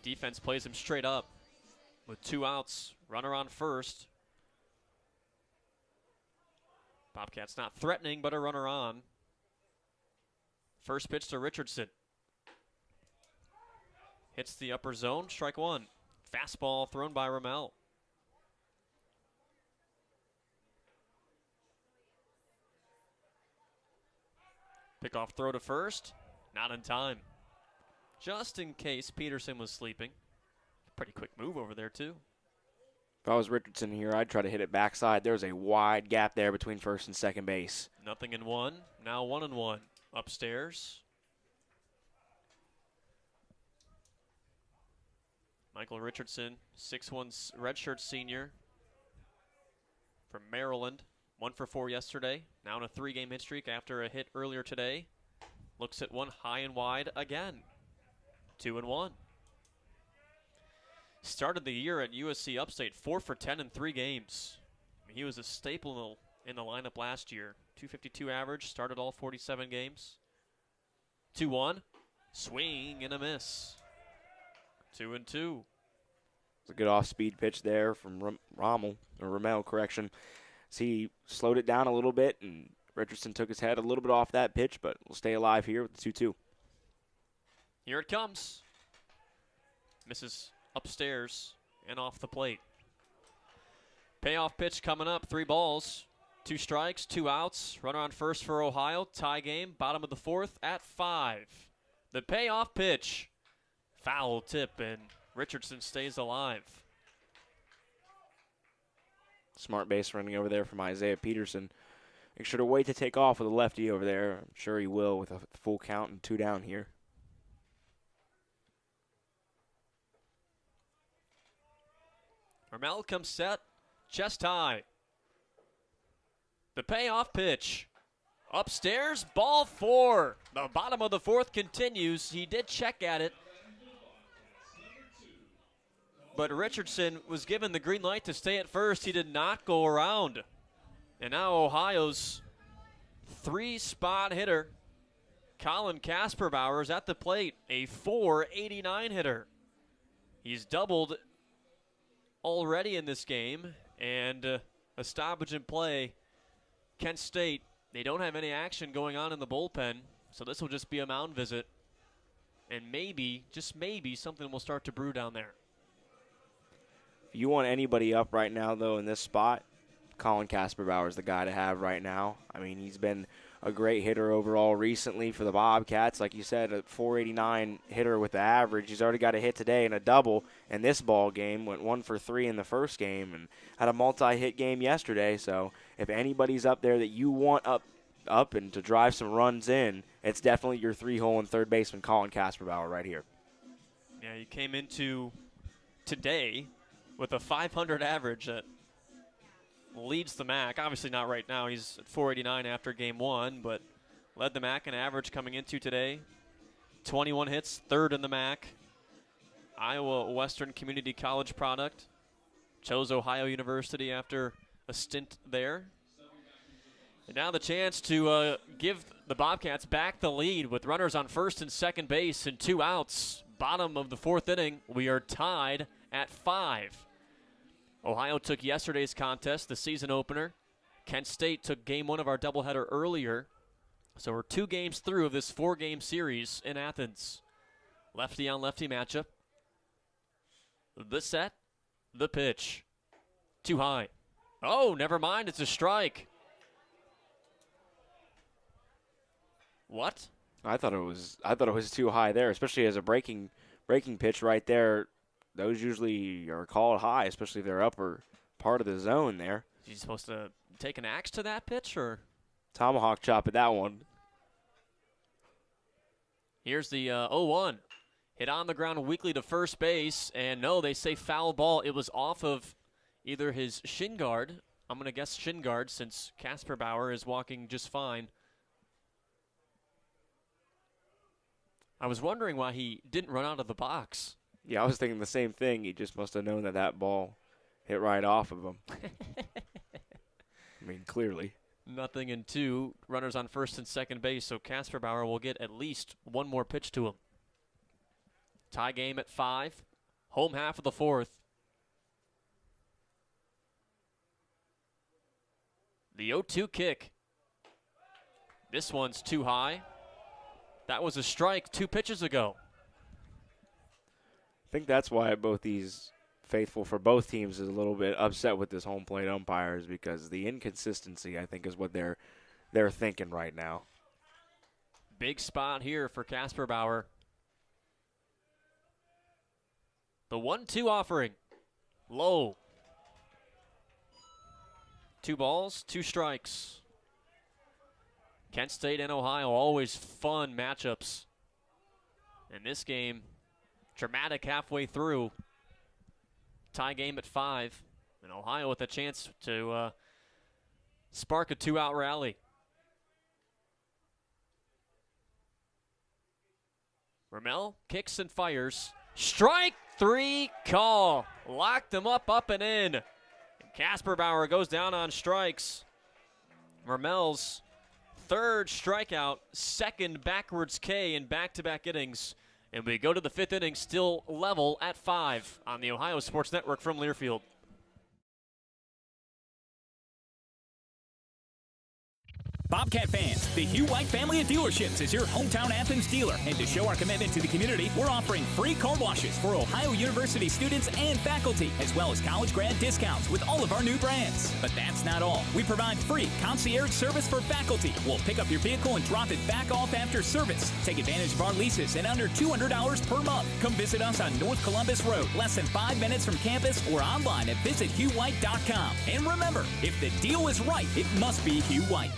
Defense plays him straight up with 2 outs, runner on first. Bobcats not threatening, but a runner on. First pitch to Richardson. Hits the upper zone, strike 1. Fastball thrown by Ramel. Pickoff throw to first, not in time. Just in case Peterson was sleeping. Pretty quick move over there, too. If I was Richardson here, I'd try to hit it backside. There's a wide gap there between first and second base. 0-1. Now 1-1. Upstairs. Michael Richardson, 6'1" redshirt senior from Maryland. 1 for 4 yesterday. Now in a 3-game hit streak after a hit earlier today. Looks at one high and wide again. 2-1. Started the year at USC Upstate 4 for 10 in 3 games. He was a staple in the lineup last year. 252 average, started all 47 games. 2-1. Swing and a miss. 2-2. It's a good off-speed pitch there from Ramel, correction. So he slowed it down a little bit, and Richardson took his head a little bit off that pitch, but we'll stay alive here with the 2-2. Here it comes. Misses upstairs and off the plate. Payoff pitch coming up. 3 balls, 2 strikes, 2 outs. Runner on first for Ohio. Tie game. Bottom of the 4th at 5. The payoff pitch. Foul tip, and Richardson stays alive. Smart base running over there from Isaiah Peterson. Make sure to wait to take off with a lefty over there. I'm sure he will with a full count and 2 down here. Ramel comes set, chest high. The payoff pitch. Upstairs, ball 4. The bottom of the 4th continues. He did check at it, but Richardson was given the green light to stay at first. He did not go around. And now Ohio's 3-spot hitter, Colin Kasperbauer, is at the plate, a .489 hitter. He's doubled already in this game, and a stoppage in play. Kent State, they don't have any action going on in the bullpen, so this will just be a mound visit. And maybe, just maybe, something will start to brew down there. If you want anybody up right now, though, in this spot, Colin Kasperbauer is the guy to have right now. I mean, he's been a great hitter overall recently for the Bobcats. Like you said, a .489 hitter with the average. He's already got a hit today and a double in this ball game. Went 1 for 3 in the first game and had a multi-hit game yesterday. So if anybody's up there that you want up and to drive some runs in, it's definitely your 3-hole and third baseman Colin Kasperbauer right here. Yeah, he came into today with a .500 average that leads the MAC. Obviously not right now. He's at .489 after game 1, but led the MAC in average coming into today. 21 hits, 3rd in the MAC. Iowa Western Community College product. Chose Ohio University after a stint there. And now the chance to give the Bobcats back the lead with runners on first and second base and 2 outs. Bottom of the 4th inning, we are tied at 5. Ohio took yesterday's contest, the season opener. Kent State took game 1 of our doubleheader earlier. So we're 2 games through of this 4-game series in Athens. Lefty on lefty matchup. The set, the pitch. Too high. Oh, never mind, it's a strike. What? I thought it was too high there, especially as a breaking pitch right there. Those usually are called high, especially if they're upper part of the zone there. Is he supposed to take an axe to that pitch, or? Tomahawk chop at that one. Here's the 0-1. Hit on the ground weakly to first base, and no, they say foul ball. It was off of either his shin guard. I'm going to guess shin guard since Kasperbauer is walking just fine. I was wondering why he didn't run out of the box. Yeah, I was thinking the same thing. He just must have known that ball hit right off of him. I mean, clearly. 0-2. Runners on first and second base, so Kasperbauer will get at least one more pitch to him. Tie game at 5. Home half of the 4th. The 0-2 kick. This one's too high. That was a strike 2 pitches ago. I think that's why both these faithful for both teams is a little bit upset with this home plate umpires, because the inconsistency, I think, is what they're thinking right now. Big spot here for Kasperbauer. The 1-2 offering. Low. 2 balls, 2 strikes. Kent State and Ohio, always fun matchups. In this game, dramatic halfway through. Tie game at 5. And Ohio with a chance to spark a 2-out rally. Ramel kicks and fires. Strike 3 call. Locked him up and in. And Kasperbauer goes down on strikes. Ramel's 3rd strikeout, 2nd backwards K in back-to-back innings. And we go to the 5th inning, still level at 5 on the Ohio Sports Network from Learfield. Bobcat fans, the Hugh White family of dealerships is your hometown Athens dealer. And to show our commitment to the community, we're offering free car washes for Ohio University students and faculty, as well as college grad discounts with all of our new brands. But that's not all. We provide free concierge service for faculty. We'll pick up your vehicle and drop it back off after service. Take advantage of our leases at under $200 per month. Come visit us on North Columbus Road, less than 5 minutes from campus, or online at visithughwhite.com. And remember, if the deal is right, it must be Hugh White.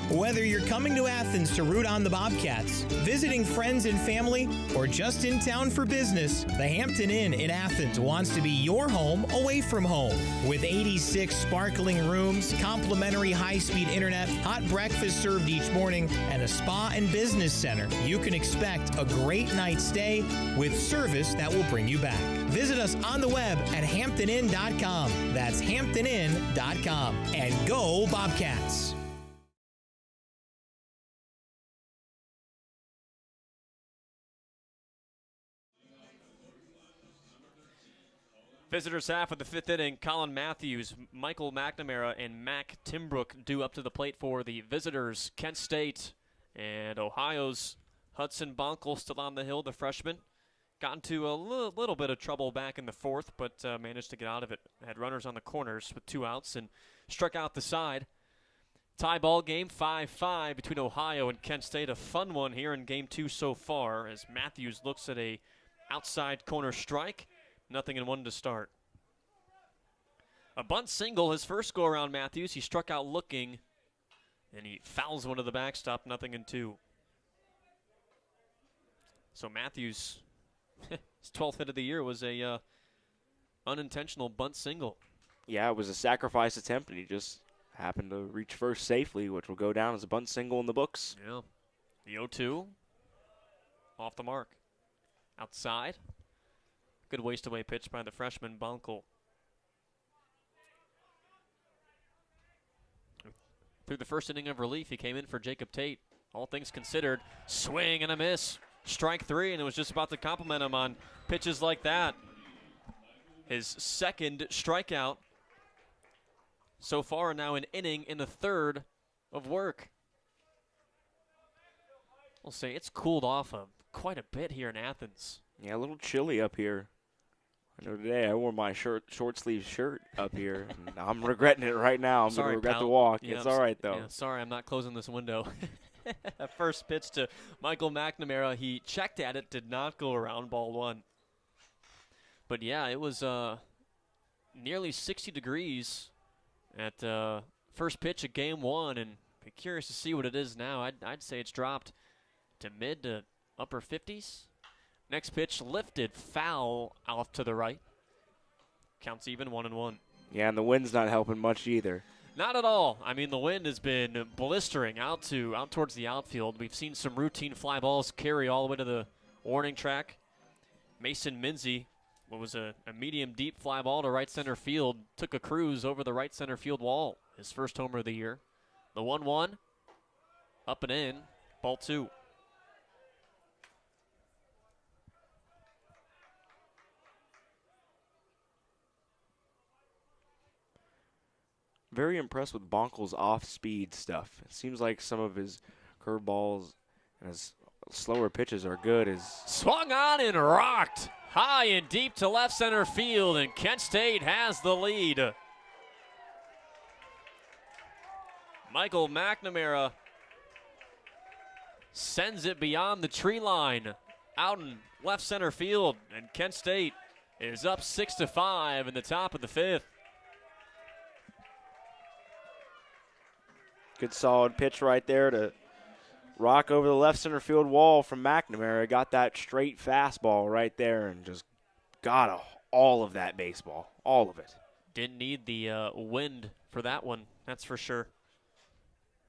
Whether you're coming to Athens to root on the Bobcats, visiting friends and family, or just in town for business, the Hampton Inn in Athens wants to be your home away from home. With 86 sparkling rooms, complimentary high-speed internet, hot breakfast served each morning, and a spa and business center, you can expect a great night's stay with service that will bring you back. Visit us on the web at hamptoninn.com. That's hamptoninn.com. And go Bobcats! Visitors half of the fifth inning, Colin Matthews, Michael McNamara, and Mac Timbrook due up to the plate for the visitors. Kent State and Ohio's Hudson Bonkel still on the hill, the freshman. Got into a little bit of trouble back in the fourth, but managed to get out of it. Had runners on the corners with 2 outs and struck out the side. Tie ball game, 5-5 between Ohio and Kent State. A fun one here in game 2 so far as Matthews looks at a outside corner strike. 0-1 to start. A bunt single, his first go-around, Matthews. He struck out looking, and he fouls one to the backstop, 0-2. So Matthews, his 12th hit of the year was a unintentional bunt single. Yeah, it was a sacrifice attempt, and he just happened to reach first safely, which will go down as a bunt single in the books. Yeah. The 0-2, off the mark. Outside. Good waste-away pitch by the freshman, Bonkel. Through the first inning of relief, he came in for Jacob Tate. All things considered, swing and a miss. Strike 3, and it was just about to compliment him on pitches like that. His second strikeout so far, now an inning in the third of work. We'll say it's cooled off quite a bit here in Athens. Yeah, a little chilly up here. I know today I wore my short sleeve shirt up here. And I'm regretting it right now. I'm going to regret the walk. Yeah, it's all right, though. Yeah, sorry, I'm not closing this window. First pitch to Michael McNamara. He checked at it, did not go around, ball 1. But, yeah, it was nearly 60 degrees at first pitch of game 1. And be curious to see what it is now. I'd say it's dropped to mid to upper 50s. Next pitch lifted, foul off to the right. Counts even, 1-1. Yeah, and the wind's not helping much either. Not at all. I mean, the wind has been blistering out towards the outfield. We've seen some routine fly balls carry all the way to the warning track. Mason Minzy, what was a medium deep fly ball to right center field, took a cruise over the right center field wall. His first homer of the year. The 1-1, up and in, ball 2. Very impressed with Bonkel's off-speed stuff. It seems like some of his curveballs and his slower pitches are good. Swung on and rocked high and deep to left center field, and Kent State has the lead. Michael McNamara sends it beyond the tree line out in left center field, and Kent State is up 6-5 in the top of the 5th. Good solid pitch right there to rock over the left center field wall from McNamara. Got that straight fastball right there and just got all of that baseball, all of it. Didn't need the wind for that one, that's for sure.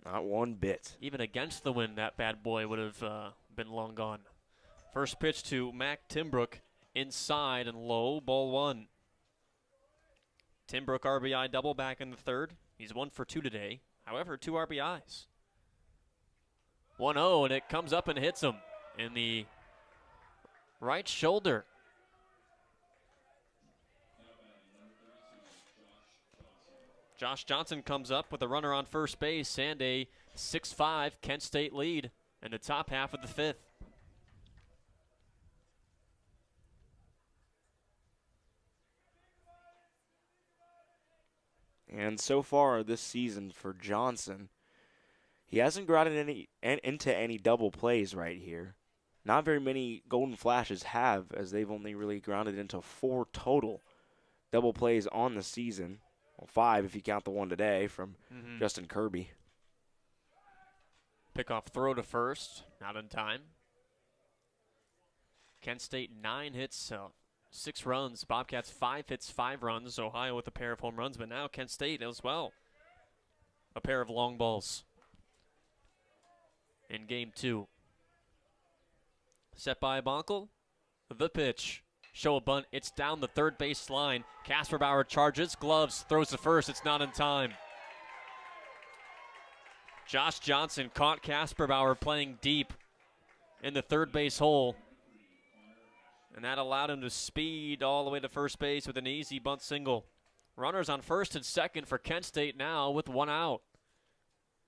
Not one bit. Even against the wind, that bad boy would have been long gone. First pitch to Mac Timbrook, inside and low, ball 1. Timbrook RBI double back in the third. He's 1 for 2 today. However, 2 RBIs. 1-0, and it comes up and hits him in the right shoulder. Josh Johnson comes up with a runner on first base and a 6-5 Kent State lead in the top half of the 5th. And so far this season for Johnson, he hasn't grounded into any double plays right here. Not very many Golden Flashes have, as they've only really grounded into 4 total double plays on the season. Well, 5 if you count the one today from Justin Kirby. Pickoff throw to first, not in time. Kent State 9 hits, 6 runs. Bobcats 5 hits, 5 runs. Ohio with a pair of home runs, but now Kent State as well. A pair of long balls in game 2. Set by Bonkel. The pitch. Show a bunt. It's down the third base line. Casper Bauer charges, gloves, throws to first. It's not in time. Josh Johnson caught Casper Bauer playing deep in the third base hole. And that allowed him to speed all the way to first base with an easy bunt single. Runners on first and second for Kent State now with 1 out.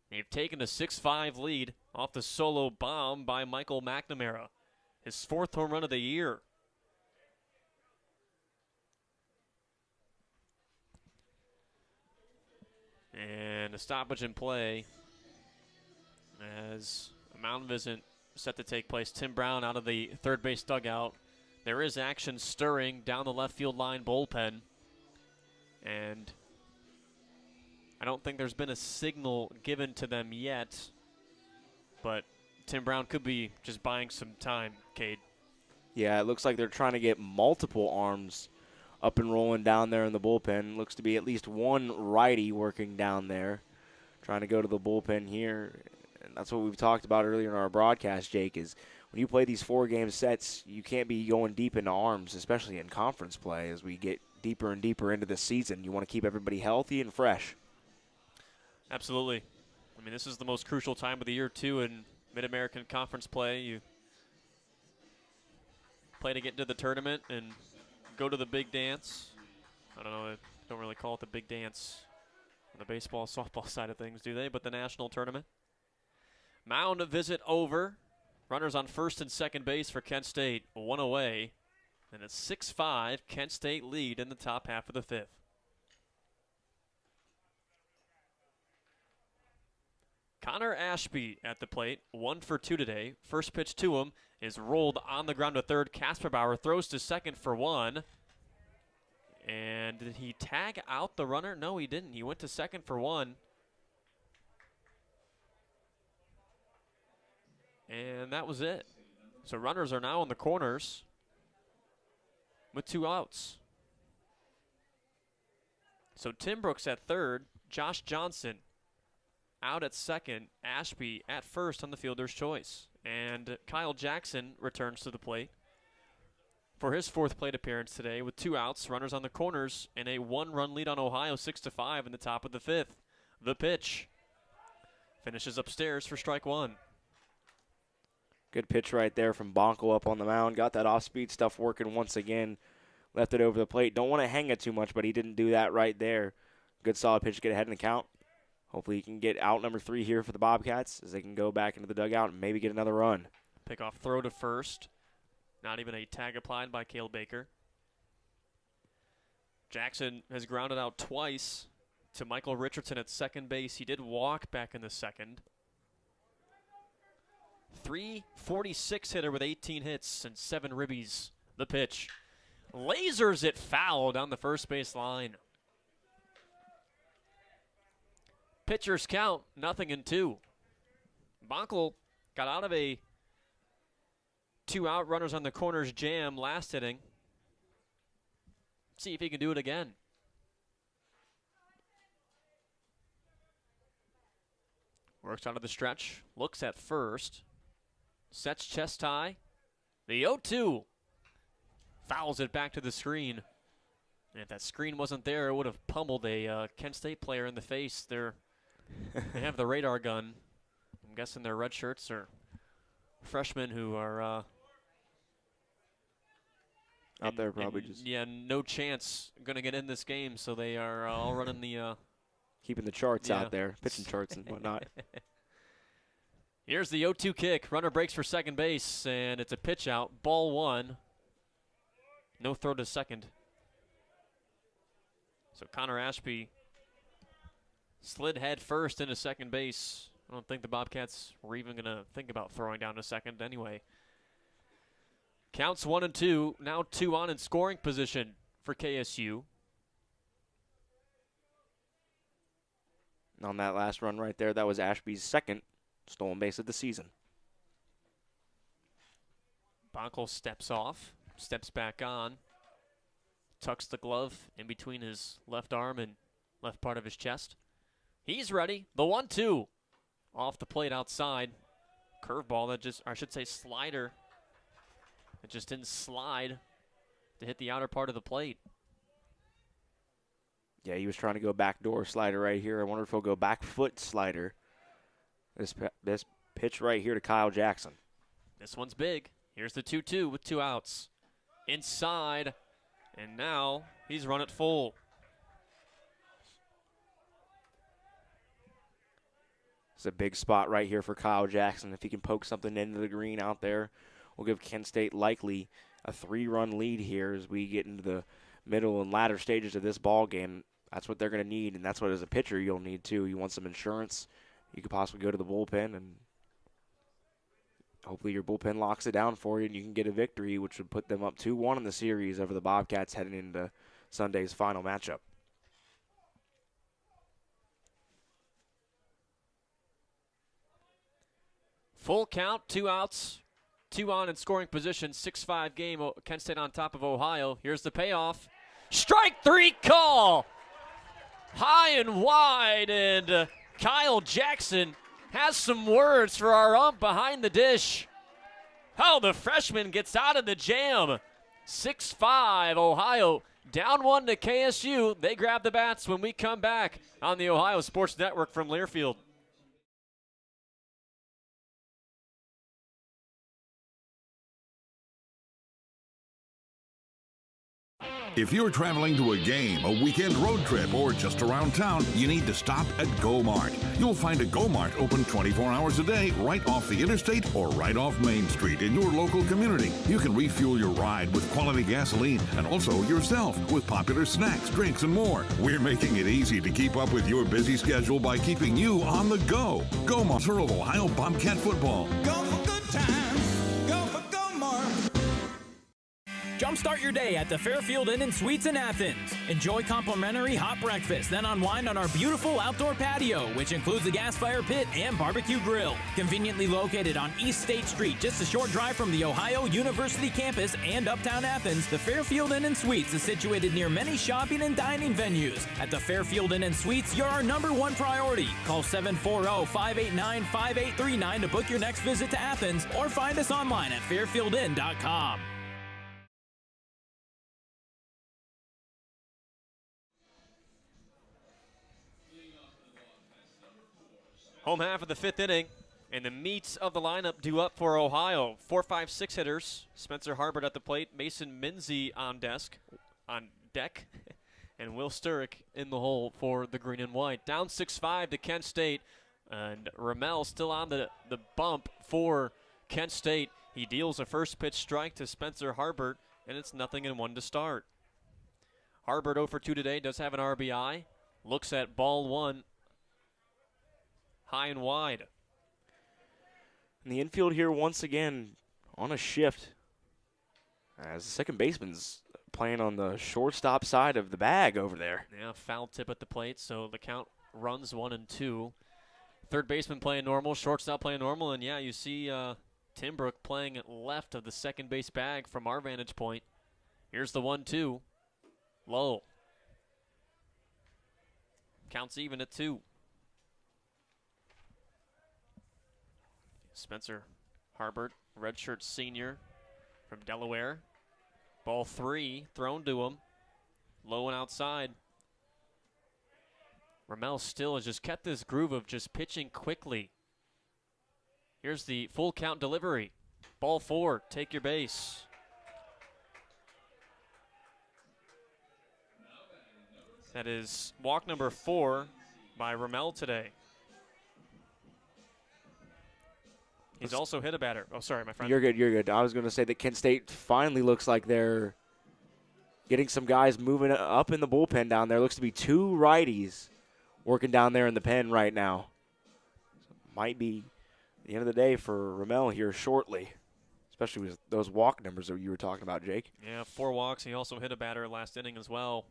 They've taken a 6-5 lead off the solo bomb by Michael McNamara. His 4th home run of the year. And a stoppage in play as a mound visit set to take place. Tim Brown out of the third base dugout. There is action stirring down the left field line bullpen. And I don't think there's been a signal given to them yet. But Tim Brown could be just buying some time, Cade. Yeah, it looks like they're trying to get multiple arms up and rolling down there in the bullpen. Looks to be at least one righty working down there, trying to go to the bullpen here. And that's what we've talked about earlier in our broadcast, Jake, is when you play these 4-game sets, you can't be going deep into arms, especially in conference play. As we get deeper and deeper into the season, you want to keep everybody healthy and fresh. Absolutely. I mean, this is the most crucial time of the year, too, in Mid-American Conference play. You play to get into the tournament and go to the big dance. I don't know, I don't really call it the big dance on the baseball, softball side of things, do they? But the national tournament. Mound visit over. Runners on first and second base for Kent State. 1 away. And a 6-5 Kent State lead in the top half of the 5th. Connor Ashby at the plate, 1 for 2 today. First pitch to him is rolled on the ground to third. Casper Bauer throws to second for 1. And did he tag out the runner? No, he didn't. He went to second for 1. And that was it. So runners are now in the corners with 2 outs. So Tim Brooks at third, Josh Johnson out at second, Ashby at first on the fielder's choice. And Kyle Jackson returns to the plate for his 4th plate appearance today with 2 outs, runners on the corners, and a 1-run lead on Ohio, 6-5 in the top of the 5th. The pitch finishes upstairs for strike 1. Good pitch right there from Bonkel up on the mound. Got that off-speed stuff working once again. Left it over the plate. Don't want to hang it too much, but he didn't do that right there. Good solid pitch to get ahead in the count. Hopefully he can get out number 3 here for the Bobcats as they can go back into the dugout and maybe get another run. Pickoff throw to first. Not even a tag applied by Cale Baker. Jackson has grounded out twice to Michael Richardson at second base. He did walk back in the second. .346 hitter with 18 hits and 7 ribbies. The pitch. Lasers it foul down the first base line. Pitchers count, 0-2. Bonkel got out of a 2-out runners on the corners jam last inning. See if he can do it again. Works out of the stretch, looks at first. Sets chest high. The 0-2. Fouls it back to the screen. And if that screen wasn't there, it would have pummeled a Kent State player in the face. They have the radar gun. I'm guessing their red shirts are freshmen who are out there probably just. Yeah, no chance going to get in this game, so they are all running the keeping the charts out there, pitching charts and whatnot. Here's the 0-2 kick. Runner breaks for second base, and it's a pitch out. Ball 1. No throw to second. So Connor Ashby slid head first into second base. I don't think the Bobcats were even going to think about throwing down to second anyway. Counts 1-2. Now 2 on in scoring position for KSU. On that last run right there, that was Ashby's second stolen base of the season. Bonkel steps off, steps back on, tucks the glove in between his left arm and left part of his chest. He's ready. The 1-2 off the plate outside. Curveball that just, or I should say slider. It just didn't slide to hit the outer part of the plate. Yeah, he was trying to go backdoor slider right here. I wonder if he'll go back foot slider. This pitch right here to Kyle Jackson. This one's big. Here's the 2-2 with 2 outs. Inside, and now he's run it full. It's a big spot right here for Kyle Jackson. If he can poke something into the green out there, we'll give Kent State likely a 3-run lead here as we get into the middle and latter stages of this ball game. That's what they're going to need, and that's what as a pitcher you'll need too. You want some insurance. You could possibly go to the bullpen, and hopefully your bullpen locks it down for you and you can get a victory, which would put them up 2-1 in the series over the Bobcats heading into Sunday's final matchup. Full count, 2 outs, 2 on in scoring position, 6-5 game, Kent State on top of Ohio. Here's the payoff. Strike 3 call! High and wide, and Kyle Jackson has some words for our ump behind the dish. Oh, the freshman gets out of the jam. 6-5, Ohio down 1 to KSU. They grab the bats when we come back on the Ohio Sports Network from Learfield. If you're traveling to a game, a weekend road trip, or just around town, you need to stop at Go-Mart. You'll find a Go-Mart open 24 hours a day right off the interstate or right off Main Street in your local community. You can refuel your ride with quality gasoline and also yourself with popular snacks, drinks, and more. We're making it easy to keep up with your busy schedule by keeping you on the go. Go-Mart of Ohio Bobcat football. Go for good times. Go for Go-Mart. Jumpstart your day at the Fairfield Inn and Suites in Athens. Enjoy complimentary hot breakfast, then unwind on our beautiful outdoor patio, which includes a gas fire pit and barbecue grill. Conveniently located on East State Street, just a short drive from the Ohio University campus and uptown Athens, the Fairfield Inn and Suites is situated near many shopping and dining venues. At the Fairfield Inn and Suites, you're our #1 priority. Call 740-589-5839 to book your next visit to Athens or find us online at fairfieldinn.com. Home half of the 5th inning, and the meats of the lineup due up for Ohio. 4, 5, 6 hitters. Spencer Harbert at the plate. Mason Minzy on deck, and Will Sturrock in the hole for the green and white. Down 6-5 to Kent State, and Ramel still on the bump for Kent State. He deals a first pitch strike to Spencer Harbert, and it's 0-1 to start. Harbert 0 for 2 today, does have an RBI. Looks at ball 1. High and wide. And the infield here once again on a shift as the second baseman's playing on the shortstop side of the bag over there. Yeah, foul tip at the plate, so the count runs 1-2. Third baseman playing normal, shortstop playing normal, and yeah, you see Timbrook playing left of the second base bag from our vantage point. Here's the 1-2. Low. Counts even at 2. Spencer Harbert, redshirt senior from Delaware. Ball 3 thrown to him. Low and outside. Ramel still has just kept this groove of just pitching quickly. Here's the full count delivery. Ball 4, take your base. That is walk number 4 by Ramel today. He's also hit a batter. Oh, sorry, my friend. You're good. I was going to say that Kent State finally looks like they're getting some guys moving up in the bullpen down there. Looks to be 2 righties working down there in the pen right now. Might be the end of the day for Ramel here shortly, especially with those walk numbers that you were talking about, Jake. Yeah, 4 walks. He also hit a batter last inning as well.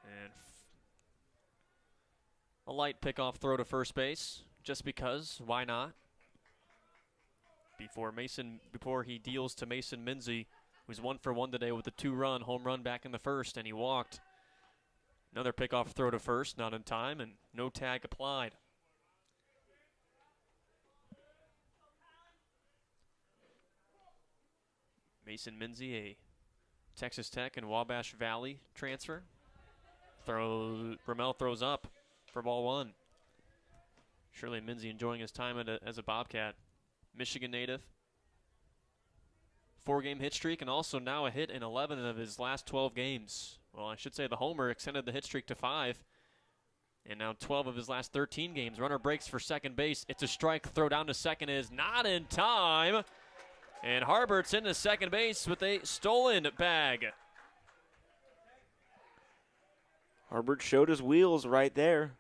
And a light pickoff throw to first base, just because. Why not? Before he deals to Mason Minzy, who's 1 for 1 today with a 2-run home run back in the first, and he walked. Another pickoff throw to first, not in time, and no tag applied. Mason Minzy, a Texas Tech and Wabash Valley transfer. Ramel throws up for ball 1. Surely Minzy enjoying his time as a Bobcat. Michigan native. 4-game hit streak, and also now a hit in 11 of his last 12 games. Well, I should say the homer extended the hit streak to 5. And now 12 of his last 13 games. Runner breaks for second base. It's a strike. Throw down to second is not in time. And Harbert's into second base with a stolen bag. Harbert showed his wheels right there.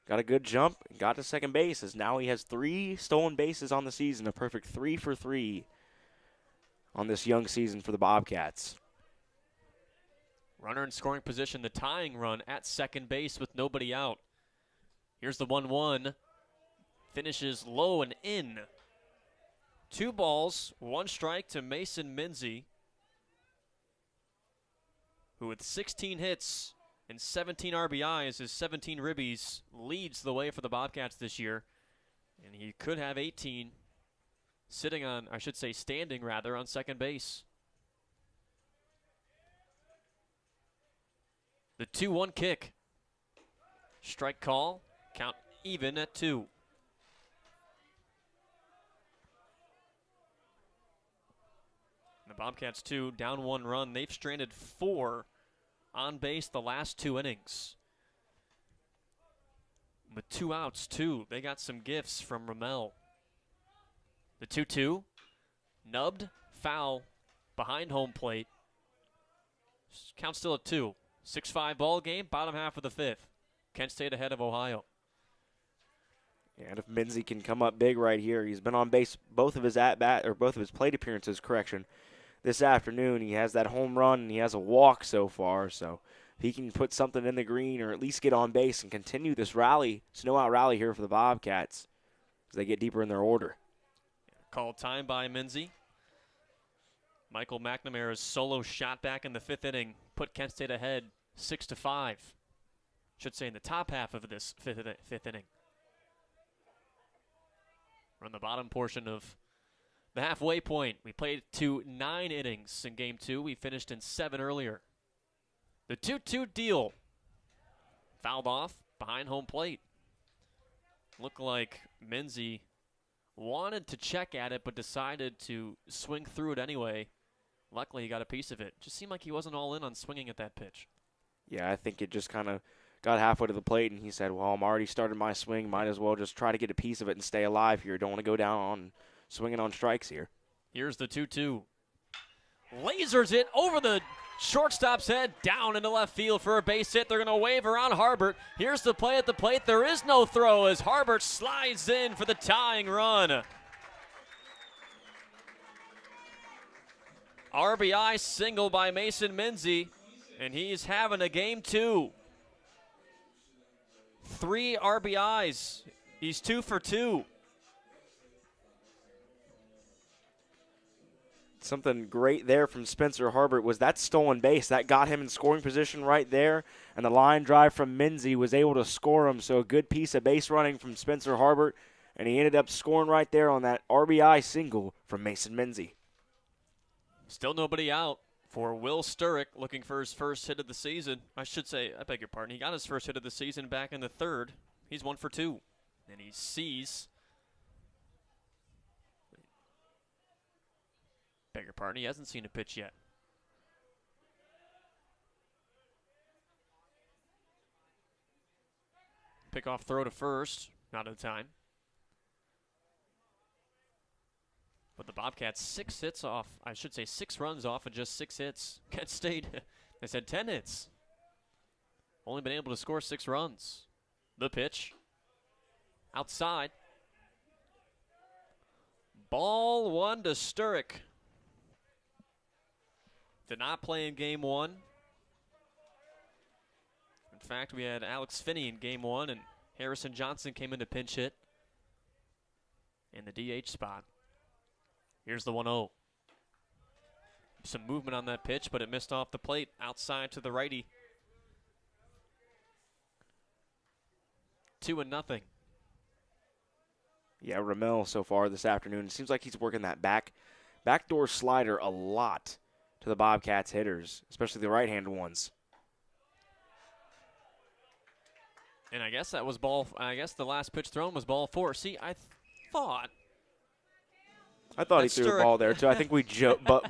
Got a good jump and got to second base, as now he has 3 stolen bases on the season, a perfect 3 for 3 on this young season for the Bobcats. Runner in scoring position, the tying run at second base with nobody out. Here's the 1-1. Finishes low and in. 2 balls, 1 strike to Mason Minzy, who with 16 hits and 17 RBIs, his 17 ribbies, leads the way for the Bobcats this year. And he could have 18 standing on second base. The 2-1 kick. Strike call, count even at 2. The Bobcats, too, down 1 run. They've stranded 4 on base the last 2 innings. With 2 outs, too. They got some gifts from Ramel. The 2-2. Nubbed, foul, behind home plate. Count still at 2. 6-5 ball game, bottom half of the 5th. Kent State ahead of Ohio. Yeah, and if Minzy can come up big right here, he's been on base both of his plate appearances, this afternoon. He has that home run and he has a walk so far, so if he can put something in the green or at least get on base and continue this snow out rally here for the Bobcats as they get deeper in their order. Called time by Minzy. Michael McNamara's solo shot back in the 5th inning put Kent State ahead 6-5. Should say in the top half of this fifth inning. We're on the bottom portion of the halfway point. We played to 9 innings in Game 2. We finished in 7 earlier. The 2-2 deal. Fouled off behind home plate. Looked like Minzy wanted to check at it but decided to swing through it anyway. Luckily, he got a piece of it. Just seemed like he wasn't all in on swinging at that pitch. Yeah, I think it just kind of got halfway to the plate, and he said, well, I'm already started my swing. Might as well just try to get a piece of it and stay alive here. Don't want to go down on swinging on strikes here. Here's the 2-2. Lasers it over the shortstop's head, down into left field for a base hit. They're going to wave around Harbert. Here's the play at the plate. There is no throw as Harbert slides in for the tying run. RBI single by Mason Minzy, and he's having a Game 2. 3 RBIs. He's 2 for 2. Something great there from Spencer Harbert was that stolen base. That got him in scoring position right there, and the line drive from Minzy was able to score him. So a good piece of base running from Spencer Harbert, and he ended up scoring right there on that RBI single from Mason Minzy. Still nobody out for Will Sturrock, looking for his first hit of the season. I beg your pardon. He got his first hit of the season back in the 3rd. He's 1 for 2. And he sees. Beg your pardon. He hasn't seen a pitch yet. 1-0 Pickoff throw to first, not in time. But the Bobcats 6 runs off of just 6 hits. Kent State, they said 10 hits. Only been able to score 6 runs. The pitch. Outside. Ball 1 to Sturrock. Did not play in game 1. In fact, we had Alex Finney in game 1, and Harrison Johnson came in to pinch hit in the DH spot. Here's the 1-0. Some movement on that pitch, but it missed off the plate outside to the righty. 2-0. Yeah, Ramel so far this afternoon, it seems like he's working that backdoor slider a lot to the Bobcats hitters, especially the right-handed ones. And I guess that was the last pitch thrown was ball 4. See, I thought he threw a ball there, too. I think we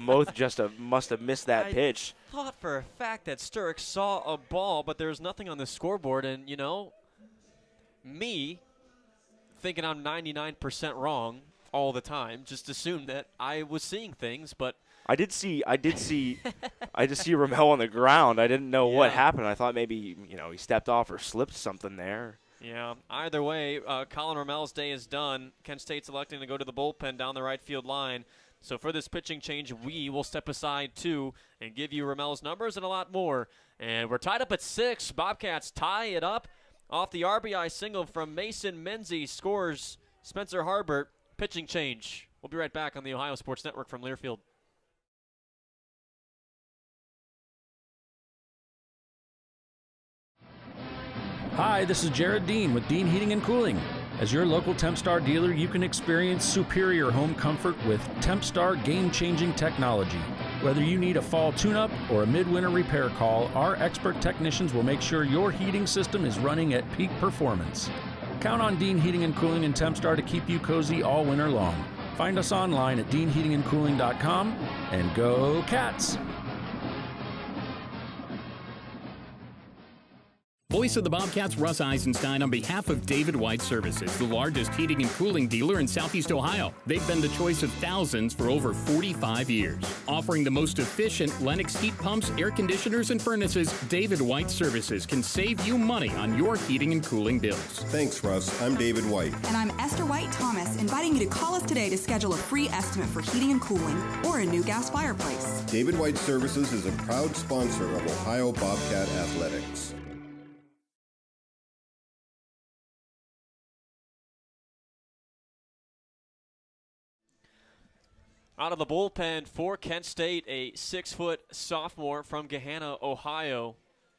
both just must have missed that pitch. I thought for a fact that Sturrock saw a ball, but there's nothing on the scoreboard. And, you know, me thinking I'm 99% wrong all the time, just assumed that I was seeing things, but I did see Ramel on the ground. I didn't know what happened. I thought maybe, he stepped off or slipped something there. Yeah, either way, Colin Ramel's day is done. Kent State's electing to go to the bullpen down the right field line. So for this pitching change, we will step aside, too, and give you Ramel's numbers and a lot more. And we're tied up at 6. Bobcats tie it up. Off the RBI single from Mason Menzie scores Spencer Harbert. Pitching change. We'll be right back on the Ohio Sports Network from Learfield. Hi, this is Jared Dean with Dean Heating and Cooling. As your local Tempstar dealer, you can experience superior home comfort with Tempstar game-changing technology. Whether you need a fall tune-up or a midwinter repair call, our expert technicians will make sure your heating system is running at peak performance. Count on Dean Heating and Cooling and Tempstar to keep you cozy all winter long. Find us online at deanheatingandcooling.com and go Cats! Voice of the Bobcats, Russ Eisenstein, on behalf of David White Services, the largest heating and cooling dealer in Southeast Ohio. They've been the choice of thousands for over 45 years. Offering the most efficient Lennox heat pumps, air conditioners, and furnaces, David White Services can save you money on your heating and cooling bills. Thanks, Russ. I'm David White. And I'm Esther White Thomas, inviting you to call us today to schedule a free estimate for heating and cooling or a new gas fireplace. David White Services is a proud sponsor of Ohio Bobcat Athletics. Out of the bullpen for Kent State, a 6-foot sophomore from Gahanna, Ohio,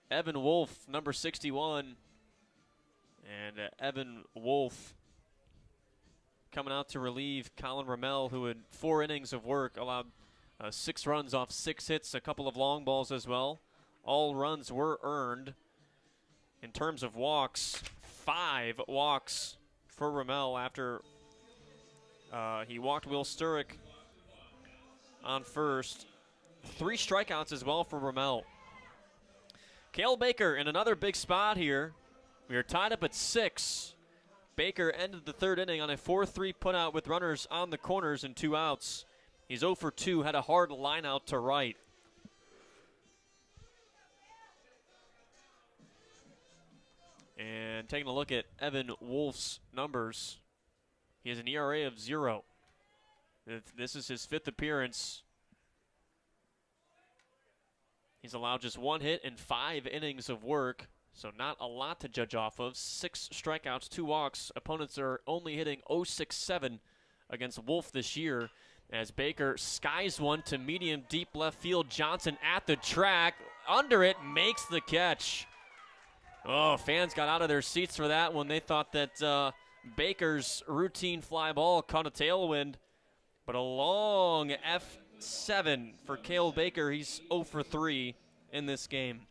Evan Wolf, number 61. And Evan Wolf coming out to relieve Colin Ramel, who in 4 innings of work allowed 6 runs off 6 hits, a couple of long balls as well. All runs were earned. In terms of walks, 5 walks for Ramel after he walked Will Sturrock on first. 3 strikeouts as well for Ramel. Cale Baker in another big spot here. We are tied up at 6. Baker ended the 3rd inning on a 4-3 putout with runners on the corners and 2 outs. He's 0 for 2, had a hard line out to right. And taking a look at Evan Wolf's numbers, he has an ERA of 0. This is his 5th appearance. He's allowed just 1 hit in 5 innings of work, so not a lot to judge off of. 6 strikeouts, 2 walks. Opponents are only hitting 0.67 against Wolf this year, as Baker skies one to medium deep left field. Johnson at the track, under it, makes the catch. Oh, fans got out of their seats for that one. They thought that Baker's routine fly ball caught a tailwind. But a long F7 for Cale Baker. He's 0 for 3 in this game.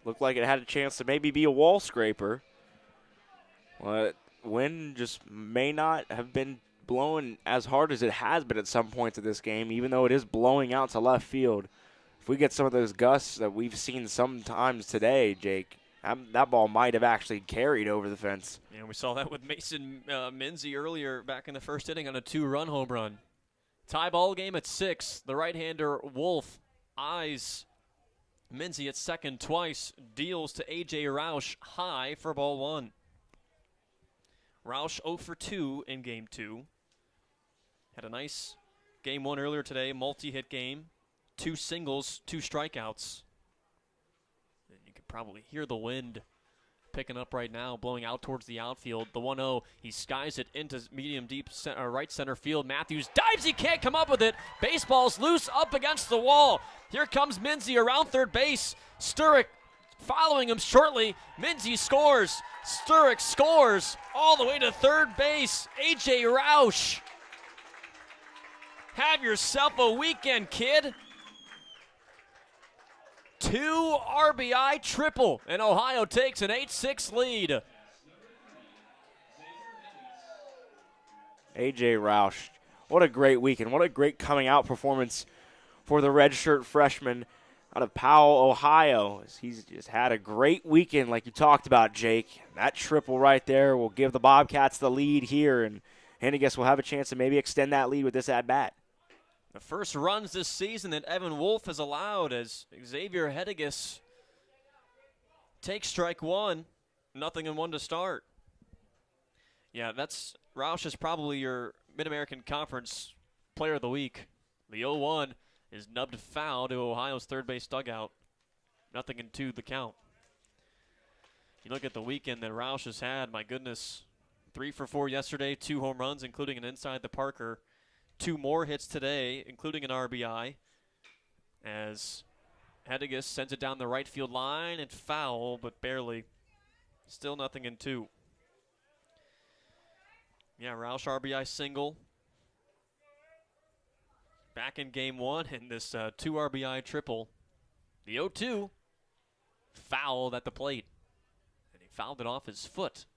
Looked like it had a chance to maybe be a wall scraper. Wind just may not have been blowing as hard as it has been at some points of this game, even though it is blowing out to left field. If we get some of those gusts that we've seen sometimes today, Jake, That ball might have actually carried over the fence. And we saw that with Mason Minzy earlier back in the first inning on a 2-run home run. Tie ball game at 6. The right-hander Wolf eyes Minzy at second twice, deals to A.J. Roush high for ball 1. Roush 0 for 2 in game 2. Had a nice game 1 earlier today, multi-hit game. 2 singles, 2 strikeouts. And you can probably hear the wind picking up right now, blowing out towards the outfield. The 1-0, he skies it into medium deep right center field. Matthews dives, he can't come up with it. Baseball's loose up against the wall. Here comes Minzy around third base. Sturrock following him shortly. Minzy scores. Sturrock scores all the way to third base. A.J. Roush. Have yourself a weekend, kid. 2 RBI triple, and Ohio takes an 8-6 lead. A.J. Roush, what a great weekend. What a great coming out performance for the redshirt freshman out of Powell, Ohio. He's just had a great weekend like you talked about, Jake. That triple right there will give the Bobcats the lead here, and I guess we'll have a chance to maybe extend that lead with this at-bat. The first runs this season that Evan Wolf has allowed as Xavier Hedigus takes strike 1, 0-1 to start. Yeah, Roush is probably your Mid-American Conference Player of the Week. The 0-1 is nubbed foul to Ohio's third base dugout. 0-2 the count. You look at the weekend that Roush has had, my goodness, 3 for 4 yesterday, 2 home runs, including an inside the Parker. 2 more hits today, including an RBI, as Hedigus sends it down the right field line and foul, but barely. Still 0-2. Yeah, Roush RBI single. Back in game 1 in this 2 RBI triple. The 0-2 fouled at the plate, and he fouled it off his foot.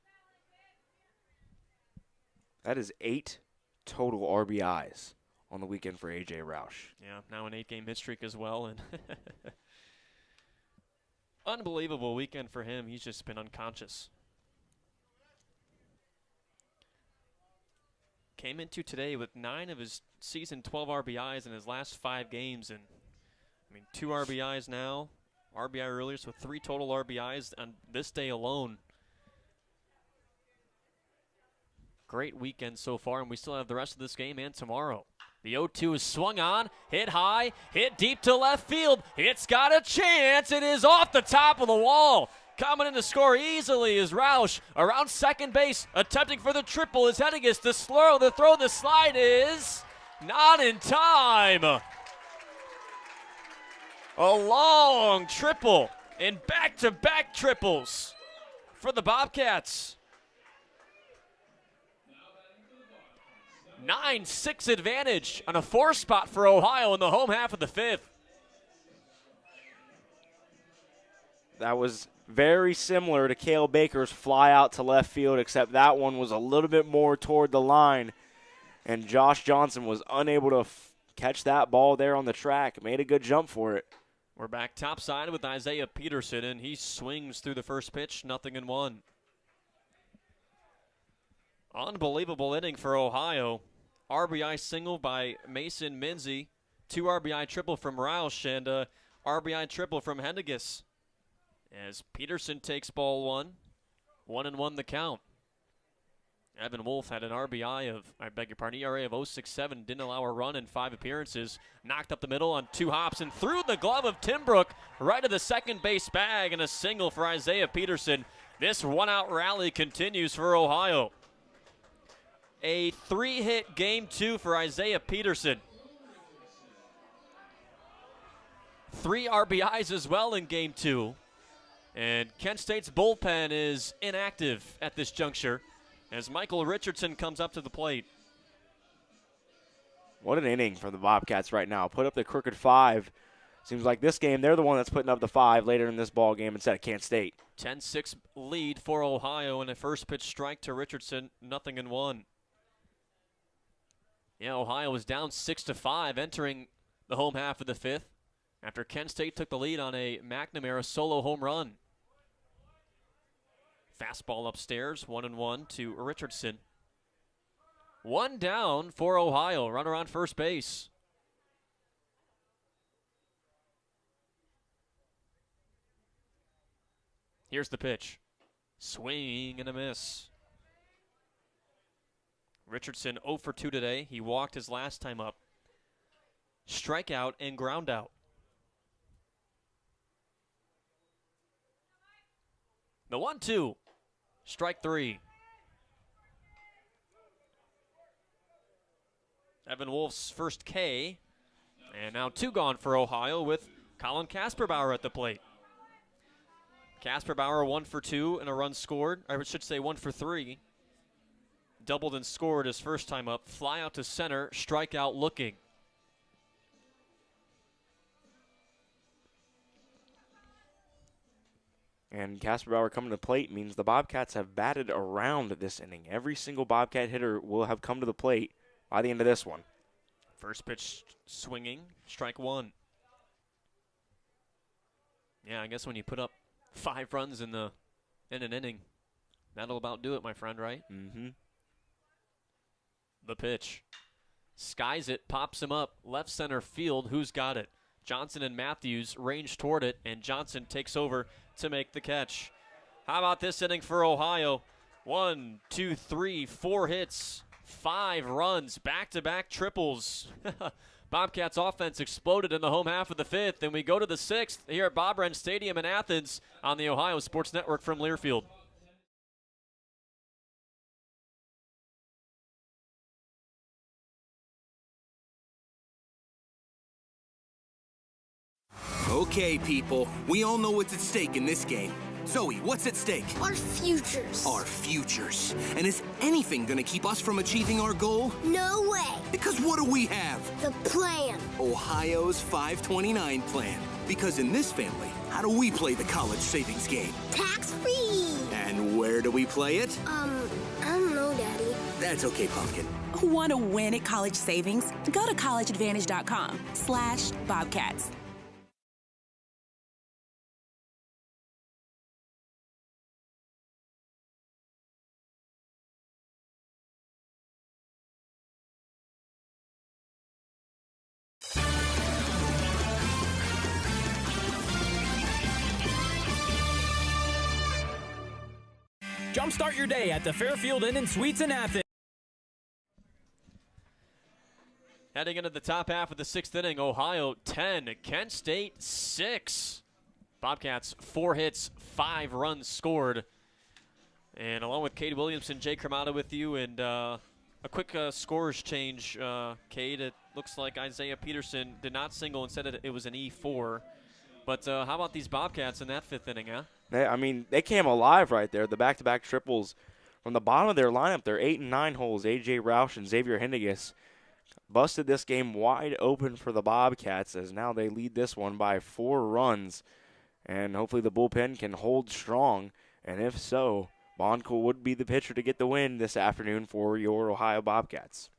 That is 8 total RBIs on the weekend for A.J. Roush. Yeah, now an 8-game hit streak as well. And unbelievable weekend for him. He's just been unconscious. Came into today with 9 of his season 12 RBIs in his last 5 games. And, 2 RBIs now. RBI earlier, so 3 total RBIs on this day alone. Great weekend so far, and we still have the rest of this game and tomorrow. The 0-2 is swung on, hit high, hit deep to left field. It's got a chance. It is off the top of the wall. Coming in to score easily is Roush. Around second base, attempting for the triple is Hedigus. The throw, the slide is not in time. A long triple and back-to-back triples for the Bobcats. 9-6 advantage on a 4 spot for Ohio in the home half of the 5th. That was very similar to Cale Baker's fly out to left field, except that one was a little bit more toward the line, and Josh Johnson was unable to catch that ball there on the track. Made a good jump for it. We're back topside with Isaiah Peterson, and he swings through the first pitch, 0-1. Unbelievable inning for Ohio. RBI single by Mason Minzy, 2 RBI triple from Roush, and RBI triple from Hedigus. As Peterson takes ball 1, 1-1 the count. Evan Wolf had an RBI of, ERA of 0.67, didn't allow a run in 5 appearances. Knocked up the middle on 2 hops and threw the glove of Tim Brook right to the second base bag, and a single for Isaiah Peterson. This 1-out rally continues for Ohio. A 3-hit game 2 for Isaiah Peterson. 3 RBIs as well in game 2. And Kent State's bullpen is inactive at this juncture as Michael Richardson comes up to the plate. What an inning for the Bobcats right now. Put up the crooked 5. Seems like this game, they're the one that's putting up the 5 later in this ball game instead of Kent State. 10-6 lead for Ohio, and a first pitch strike to Richardson, 0-1. Yeah, Ohio was down 6-5 entering the home half of the 5th after Kent State took the lead on a McNamara solo home run. Fastball upstairs, 1-1 to Richardson. One down for Ohio. Runner on first base. Here's the pitch. Swing and a miss. Richardson 0 for 2 today. He walked his last time up. Strikeout and ground out. The 1-2. Strike 3. Evan Wolf's first K. And now 2 gone for Ohio with Colin Kasperbauer at the plate. Kasperbauer 1 for 2 and a run scored. I should say 1 for 3. Doubled and scored his first time up. Fly out to center. Strikeout looking. And Kasperbauer coming to the plate means the Bobcats have batted around this inning. Every single Bobcat hitter will have come to the plate by the end of this one. First pitch swinging, strike 1. Yeah, I guess when you put up 5 runs in an inning, that'll about do it, my friend, right? Mm-hmm. The pitch. Skies it, pops him up, left center field. Who's got it? Johnson and Matthews range toward it, and Johnson takes over to make the catch. How about this inning for Ohio? 1, 2, 3, 4 hits, 5 runs, back-to-back triples. Bobcats offense exploded in the home half of the 5th, and we go to the 6th here at Bob Wrenn Stadium in Athens on the Ohio Sports Network from Learfield. Okay, people, we all know what's at stake in this game. Zoe, what's at stake? Our futures. Our futures. And is anything gonna keep us from achieving our goal? No way. Because what do we have? The plan. Ohio's 529 plan. Because in this family, how do we play the college savings game? Tax-free. And where do we play it? I don't know, Daddy. That's okay, Pumpkin. Want to win at college savings? Go to collegeadvantage.com/Bobcats. Jumpstart your day at the Fairfield Inn and Suites in Athens. Heading into the top half of the 6th inning, Ohio 10, Kent State 6. Bobcats 4 hits, 5 runs scored. And along with Cade Williamson, Jay Cremata with you, and a quick scores change, Cade. It looks like Isaiah Peterson did not single, instead it was an E4. But how about these Bobcats in that 5th inning, huh? They came alive right there. The back-to-back triples from the bottom of their lineup. Their 8 and 9 holes, A.J. Roush and Xavier Henniges, busted this game wide open for the Bobcats, as now they lead this one by 4 runs. And hopefully the bullpen can hold strong. And if so, Bonkel would be the pitcher to get the win this afternoon for your Ohio Bobcats.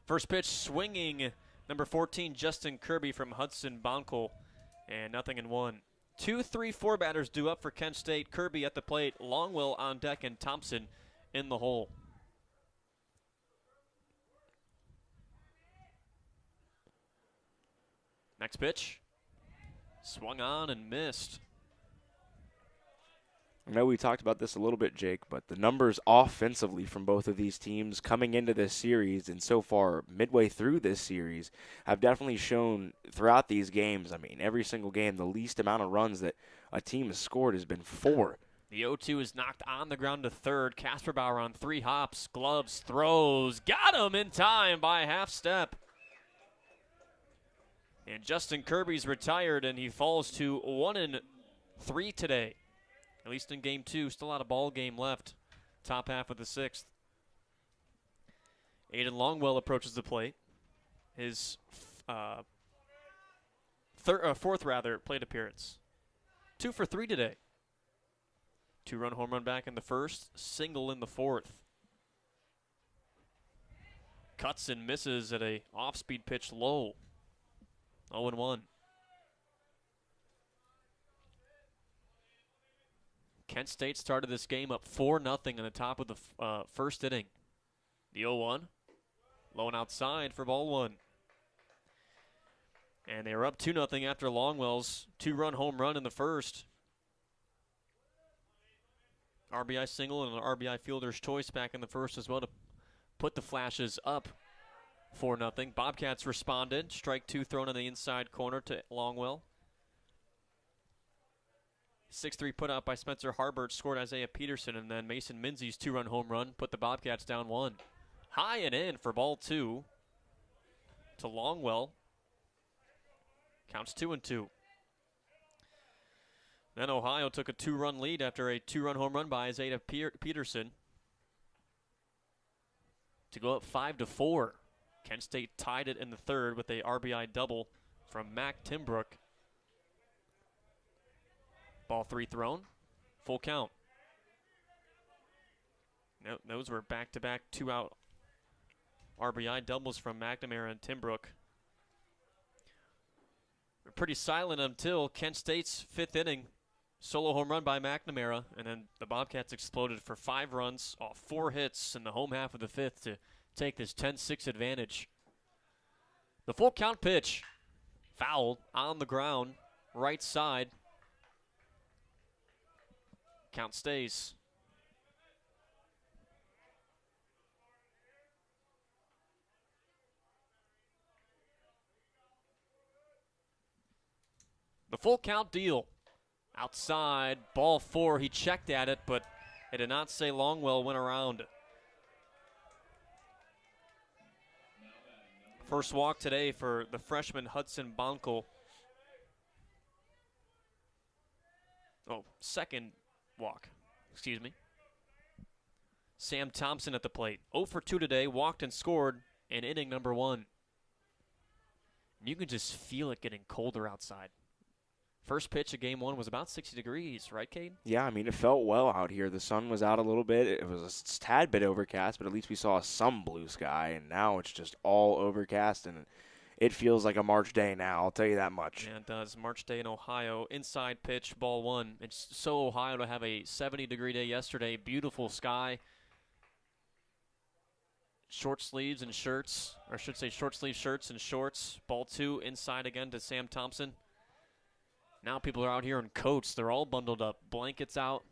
First pitch swinging, number 14, Justin Kirby from Hudson Bonkel, and 0-1. 2, 3, 4 batters due up for Kent State. Kirby at the plate, Longwell on deck, and Thompson in the hole. Next pitch, swung on and missed. I know we talked about this a little bit, Jake, but the numbers offensively from both of these teams coming into this series and so far midway through this series have definitely shown throughout these games. Every single game, the least amount of runs that a team has scored has been 4. The 0-2 is knocked on the ground to third. Kasperbauer on 3 hops, gloves, throws. Got him in time by a half step. And Justin Kirby's retired, and he falls to 1-3 today. At least in game 2, still out of ball game left. Top half of the 6th. Aiden Longwell approaches the plate. His fourth plate appearance. 2 for 3 today. 2-run home run back in the first, single in the 4th. Cuts and misses at a off-speed pitch low. 0-1. Kent State started this game up 4-0 in the top of the first inning. The 0-1, low and outside for ball one. And they were up 2-0 after Longwell's 2-run home run in the first. RBI single and an RBI fielder's choice back in the first as well to put the Flashes up 4-0. Bobcats responded. Strike two thrown in the inside corner to Longwell. 6-3 put out by Spencer Harbert scored Isaiah Peterson, and then Mason Minzy's 2-run home run put the Bobcats down 1. High and in for ball two to Longwell. Counts 2-2. Then Ohio took a 2-run lead after a 2-run home run by Isaiah Peterson to go up 5-4. Kent State tied it in the third with a RBI double from Mac Timbrook. Ball three thrown, full count. No, those were back-to-back 2-out RBI doubles from McNamara and Timbrook. We're pretty silent until Kent State's fifth inning. Solo home run by McNamara, and then the Bobcats exploded for 5 runs off 4 hits in the home half of the fifth to take this 10-6 advantage. The full count pitch, foul on the ground, right side. Count stays. The full count deal. Outside, ball 4. He checked at it, but it did not say Longwell went around. First walk today for the freshman Hudson Bonkel. Oh, second walk, excuse me. Sam Thompson at the plate. 0 for 2 today, walked and scored in inning number 1. You can just feel it getting colder outside. First pitch of game 1 was about 60 degrees, right, Cade? Yeah, I mean, it felt well out here. The sun was out a little bit. It was a tad bit overcast, but at least we saw some blue sky, and now it's just all overcast, and it feels like a March day now, I'll tell you that much. Yeah, it does. March day in Ohio. Inside pitch, ball 1. It's so Ohio to have a 70-degree day yesterday. Beautiful sky. Short sleeves and shirts, or I should say short sleeve shirts and shorts. Ball 2, inside again to Sam Thompson. Now people are out here in coats. They're all bundled up. Blankets out.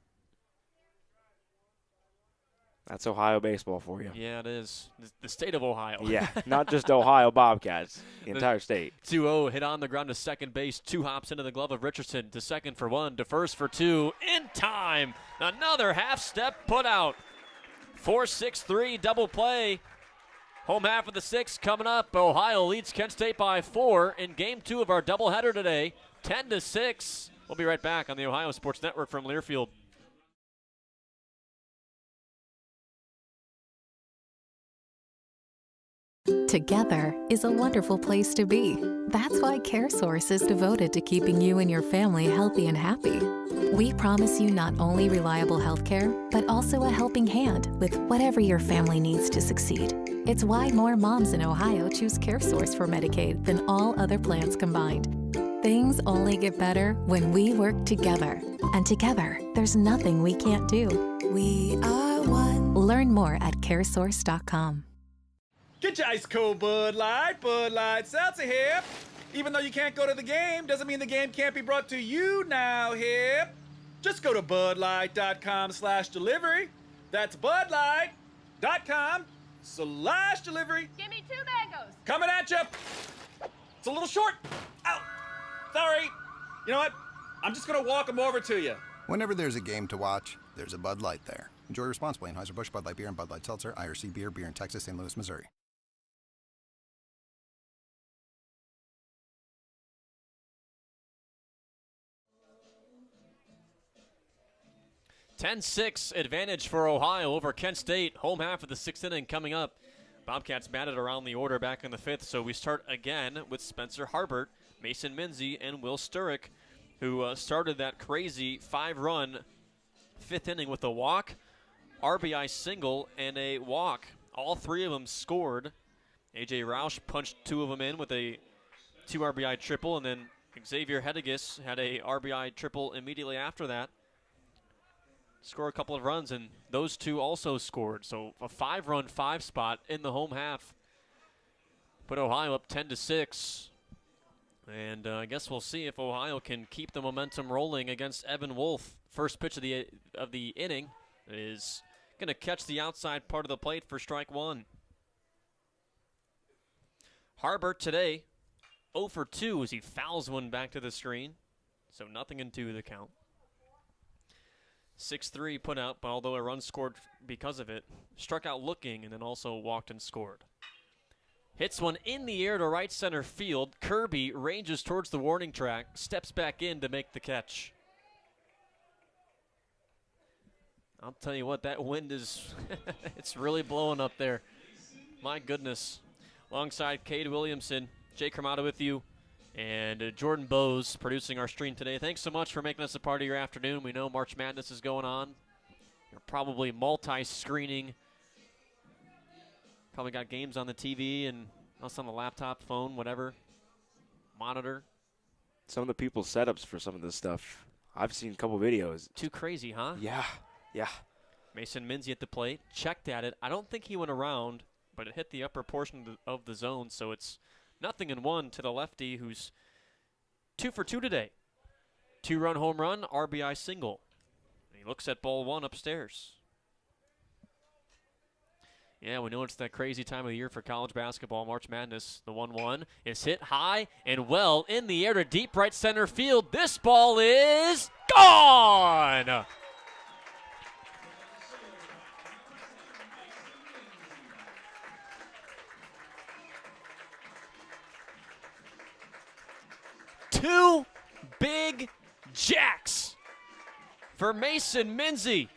That's Ohio baseball for you. Yeah, it is. The state of Ohio. Yeah, not just Ohio Bobcats, the entire state. 2-0, hit on the ground to second base. 2 hops into the glove of Richardson. To second for 1, to first for 2. In time. Another half-step put out. 4-6-3 double play. Home half of the 6th coming up. Ohio leads Kent State by 4 in game 2 of our doubleheader today. 10-6. We'll be right back on the Ohio Sports Network from Learfield. Together is a wonderful place to be. That's why CareSource is devoted to keeping you and your family healthy and happy. We promise you not only reliable health care, but also a helping hand with whatever your family needs to succeed. It's why more moms in Ohio choose CareSource for Medicaid than all other plans combined. Things only get better when we work together. And together, there's nothing we can't do. We are one. Learn more at caresource.com. Get your ice cold Bud Light Seltzer here. Even though you can't go to the game, doesn't mean the game can't be brought to you now, hip. Just go to budlight.com/delivery. That's budlight.com/delivery. Give me 2 mangoes. Coming at you. It's a little short. Ow. Sorry. You know what? I'm just going to walk them over to you. Whenever there's a game to watch, there's a Bud Light there. Enjoy responsibly. Anheuser-Busch, Bud Light Beer, and Bud Light Seltzer. IRC Beer in Texas, St. Louis, Missouri. (10-6) advantage for Ohio over Kent State. Home half of the 6th inning coming up. Bobcats batted around the order back in the 5th, so we start again with Spencer Harbert, Mason Minzy, and Will Sturrock, who started that crazy 5-run 5th inning with a walk, RBI single, and a walk. All 3 of them scored. A.J. Roush punched 2 of them in with a 2 RBI triple, and then Xavier Hedigus had a RBI triple immediately after that. score a couple of runs, and those two also scored. So a 5-run 5 spot in the home half put Ohio up 10-6. And I guess we'll see if Ohio can keep the momentum rolling against Evan Wolf. First pitch of the inning is going to catch the outside part of the plate for strike one. Harbert today 0 for 2 as he fouls one back to the screen. So 0-2 the count. 6-3 put out, but although a run scored because of it, struck out looking and then also walked and scored. Hits one in the air to right center field. Kirby ranges towards the warning track, steps back in to make the catch. I'll tell you what, that wind is, it's really blowing up there. My goodness. Alongside Cade Williamson, Jay Cremata with you, and Jordan Bowes producing our stream today. Thanks so much for making us a part of your afternoon. We know March Madness is going on. You're probably multi-screening. Probably got games on the TV and us on the laptop, phone, whatever, monitor. Some of the people's setups for some of this stuff, I've seen a couple videos. Too crazy, huh? Yeah. Mason Minzy at the plate, checked at it. I don't think he went around, but it hit the upper portion of the zone, so it's 0-1 to the lefty, who's 2 for 2 today. 2-run home run, RBI single. He looks at ball one upstairs. Yeah, we know it's that crazy time of the year for college basketball. March Madness, the 1-1 is hit high and well in the air to deep right center field. This ball is gone! Two big jacks for Mason Minzy.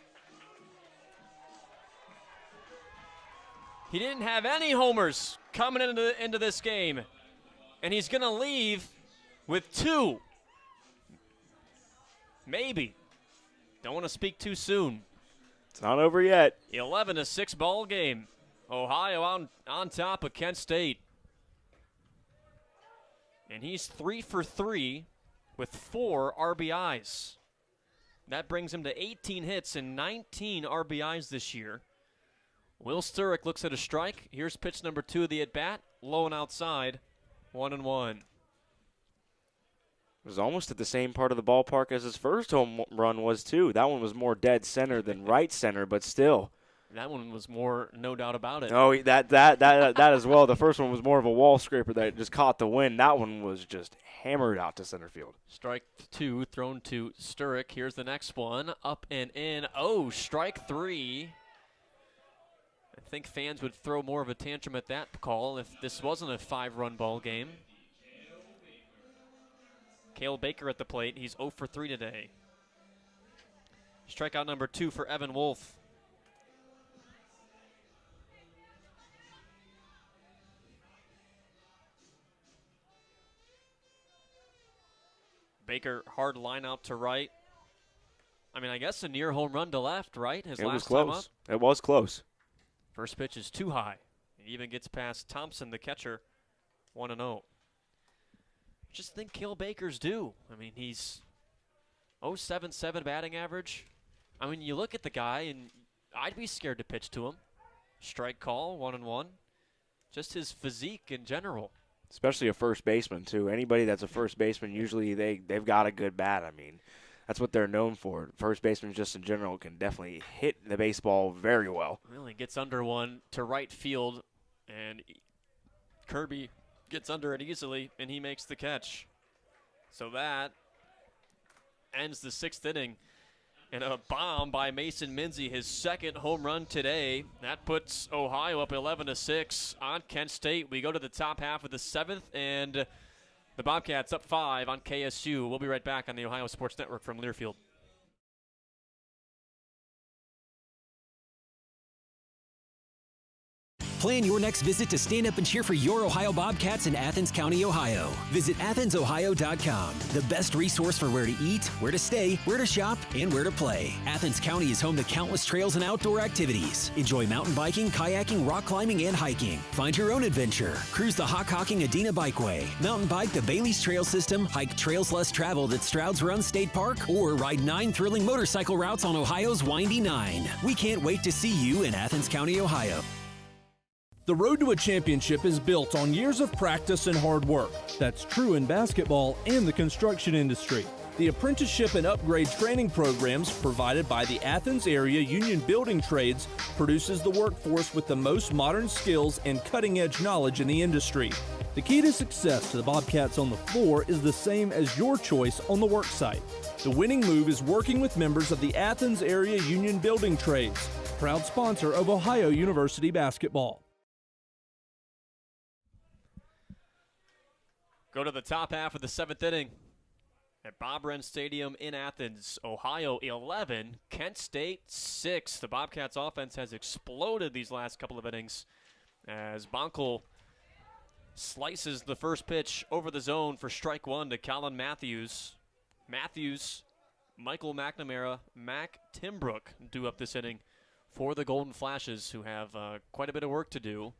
He didn't have any homers coming into this game, and he's going to leave with 2. Maybe. Don't want to speak too soon. It's not over yet. 11-6 ball game. Ohio on top of Kent State. And he's 3 for 3 with 4 RBIs. That brings him to 18 hits and 19 RBIs this year. Will Sturrock looks at a strike. Here's pitch number 2 of the at-bat. Low and outside. 1-1. It was almost at the same part of the ballpark as his first home run was, too. That one was more dead center than right center, but still. That one was more, no doubt about it. Oh, that as well. The first one was more of a wall scraper that just caught the wind. That one was just hammered out to center field. Strike 2 thrown to Sturrock. Here's the next one. Up and in. Oh, strike 3. I think fans would throw more of a tantrum at that call if this wasn't a 5-run ball game. Cale Baker at the plate. He's 0 for 3 today. Strikeout number 2 for Evan Wolf. Baker, hard line out to right. I mean, I guess a near home run to left, right? His last time up. It was close. First pitch is too high. He even gets past Thompson, the catcher, 1-0. Just think Cale Baker's due. I mean, he's 0.77 batting average. I mean, you look at the guy, and I'd be scared to pitch to him. Strike call, 1-1. Just his physique in general. Especially a first baseman, too. Anybody that's a first baseman, usually they've got a good bat. I mean, that's what they're known for. First basemen just in general can definitely hit the baseball very well. Well, he gets under one to right field, and Kirby gets under it easily, and he makes the catch. So that ends the 6th inning. And a bomb by Mason Minzy, his second home run today. That puts Ohio up 11-6 on Kent State. We go to the top half of the 7th, and the Bobcats up 5 on KSU. We'll be right back on the Ohio Sports Network from Learfield. Plan your next visit to stand up and cheer for your Ohio Bobcats in Athens County, Ohio. Visit AthensOhio.com, the best resource for where to eat, where to stay, where to shop, and where to play. Athens County is home to countless trails and outdoor activities. Enjoy mountain biking, kayaking, rock climbing, and hiking. Find your own adventure. Cruise the Hockhocking Adena Bikeway. Mountain bike the Bailey's Trail System. Hike trails less traveled at Stroud's Run State Park. Or ride 9 thrilling motorcycle routes on Ohio's Windy 9. We can't wait to see you in Athens County, Ohio. The road to a championship is built on years of practice and hard work. That's true in basketball and the construction industry. The apprenticeship and upgrade training programs provided by the Athens Area Union Building Trades produces the workforce with the most modern skills and cutting-edge knowledge in the industry. The key to success to the Bobcats on the floor is the same as your choice on the work site. The winning move is working with members of the Athens Area Union Building Trades, proud sponsor of Ohio University basketball. Go to the top half of the 7th inning at Bob Wren Stadium in Athens. Ohio 11, Kent State 6. The Bobcats offense has exploded these last couple of innings as Bonkel slices the first pitch over the zone for strike one to Colin Matthews. Matthews, Michael McNamara, Mac Timbrook do up this inning for the Golden Flashes, who have quite a bit of work to do.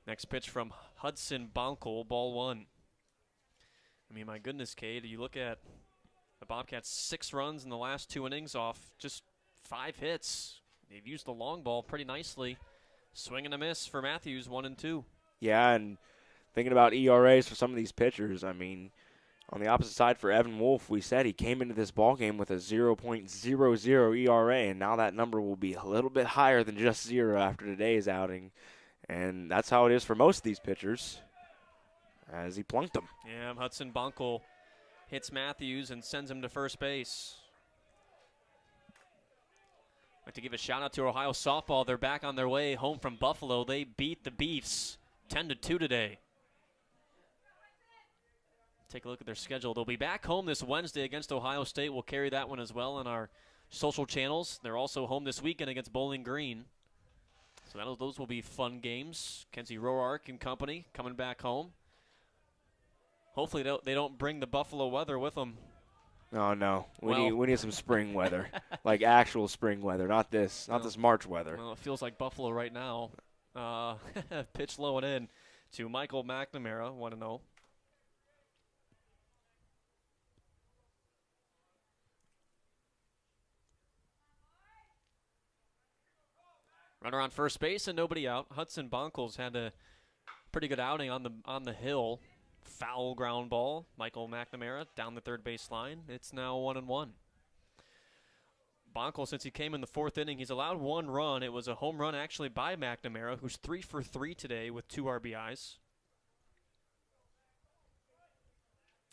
Next pitch from Hudson Bonkel, ball one. I mean, my goodness, Cade, you look at the Bobcats 6 runs in the last 2 innings off just 5 hits. They've used the long ball pretty nicely. Swing and a miss for Matthews, 1 and 2. Yeah, and thinking about ERAs for some of these pitchers, I mean, on the opposite side for Evan Wolf, we said he came into this ballgame with a 0.00 ERA, and now that number will be a little bit higher than just 0 after today's outing. And that's how it is for most of these pitchers, as he plunked them. Yeah, Hudson Bonkel hits Matthews and sends him to first base. I'd like to give a shout out to Ohio softball. They're back on their way home from Buffalo. They beat the Beefs 10-2 today. Take a look at their schedule. They'll be back home this Wednesday against Ohio State. We'll carry that one as well on our social channels. They're also home this weekend against Bowling Green. So those will be fun games. Kenzie Roark and company coming back home. Hopefully they don't bring the Buffalo weather with them. Oh, no. We need some spring weather, like actual spring weather, not this March weather. Well, it feels like Buffalo right now. Pitch low and in to Michael McNamara, 1-0. Runner on first base and nobody out. Hudson Bonkel's had a pretty good outing on the hill. Foul ground ball. Michael McNamara down the third base line. It's now 1-1. Bonkel, since he came in the 4th inning, he's allowed 1 run. It was a home run actually by McNamara, who's 3 for 3 today with 2 RBIs.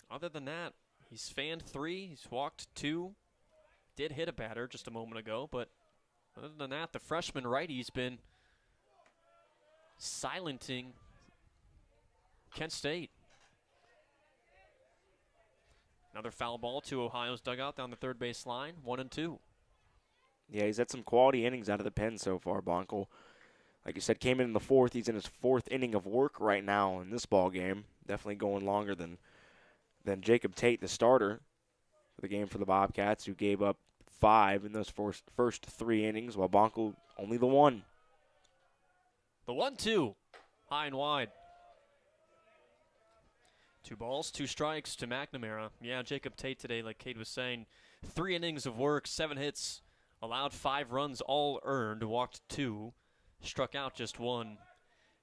Other than that, he's fanned 3. He's walked 2. Did hit a batter just a moment ago, but other than that, the freshman righty's been silencing Kent State. Another foul ball to Ohio's dugout down the third base line, 1-2. Yeah, he's had some quality innings out of the pen so far, Bonkel. Like you said, came in the 4th. He's in his 4th inning of work right now in this ball game. Definitely going longer than Jacob Tate, the starter for the game for the Bobcats, who gave up 5 in those first 3 innings, while Bonkel only the 1. The 1-2, high and wide. 2 balls, 2 strikes to McNamara. Yeah, Jacob Tate today, like Cade was saying, 3 innings of work, 7 hits, allowed 5 runs, all earned, walked 2, struck out just 1.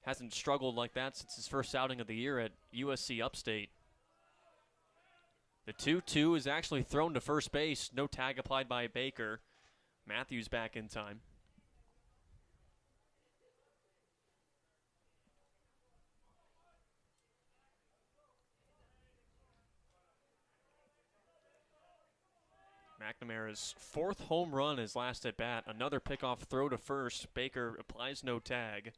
Hasn't struggled like that since his first outing of the year at USC Upstate. The 2-2 is actually thrown to first base. No tag applied by Baker. Matthews back in time. McNamara's 4th home run his last at bat. Another pickoff throw to first. Baker applies no tag.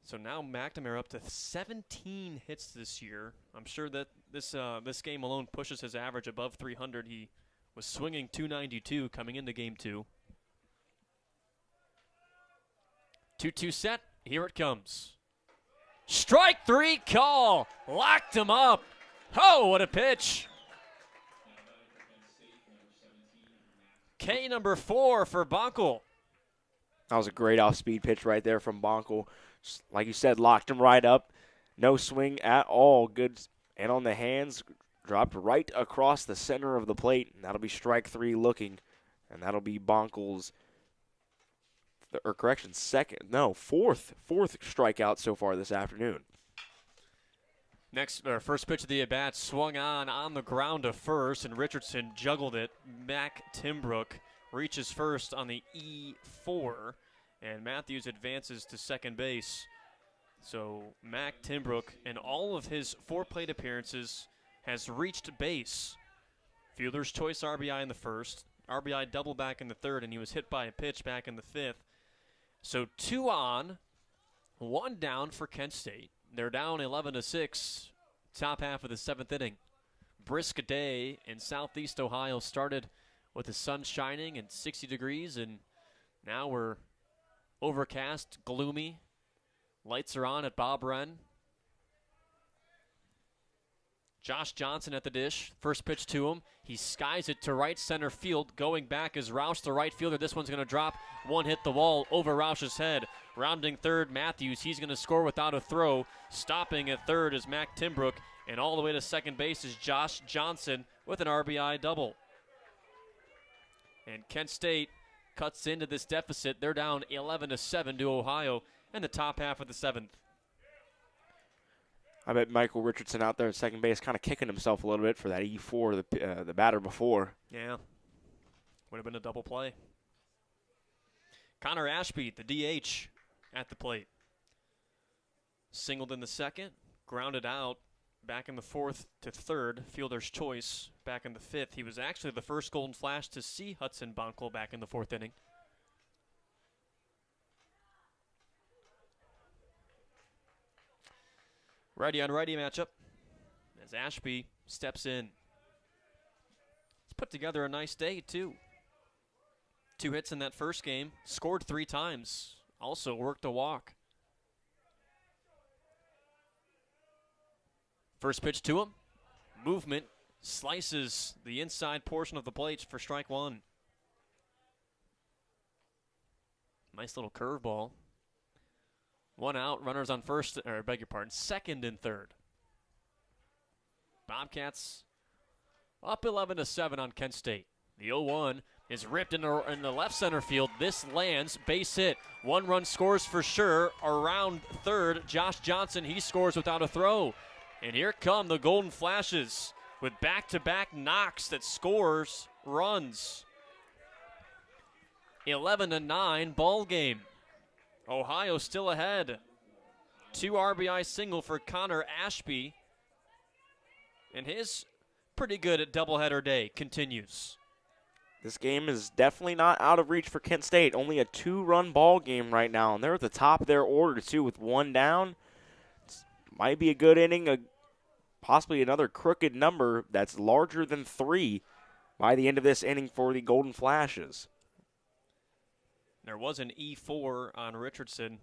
So now McNamara up to 17 hits this year. I'm sure that this game alone pushes his average above 300. He was swinging .292 coming into game 2. 2-2 set. Here it comes. Strike 3 call. Locked him up. Oh, what a pitch. K number 4 for Bonkel. That was a great off-speed pitch right there from Bonkel. Just like you said, locked him right up. No swing at all. Good. And on the hands, dropped right across the center of the plate. And that'll be strike 3 looking. And that'll be Bonkel's, fourth strikeout so far this afternoon. First pitch of the at-bat swung on the ground to first, and Richardson juggled it. Mac Timbrook reaches first on the E4, and Matthews advances to second base. So Mac Timbrook, in all of his 4 plate appearances, has reached base. Fielder's choice RBI in the first, RBI double back in the third, and he was hit by a pitch back in the fifth. So 2 on, 1 down for Kent State. They're down 11-6, top half of the 7th inning. Brisk day in southeast Ohio. Started with the sun shining and 60 degrees, and now we're overcast, gloomy. Lights are on at Bob Wren. Josh Johnson at the dish. First pitch to him. He skies it to right center field. Going back is Roush, the right fielder. This one's going to drop. One hit the wall over Roush's head. Rounding third, Matthews. He's going to score without a throw. Stopping at third is Mac Timbrook. And all the way to second base is Josh Johnson with an RBI double. And Kent State cuts into this deficit. They're down 11-7 to Ohio in the top half of the 7th. I bet Michael Richardson out there at second base kind of kicking himself a little bit for that E4, the batter before. Yeah. Would have been a double play. Connor Ashby, the DH, at the plate. Singled in the second, grounded out, back in the fourth to third, fielder's choice, back in the fifth. He was actually the first Golden Flash to see Hudson Bonkel back in the 4th inning. Righty on righty matchup as Ashby steps in. He's put together a nice day, too. 2 hits in that first game, scored 3 times, also worked a walk. First pitch to him, movement, slices the inside portion of the plate for strike 1. Nice little curveball. 1 out, runners on first, or I beg your pardon, second and third. Bobcats up 11-7 on Kent State. The 0-1 is ripped in the left center field. This lands, base hit. 1 run scores for sure. Around third, Josh Johnson, he scores without a throw. And here come the Golden Flashes with back-to-back knocks that scores runs. 11-9 ball game. Ohio still ahead. 2 RBI single for Connor Ashby. And his pretty good at doubleheader day continues. This game is definitely not out of reach for Kent State. Only a 2-run ball game right now, and they're at the top of their order, too, with 1 down. Might be a good inning, possibly another crooked number that's larger than 3 by the end of this inning for the Golden Flashes. There was an E4 on Richardson,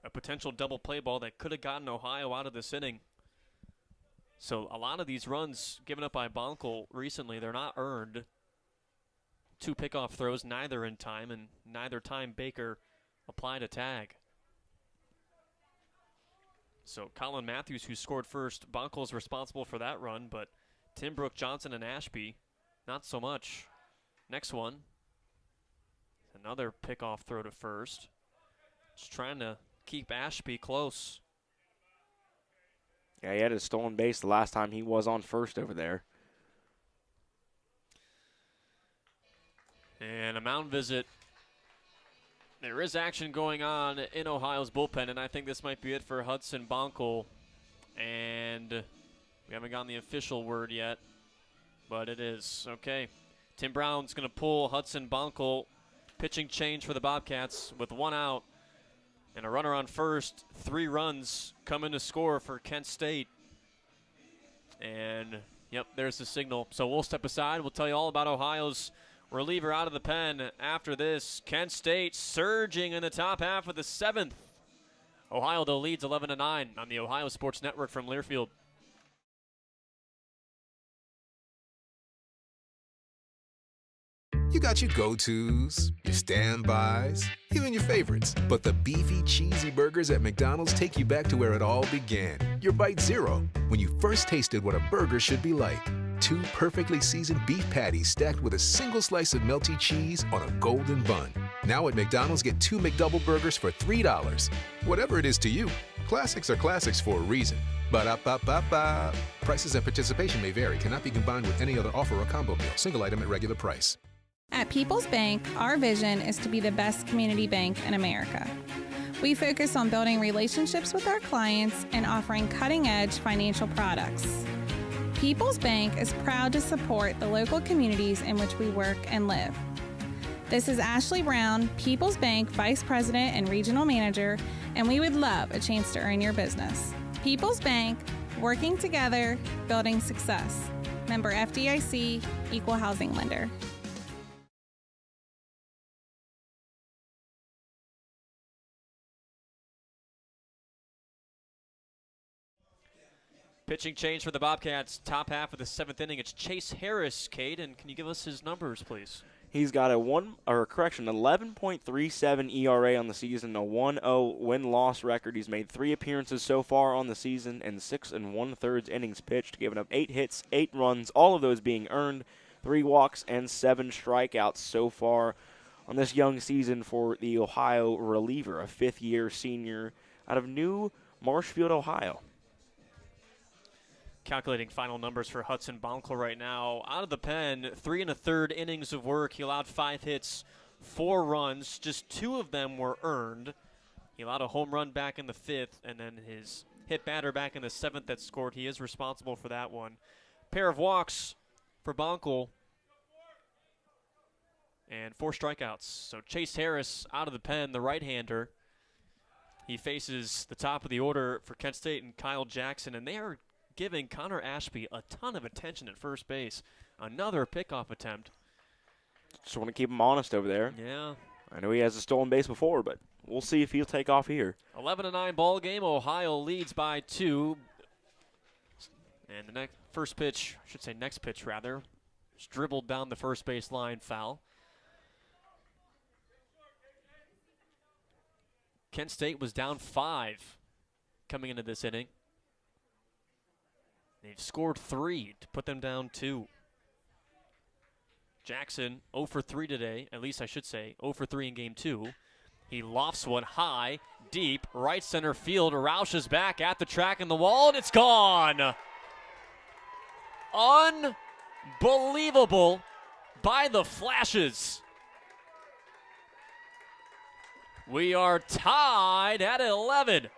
a potential double play ball that could have gotten Ohio out of this inning. So a lot of these runs given up by Bonkel recently, they're not earned. 2 pickoff throws, neither in time, and neither time Baker applied a tag. So Colin Matthews, who scored first, Bonkel's responsible for that run, but Timbrook, Johnson, and Ashby, not so much. Next one. Another pickoff throw to first. Just trying to keep Ashby close. Yeah, he had a stolen base the last time he was on first over there. And a mound visit. There is action going on in Ohio's bullpen, and I think this might be it for Hudson Bonkel. And we haven't gotten the official word yet, but it is. Okay. Tim Brown's going to pull Hudson Bonkel. Pitching change for the Bobcats with 1 out and a runner on first. 3 runs come in to score for Kent State. And, yep, there's the signal. So we'll step aside. We'll tell you all about Ohio's reliever out of the pen after this. Kent State surging in the top half of the 7th. Ohio, though, leads 11-9 on the Ohio Sports Network from Learfield. You got your go-tos, your standbys, even your favorites. But the beefy, cheesy burgers at McDonald's take you back to where it all began. Your Bite Zero, when you first tasted what a burger should be like. 2 perfectly seasoned beef patties stacked with a single slice of melty cheese on a golden bun. Now at McDonald's, get 2 McDouble burgers for $3. Whatever it is to you, classics are classics for a reason. Ba-da-ba-ba-ba. Prices and participation may vary. Cannot be combined with any other offer or combo meal. Single item at regular price. At People's Bank, our vision is to be the best community bank in America. We focus on building relationships with our clients and offering cutting-edge financial products. People's Bank is proud to support the local communities in which we work and live. This is Ashley Brown, People's Bank Vice President and Regional Manager, and we would love a chance to earn your business. People's Bank, working together, building success. Member FDIC, Equal Housing Lender. Pitching change for the Bobcats, top half of the 7th inning. It's Chase Harris, Cade, and can you give us his numbers, please? He's got a 11.37 ERA on the season, a 1.0 win-loss record. He's made 3 appearances so far on the season and 6 1/3 innings pitched, giving up 8 hits, 8 runs, all of those being earned, 3 walks, and 7 strikeouts so far on this young season for the Ohio reliever, a 5th-year senior out of New Marshfield, Ohio. Calculating final numbers for Hudson Bonkel right now. Out of the pen, 3 1/3 innings of work. He allowed 5 hits, 4 runs. Just 2 of them were earned. He allowed a home run back in the 5th, and then his hit batter back in the 7th that scored. He is responsible for that one. Pair of walks for Bonkel, and 4 strikeouts. So Chase Harris out of the pen, the right-hander. He faces the top of the order for Kent State and Kyle Jackson, and they are giving Connor Ashby a ton of attention at first base. Another pickoff attempt. Just want to keep him honest over there. Yeah. I know he has a stolen base before, but we'll see if he'll take off here. 11-9 ball game. Ohio leads by 2. And the next pitch rather, is dribbled down the first base line, foul. Kent State was down 5 coming into this inning. They've scored 3 to put them down 2. Jackson 0 for 3 today, at least I should say 0 for 3 in game 2. He lofts one high, deep, right center field. Roush is back at the track and the wall, and it's gone. Unbelievable by the Flashes. We are tied at 11.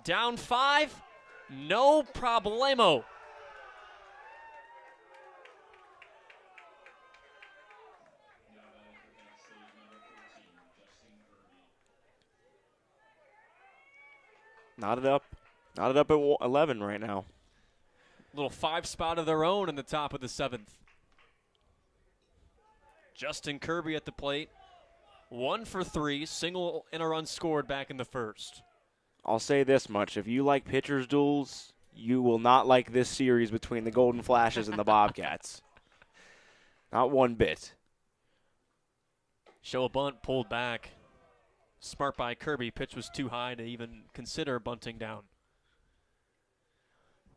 Down 5, no problemo. Knotted up at 11 right now. Little 5 spot of their own in the top of the 7th. Justin Kirby at the plate. 1 for 3, single and a run scored back in the first. I'll say this much. If you like pitchers' duels, you will not like this series between the Golden Flashes and the Bobcats. Not one bit. Show a bunt, pulled back. Smart by Kirby. Pitch was too high to even consider bunting down.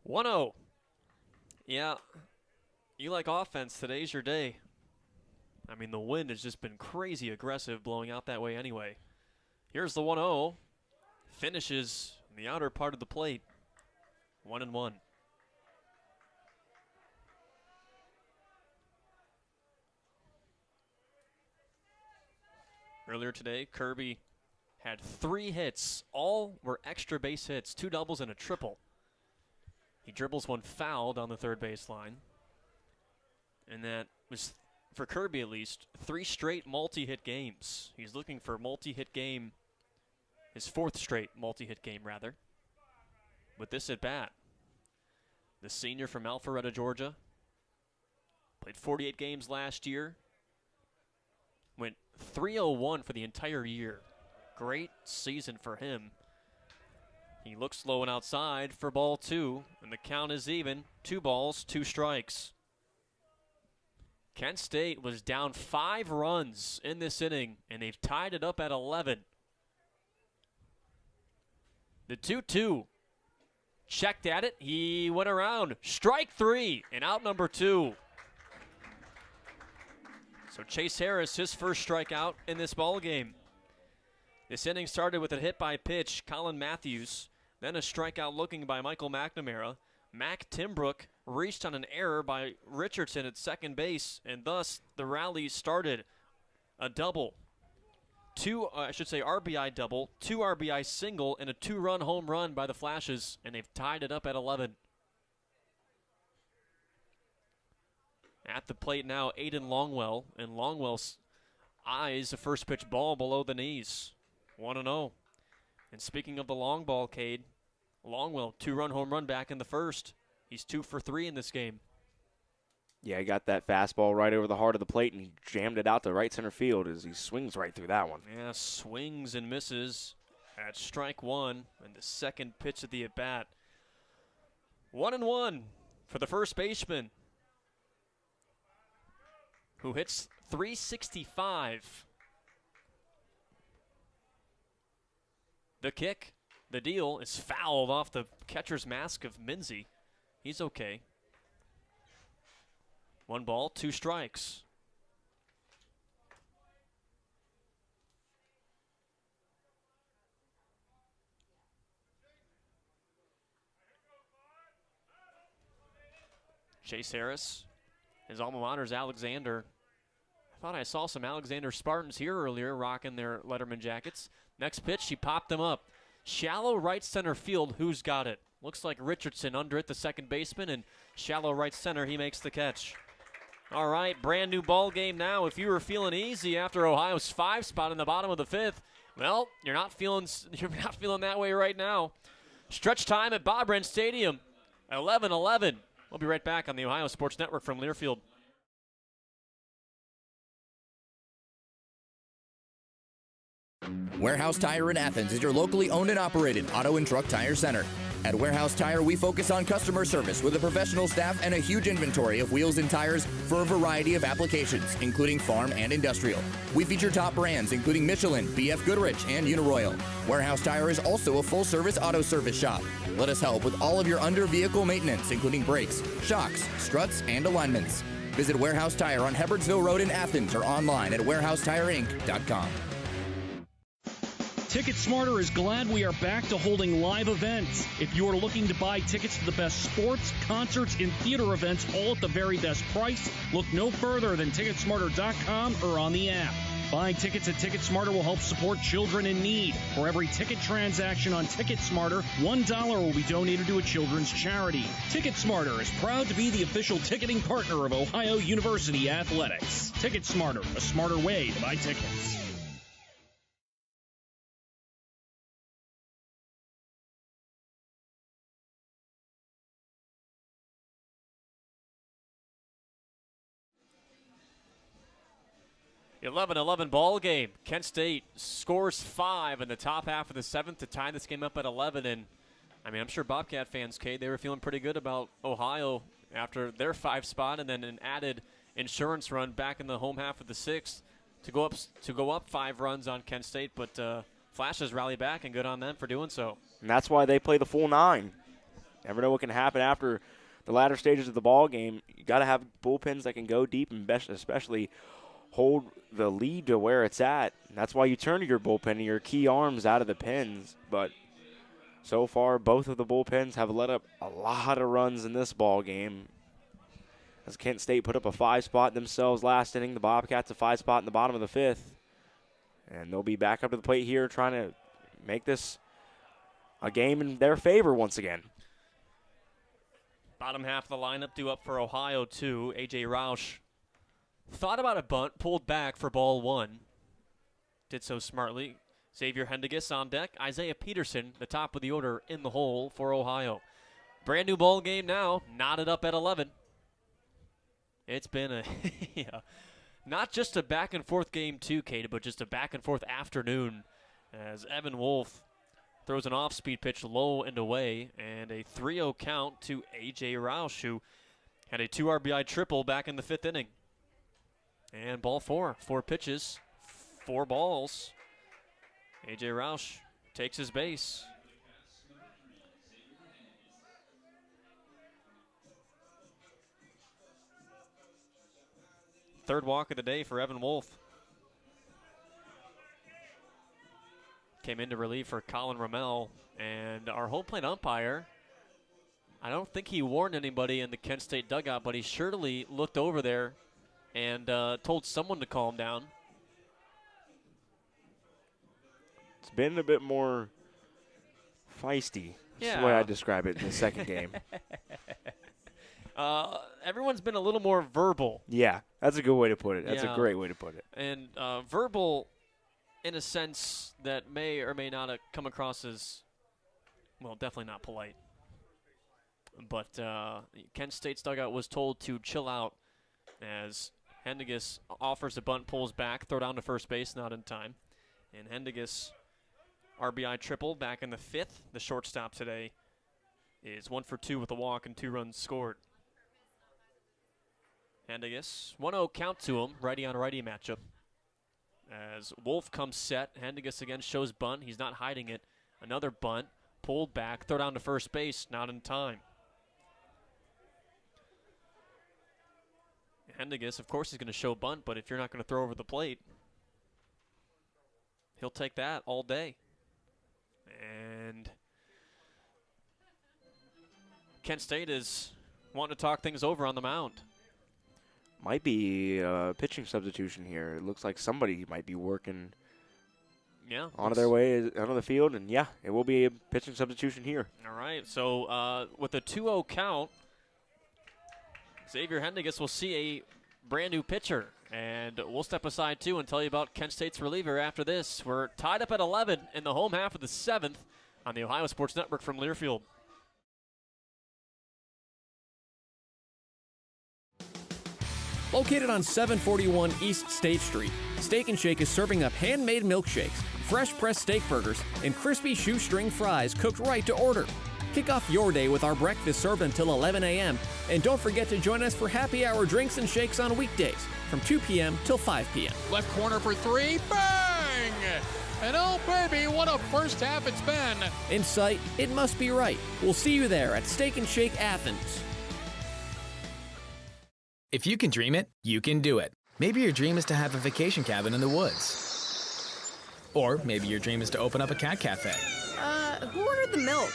1-0. Yeah, you like offense. Today's your day. I mean, the wind has just been crazy aggressive blowing out that way anyway. Here's the 1-0. Finishes in the outer part of the plate. 1-1. Earlier today, Kirby had 3 hits. All were extra base hits, 2 doubles and a triple. He dribbles one foul down the third baseline. And that was, for Kirby at least, 3 straight multi-hit games. He's looking for a multi-hit game, his 4th straight multi-hit game, rather, with this at bat. The senior from Alpharetta, Georgia, Played 48 games last year. Went 3-0-1 for the entire year. Great season for him. He looks low and outside for ball 2, and the count is even. 2 balls, 2 strikes. Kent State was down 5 runs in this inning, and they've tied it up at 11. The 2-2. Checked at it. He went around. Strike 3 and out number 2. So Chase Harris, his first strikeout in this ball game. This inning started with a hit by pitch, Colin Matthews. Then a strikeout looking by Michael McNamara. Mac Timbrook reached on an error by Richardson at second base, and thus the rally started. A double. RBI double, 2 RBI single, and a 2-run home run by the Flashes, and they've tied it up at 11. At the plate now, Aiden Longwell, and Longwell's eyes a first pitch ball below the knees. 1-0. And speaking of the long ball, Cade, Longwell, 2-run home run back in the first. He's 2 for 3 in this game. Yeah, he got that fastball right over the heart of the plate, and he jammed it out to right center field as he swings right through that one. Yeah, swings and misses at strike 1 and the second pitch of the at-bat. 1-1 for the first baseman, who hits .365. The kick, the deal, is fouled off the catcher's mask of Minzy. He's okay. 1 ball, 2 strikes. Chase Harris, his alma mater's Alexander. I thought I saw some Alexander Spartans here earlier rocking their Letterman jackets. Next pitch, he popped them up. Shallow right center field, who's got it? Looks like Richardson under it, the second baseman, and shallow right center, he makes the catch. All right, brand new ball game now. If you were feeling easy after Ohio's 5 spot in the bottom of the 5th, well, you're not feeling that way right now. Stretch time at Bob Wrenn Stadium, 11-11. We'll be right back on the Ohio Sports Network from Learfield. Warehouse Tire in Athens is your locally owned and operated auto and truck tire center. At Warehouse Tire, we focus on customer service with a professional staff and a huge inventory of wheels and tires for a variety of applications, including farm and industrial. We feature top brands including Michelin, BF Goodrich, and Uniroyal. Warehouse Tire is also a full-service auto service shop. Let us help with all of your under-vehicle maintenance, including brakes, shocks, struts, and alignments. Visit Warehouse Tire on Hebbardsville Road in Athens or online at warehousetireinc.com. Ticket Smarter is glad we are back to holding live events. If you are looking to buy tickets to the best sports, concerts, and theater events all at the very best price, look no further than Ticketsmarter.com or on the app. Buying tickets at TicketSmarter will help support children in need. For every ticket transaction on TicketSmarter, $1 will be donated to a children's charity. TicketSmarter is proud to be the official ticketing partner of Ohio University Athletics. TicketSmarter, a smarter way to buy tickets. The 11-11 ball game. Kent State scores 5 in the top half of the 7th to tie this game up at 11. And, I mean, I'm sure Bobcat fans, Kate, they were feeling pretty good about Ohio after their 5 spot and then an added insurance run back in the home half of the 6th to go up 5 runs on Kent State. But Flashes rally back, and good on them for doing so. And that's why they play the full 9. Never know what can happen after the latter stages of the ball game. You got to have bullpens that can go deep and especially hold the lead to where it's at. And that's why you turn to your bullpen and your key arms out of the pens. But so far, both of the bullpens have let up a lot of runs in this ball game. As Kent State put up a 5 spot themselves last inning, the Bobcats a 5 spot in the bottom of the 5th. And they'll be back up to the plate here trying to make this a game in their favor once again. Bottom half of the lineup due up for Ohio, too. A.J. Roush thought about a bunt, pulled back for ball 1. Did so smartly. Xavier Hendigas on deck. Isaiah Peterson, the top of the order, in the hole for Ohio. Brand new ball game now, knotted up at 11. It's been a not just a back-and-forth game too, Kate, but just a back-and-forth afternoon as Evan Wolf throws an off-speed pitch low and away, and a 3-0 count to A.J. Roush, who had a 2 RBI triple back in the 5th inning. And ball 4, 4 pitches, 4 balls. A.J. Roush takes his base. Third walk of the day for Evan Wolf. Came in to relieve for Colin Ramel, and our home plate umpire, I don't think he warned anybody in the Kent State dugout, but he surely looked over there and told someone to calm down. It's been a bit more feisty. That's the way I describe it in the second game. Everyone's been a little more verbal. Yeah, that's a good way to put it. That's a great way to put it. And verbal in a sense that may or may not come across as, well, definitely not polite. But Kent State's dugout was told to chill out as Hendiges offers a bunt, pulls back, throw down to first base, not in time. And Hendiges, RBI triple back in the 5th. The shortstop today is 1 for 2 with a walk and 2 runs scored. Hendiges, 1-0 count to him, righty on righty matchup. As Wolf comes set, Hendiges again shows bunt. He's not hiding it. Another bunt, pulled back, throw down to first base, not in time. Hendiges, of course, is going to show bunt, but if you're not going to throw over the plate, he'll take that all day. And Kent State is wanting to talk things over on the mound. Might be a pitching substitution here. It looks like somebody might be working on their way onto the field, and it will be a pitching substitution here. All right, so with a 2-0 count, Xavier Hendiges will see a brand new pitcher, and we'll step aside too and tell you about Kent State's reliever after this. We're tied up at 11 in the home half of the 7th on the Ohio Sports Network from Learfield. Located on 741 East State Street, Steak and Shake is serving up handmade milkshakes, fresh pressed steak burgers, and crispy shoestring fries cooked right to order. Kick off your day with our breakfast served until 11 a.m. And don't forget to join us for happy hour drinks and shakes on weekdays from 2 p.m. till 5 p.m. Left corner for 3, bang! And oh baby, what a first half it's been! In sight, it must be right. We'll see you there at Steak and Shake Athens. If you can dream it, you can do it. Maybe your dream is to have a vacation cabin in the woods. Or maybe your dream is to open up a cat cafe. Who ordered the milk?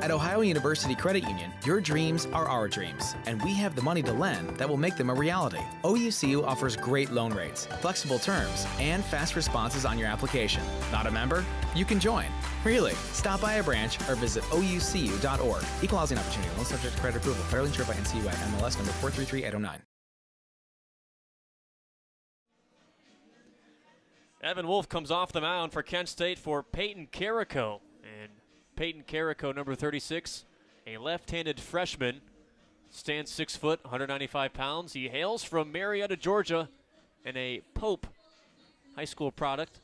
At Ohio University Credit Union, your dreams are our dreams, and we have the money to lend that will make them a reality. OUCU offers great loan rates, flexible terms, and fast responses on your application. Not a member? You can join. Really? Stop by a branch or visit oucu.org. Equal housing opportunity. Loan subject to credit approval. Fairly insured by NCUA. MLS number 433809. Evan Wolf comes off the mound for Kent State for Peyton Carrico. And Peyton Carrico, number 36, a left-handed freshman, stands 6 foot, 195 pounds. He hails from Marietta, Georgia, and a Pope high school product.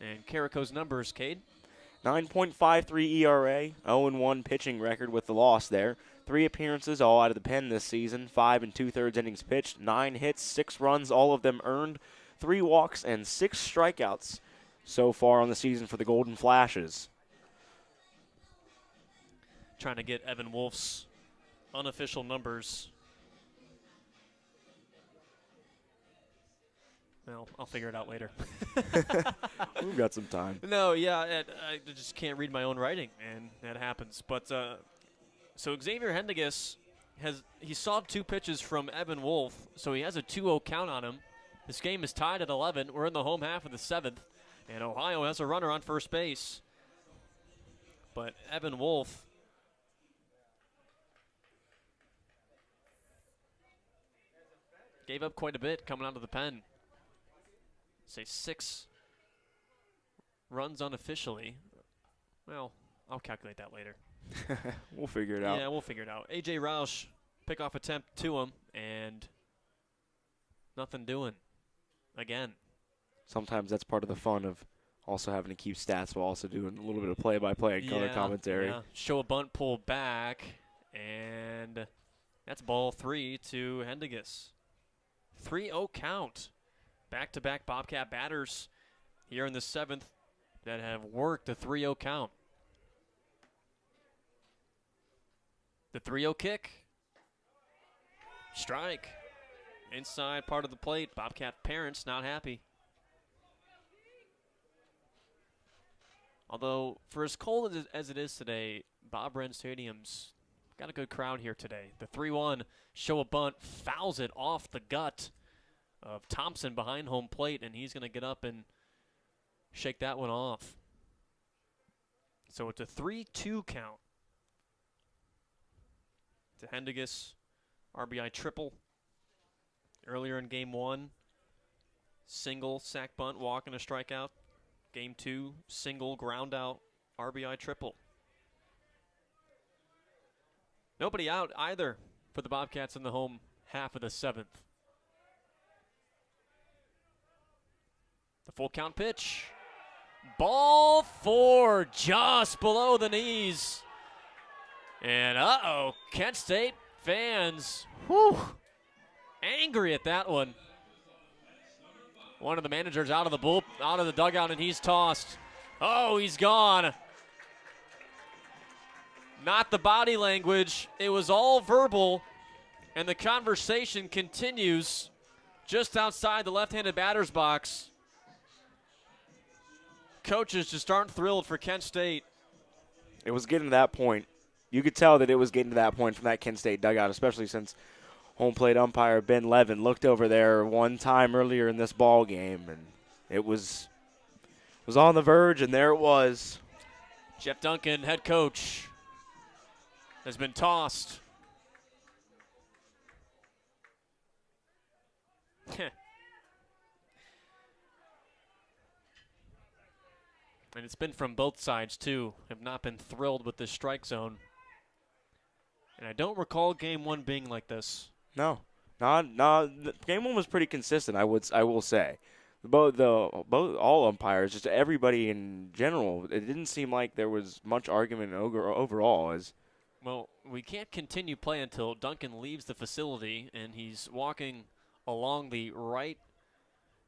And Carrico's numbers, Cade? 9.53 ERA, 0-1 pitching record with the loss there. 3 appearances, all out of the pen this season. 5 2/3 innings pitched, 9 hits, 6 runs, all of them earned. 3 walks and 6 strikeouts so far on the season for the Golden Flashes. Trying to get Evan Wolf's unofficial numbers. Well, I'll figure it out later. We've got some time. No, I just can't read my own writing, and that happens. But so Xavier Hendiges he saw 2 pitches from Evan Wolf, so he has a 2-0 count on him. This game is tied at 11. We're in the home half of the 7th, and Ohio has a runner on first base. But Evan Wolf gave up quite a bit coming out of the pen. Say 6 runs unofficially. Well, I'll calculate that later. We'll figure it out. Yeah, we'll figure it out. A.J. Roush Pickoff attempt to him, and nothing doing again. Sometimes that's part of the fun of also having to keep stats while also doing a little bit of play-by-play and color commentary. Yeah. Show a bunt pull back, and that's ball 3 to Hendigas. 3-0 count. Back-to-back Bobcat batters here in the 7th that have worked a 3-0 count. The 3-0 kick. Strike. Inside part of the plate. Bobcat parents not happy. Although, for as cold as it is today, Bob Wren Stadium's got a good crowd here today. The 3-1, show a bunt, fouls it off the gut of Thompson behind home plate, and he's going to get up and shake that one off. So it's a 3-2 count to Hendigas. RBI triple earlier in game 1. Single, sack bunt, walk, and a strikeout. Game 2, single, ground out, RBI triple. Nobody out either for the Bobcats in the home half of the 7th. The full count pitch. Ball 4, just below the knees. And Kent State fans, angry at that one. One of the managers out of the dugout, and he's tossed. Oh, he's gone. Not the body language. It was all verbal, and the conversation continues just outside the left-handed batter's box. Coaches just aren't thrilled for Kent State. It was getting to that point. You could tell that it was getting to that point from that Kent State dugout, especially since home plate umpire Ben Levin looked over there one time earlier in this ball game, and it was on the verge, and there it was. Jeff Duncan, head coach, has been tossed. And it's been from both sides, too. Have not been thrilled with this strike zone. And I don't recall game 1 being like this. No. Game 1 was pretty consistent, I will say. All umpires, just everybody in general, it didn't seem like there was much argument overall. Well, we can't continue play until Duncan leaves the facility, and he's walking along the right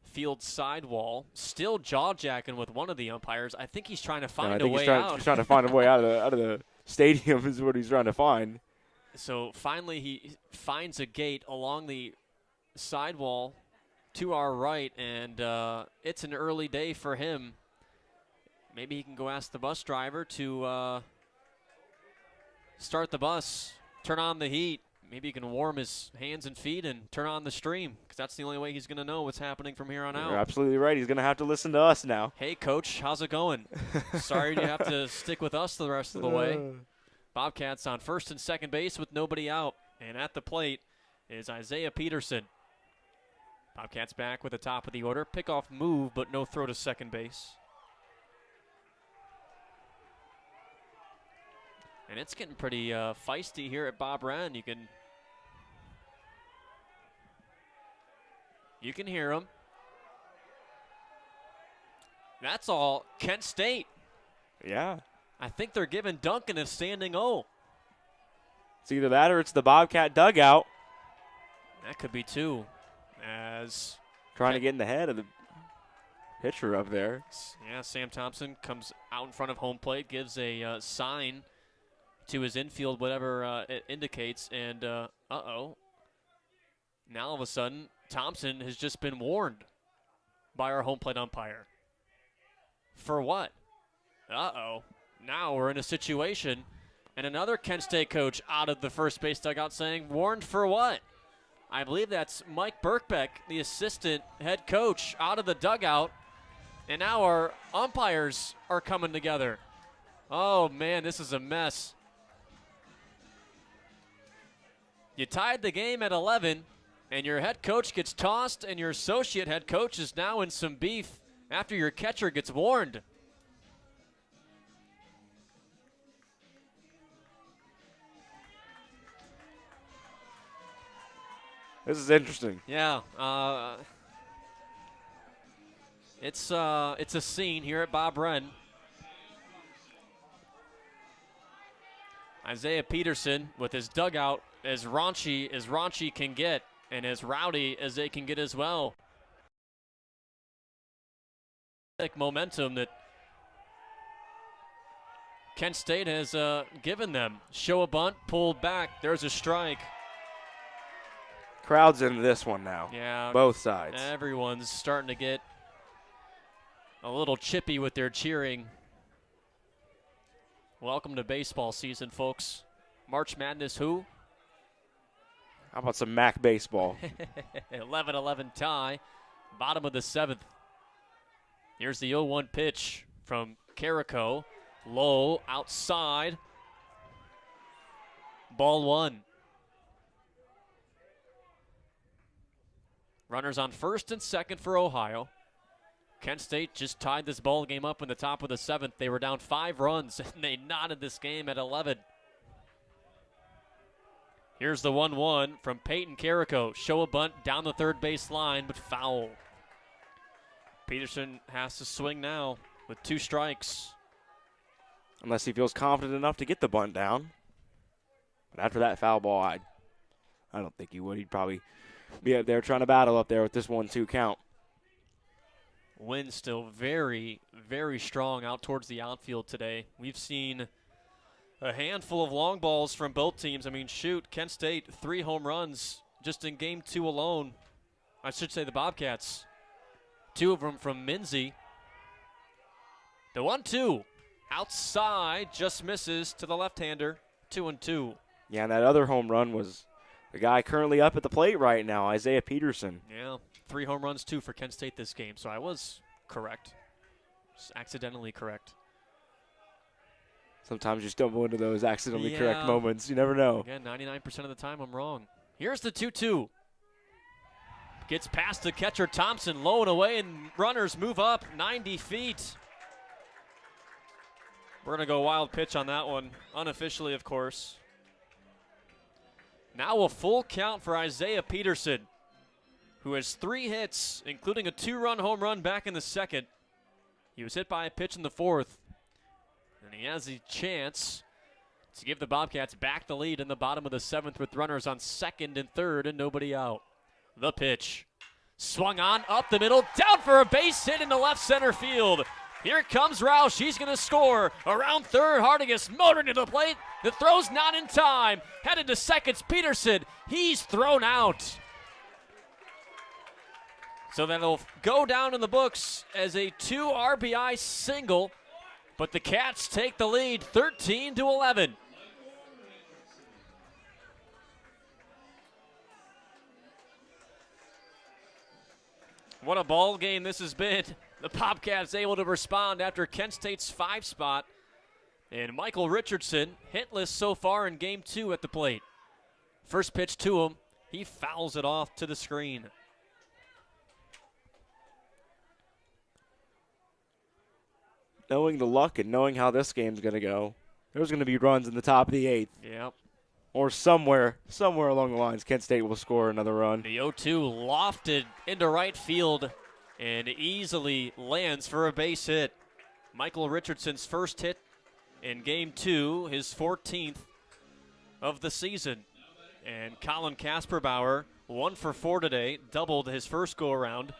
field sidewall, still jaw-jacking with one of the umpires. I think he's trying to find a way out. He's trying to find a way out of the stadium is what he's trying to find. So finally he finds a gate along the sidewall to our right, and it's an early day for him. Maybe he can go ask the bus driver to start the bus, turn on the heat. Maybe he can warm his hands and feet and turn on the stream, because that's the only way he's going to know what's happening from here on out. You're absolutely right. He's going to have to listen to us now. Hey, Coach, how's it going? Sorry you have to stick with us the rest of the way. Bobcats on first and second base with nobody out. And at the plate is Isaiah Peterson. Bobcats back with the top of the order. Pickoff move, but no throw to second base. And it's getting pretty feisty here at Bob Wren. You can hear them. That's all Kent State. Yeah. I think they're giving Duncan a standing O. It's either that or it's the Bobcat dugout. That could be two. As trying to get in the head of the pitcher up there. Yeah, Sam Thompson comes out in front of home plate, gives a sign to his infield, whatever it indicates, and now all of a sudden, Thompson has just been warned by our home plate umpire. For what? Now we're in a situation, and another Kent State coach out of the first base dugout saying, warned for what? I believe that's Mike Birkbeck, the assistant head coach, out of the dugout, and now our umpires are coming together. Oh, man, this is a mess. You tied the game at 11, and your head coach gets tossed, and your associate head coach is now in some beef after your catcher gets warned. This is interesting. Yeah. It's a scene here at Bob Wren. Isaiah Peterson with his dugout as raunchy can get, and as rowdy as they can get as well. Momentum that Kent State has given them. Show a bunt, pulled back. There's a strike. Crowd's into this one now. Yeah. Both sides. Everyone's starting to get a little chippy with their cheering. Welcome to baseball season, folks. March Madness who? How about some MAC baseball? 11-11 tie. Bottom of the 7th. Here's the 0-1 pitch from Carrico. Low, outside. Ball 1. Runners on first and second for Ohio. Kent State just tied this ball game up in the top of the 7th. They were down 5 runs, and they knotted this game at 11. Here's the 1-1 from Peyton Carrico. Show a bunt down the third base line, but foul. Peterson has to swing now with 2 strikes. Unless he feels confident enough to get the bunt down. But after that foul ball, I don't think he would. He'd probably be up there trying to battle up there with this 1-2 count. Wind still very, very strong out towards the outfield today. We've seen a handful of long balls from both teams. I mean, shoot, Kent State, 3 home runs just in game 2 alone. I should say the Bobcats. 2 of them from Minzy. The 1-2 outside just misses to the left-hander. 2-2. Yeah, and that other home run was the guy currently up at the plate right now, Isaiah Peterson. Yeah, 3 home runs, 2 for Kent State this game. So I was correct. Just accidentally correct. Sometimes you stumble into those accidentally correct moments. You never know. Again, 99% of the time I'm wrong. Here's the 2-2. Gets past the catcher Thompson, low and away, and runners move up 90 feet. We're going to go wild pitch on that one, unofficially, of course. Now a full count for Isaiah Peterson, who has 3 hits, including a 2-run home run back in the 2nd. He was hit by a pitch in the 4th. And he has a chance to give the Bobcats back the lead in the bottom of the 7th with runners on 2nd and 3rd and nobody out. The pitch. Swung on, up the middle, down for a base hit into left center field. Here comes Roush. He's going to score. Around third, Hardigus motoring to the plate. The throw's not in time. Headed to second, Peterson. He's thrown out. So that'll go down in the books as a 2 RBI single. But the Cats take the lead 13-11. What a ball game this has been. The Bobcats able to respond after Kent State's 5 spot. And Michael Richardson hitless so far in game 2 at the plate. First pitch to him. He fouls it off to the screen. Knowing the luck and knowing how this game's going to go, there's going to be runs in the top of the 8th. Yep. Or somewhere along the lines, Kent State will score another run. The 0-2 lofted into right field and easily lands for a base hit. Michael Richardson's first hit in game 2, his 14th of the season. And Colin Kasperbauer, 1 for 4 today, doubled his first go-around.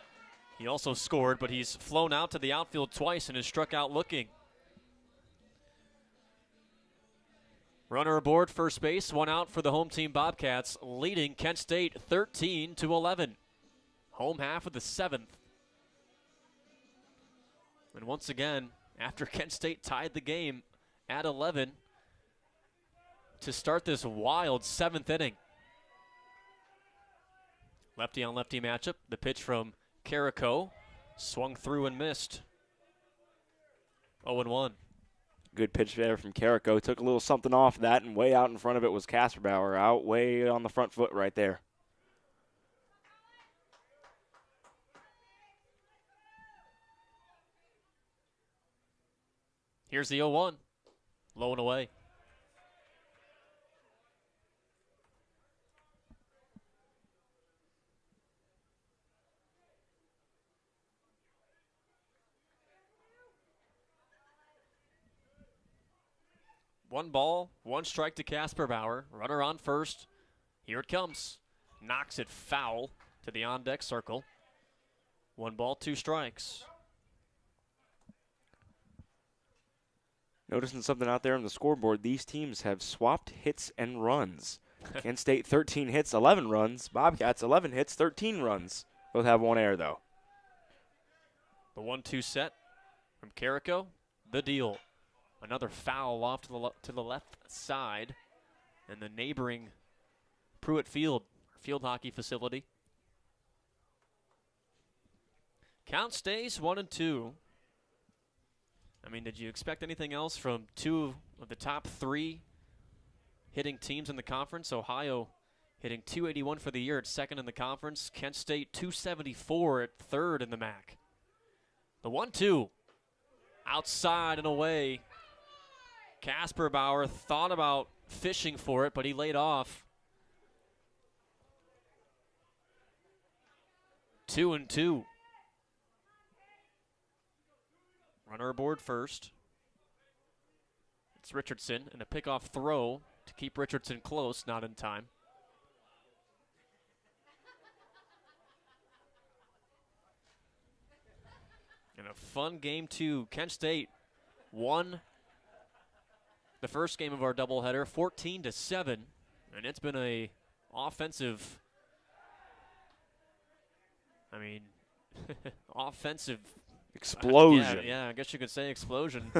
He also scored, but he's flown out to the outfield twice and is struck out looking. Runner aboard first base, 1 out for the home team Bobcats, leading Kent State 13-11. Home half of the 7th. And once again, after Kent State tied the game at 11 to start this wild 7th inning. Lefty on lefty matchup. The pitch from Carrico swung through and missed. 0-1. Good pitch there from Carrico. Took a little something off that, and way out in front of it was Kasperbauer, out way on the front foot right there. Here's the 0-1. Low and away. 1 ball, 1 strike to Casper Bauer. Runner on first. Here it comes. Knocks it foul to the on-deck circle. 1 ball, 2 strikes. Noticing something out there on the scoreboard, these teams have swapped hits and runs. Kent State 13 hits, 11 runs. Bobcats 11 hits, 13 runs. Both have 1 error, though. The 1-2 set from Carrico. The deal. Another foul off to the left side. And the neighboring Pruitt field hockey facility. Count stays 1-2. I mean, did you expect anything else from 2 of the top 3 hitting teams in the conference? Ohio hitting .281 for the year at 2nd in the conference. Kent State .274 at 3rd in the MAC. The 1-2. Outside and away. Casper Bauer thought about fishing for it, but he laid off. 2-2. Runner aboard first. It's Richardson, and a pickoff throw to keep Richardson close, not in time. And a fun game, too. Kent State won the first game of our doubleheader, 14-7, and it's been a offensive, offensive explosion. Yeah, I guess you could say explosion.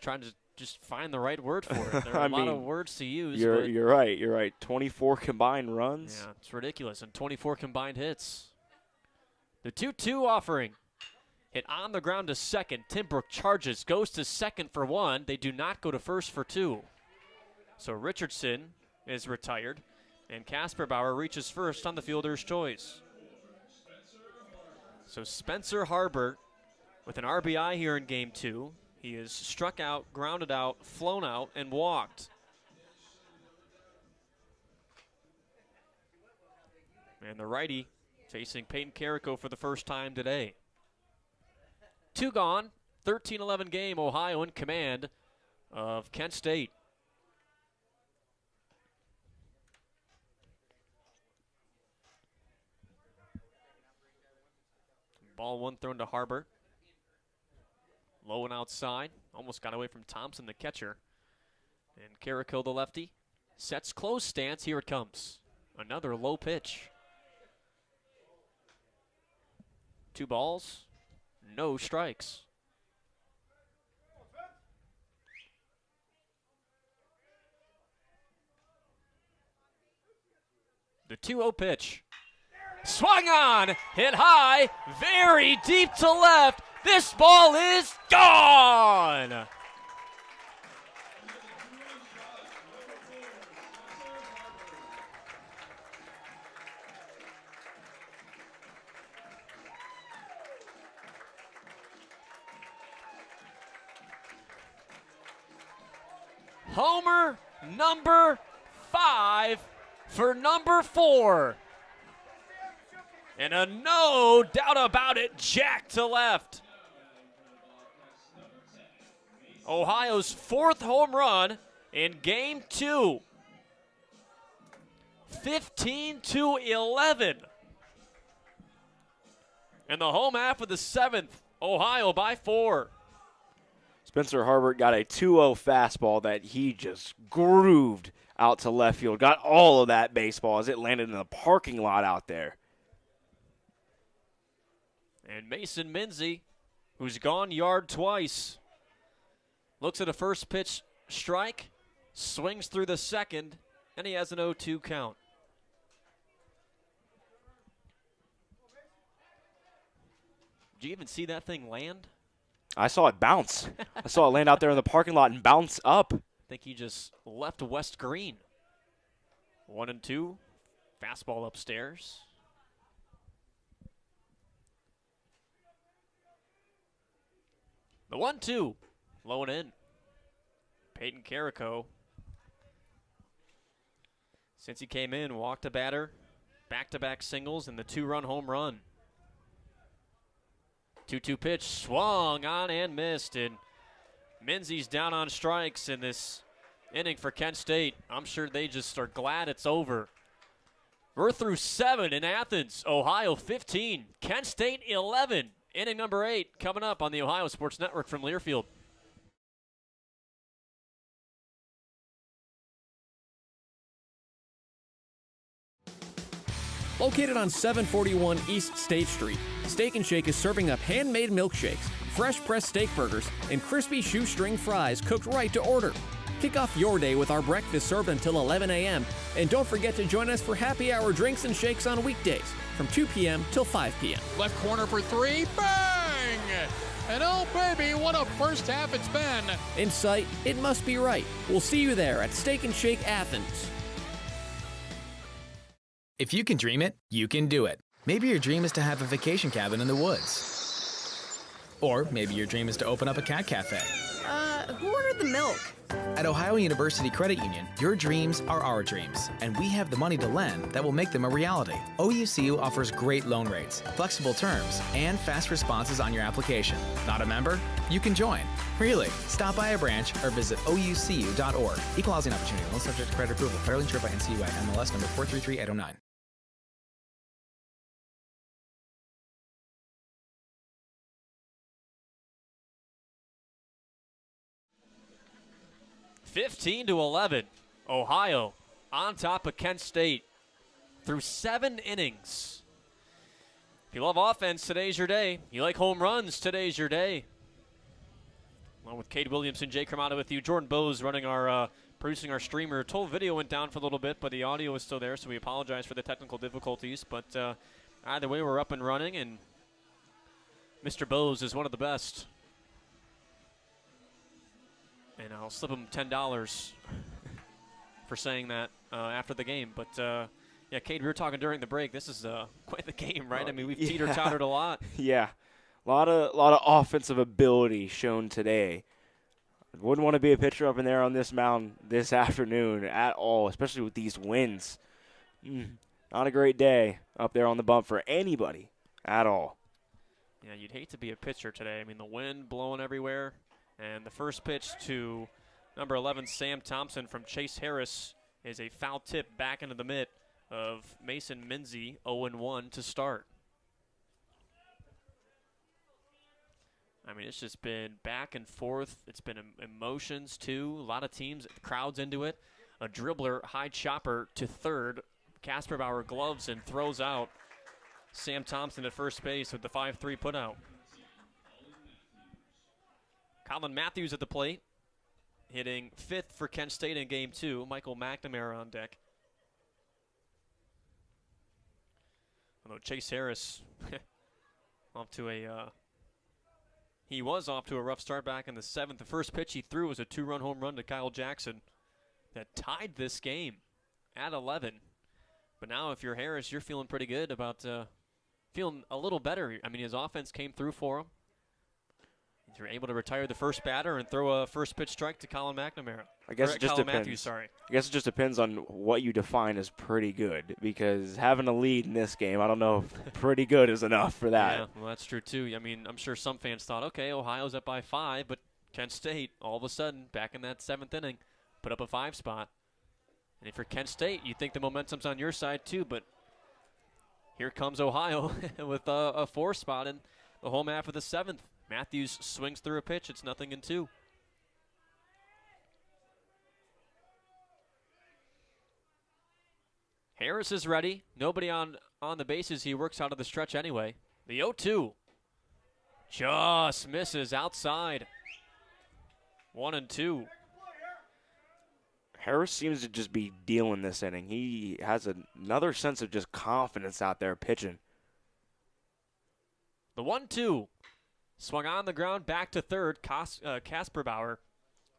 Trying to just find the right word for it. There are a lot of words to use. You're right. 24 combined runs. Yeah, it's ridiculous. And 24 combined hits. The 2-2 offering. Hit on the ground to second. Timbrook charges, goes to second for 1. They do not go to first for 2. So Richardson is retired, and Casper Bauer reaches first on the fielder's choice. So Spencer Harbert with an RBI here in Game 2. He is struck out, grounded out, flown out, and walked. And the righty facing Peyton Carrico for the first time today. 2 gone, 13-11 game, Ohio in command of Kent State. Ball 1 thrown to Harbert. Low and outside. Almost got away from Thompson, the catcher. And Carrico, the lefty, sets close stance. Here it comes. Another low pitch. 2 balls, no strikes. The 2-0 pitch. Swung on, hit high, very deep to left. This ball is gone. Homer number 5 for number 4. And a no doubt about it, jack to left. Ohio's 4th home run in Game 2. 15-11. And the home half of the 7th, Ohio by 4. Spencer Harbert got a 2-0 fastball that he just grooved out to left field. Got all of that baseball as it landed in the parking lot out there. And Mason Minzy, who's gone yard twice, looks at a first pitch strike, swings through the second, and he has an 0-2 count. Did you even see that thing land? I saw it bounce. I saw it land out there in the parking lot and bounce up. I think he just left West Green. 1-2, fastball upstairs. The 1-2, low and in. Peyton Carrico, since he came in, walked a batter, back-to-back singles, and the 2-run home run. 2-2 pitch, swung on and missed, and Menzies down on strikes in this inning for Kent State. I'm sure they just are glad it's over. We're through 7 in Athens. Ohio 15, Kent State 11. Inning number 8 coming up on the Ohio Sports Network from Learfield. Located on 741 East State Street, Steak and Shake is serving up handmade milkshakes, fresh pressed steak burgers, and crispy shoestring fries cooked right to order. Kick off your day with our breakfast served until 11 a.m. And don't forget to join us for happy hour drinks and shakes on weekdays from 2 p.m. till 5 p.m. Left corner for 3. Bang! And oh, baby, what a first half it's been. In sight, it must be right. We'll see you there at Steak and Shake Athens. If you can dream it, you can do it. Maybe your dream is to have a vacation cabin in the woods. Or maybe your dream is to open up a cat cafe. Who ordered the milk? At Ohio University Credit Union, your dreams are our dreams, and we have the money to lend that will make them a reality. OUCU offers great loan rates, flexible terms, and fast responses on your application. Not a member? You can join. Really? Stop by a branch or visit oucu.org. Equal housing opportunity. Loan subject to credit approval. Federally insured by NCUA. MLS number 433809. (15-11). Ohio on top of Kent State through 7 innings. If you love offense, today's your day. You like home runs, today's your day. Along with Cade Williamson, Jay Cremata with you. Jordan Bowes running producing our streamer. Total video went down for a little bit, but the audio is still there, so we apologize for the technical difficulties. But either way, we're up and running, and Mr. Bowes is one of the best. And I'll slip him $10 for saying that after the game. But, yeah, Cade, we were talking during the break. This is quite the game, right? I mean, we've teeter-tottered a lot. Yeah, a lot of offensive ability shown today. Wouldn't want to be a pitcher up in there on this mound this afternoon at all, especially with these winds. Not a great day up there on the bump for anybody at all. Yeah, you'd hate to be a pitcher today. I mean, the wind blowing everywhere. And the first pitch to number 11, Sam Thompson from Chase Harris, is a foul tip back into the mitt of Mason Minzy, 0-1 to start. I mean, it's just been back and forth. It's been emotions, too. A lot of teams, the crowd's into it. A dribbler, high chopper to third. Casper Bauer gloves and throws out Sam Thompson at first base with the 5-3 putout. Colin Matthews at the plate, hitting 5th for Kent State in Game 2. Michael McNamara on deck. Although Chase Harris he was off to a rough start back in the 7th. The first pitch he threw was a 2-run home run to Kyle Jackson that tied this game at 11. But now if you're Harris, you're feeling pretty good about feeling a little better. I mean, his offense came through for him. You're able to retire the first batter and throw a first pitch strike to Colin McNamara. I guess it just Colin depends. Matthews, sorry. I guess it just depends on what you define as pretty good, because having a lead in this game, I don't know if pretty good is enough for that. Yeah, well, that's true, too. I mean, I'm sure some fans thought, okay, Ohio's up by 5, but Kent State, all of a sudden, back in that 7th inning, put up a 5 spot. And if you're Kent State, you think the momentum's on your side, too, but here comes Ohio with a 4 spot in the home half of the 7th. Matthews swings through a pitch. It's 0-2. Harris is ready. Nobody on the bases. He works out of the stretch anyway. The 0-2 just misses outside. 1-2. Harris seems to just be dealing this inning. He has another sense of just confidence out there pitching. The 1-2. Swung on the ground, back to third. Casper Bauer.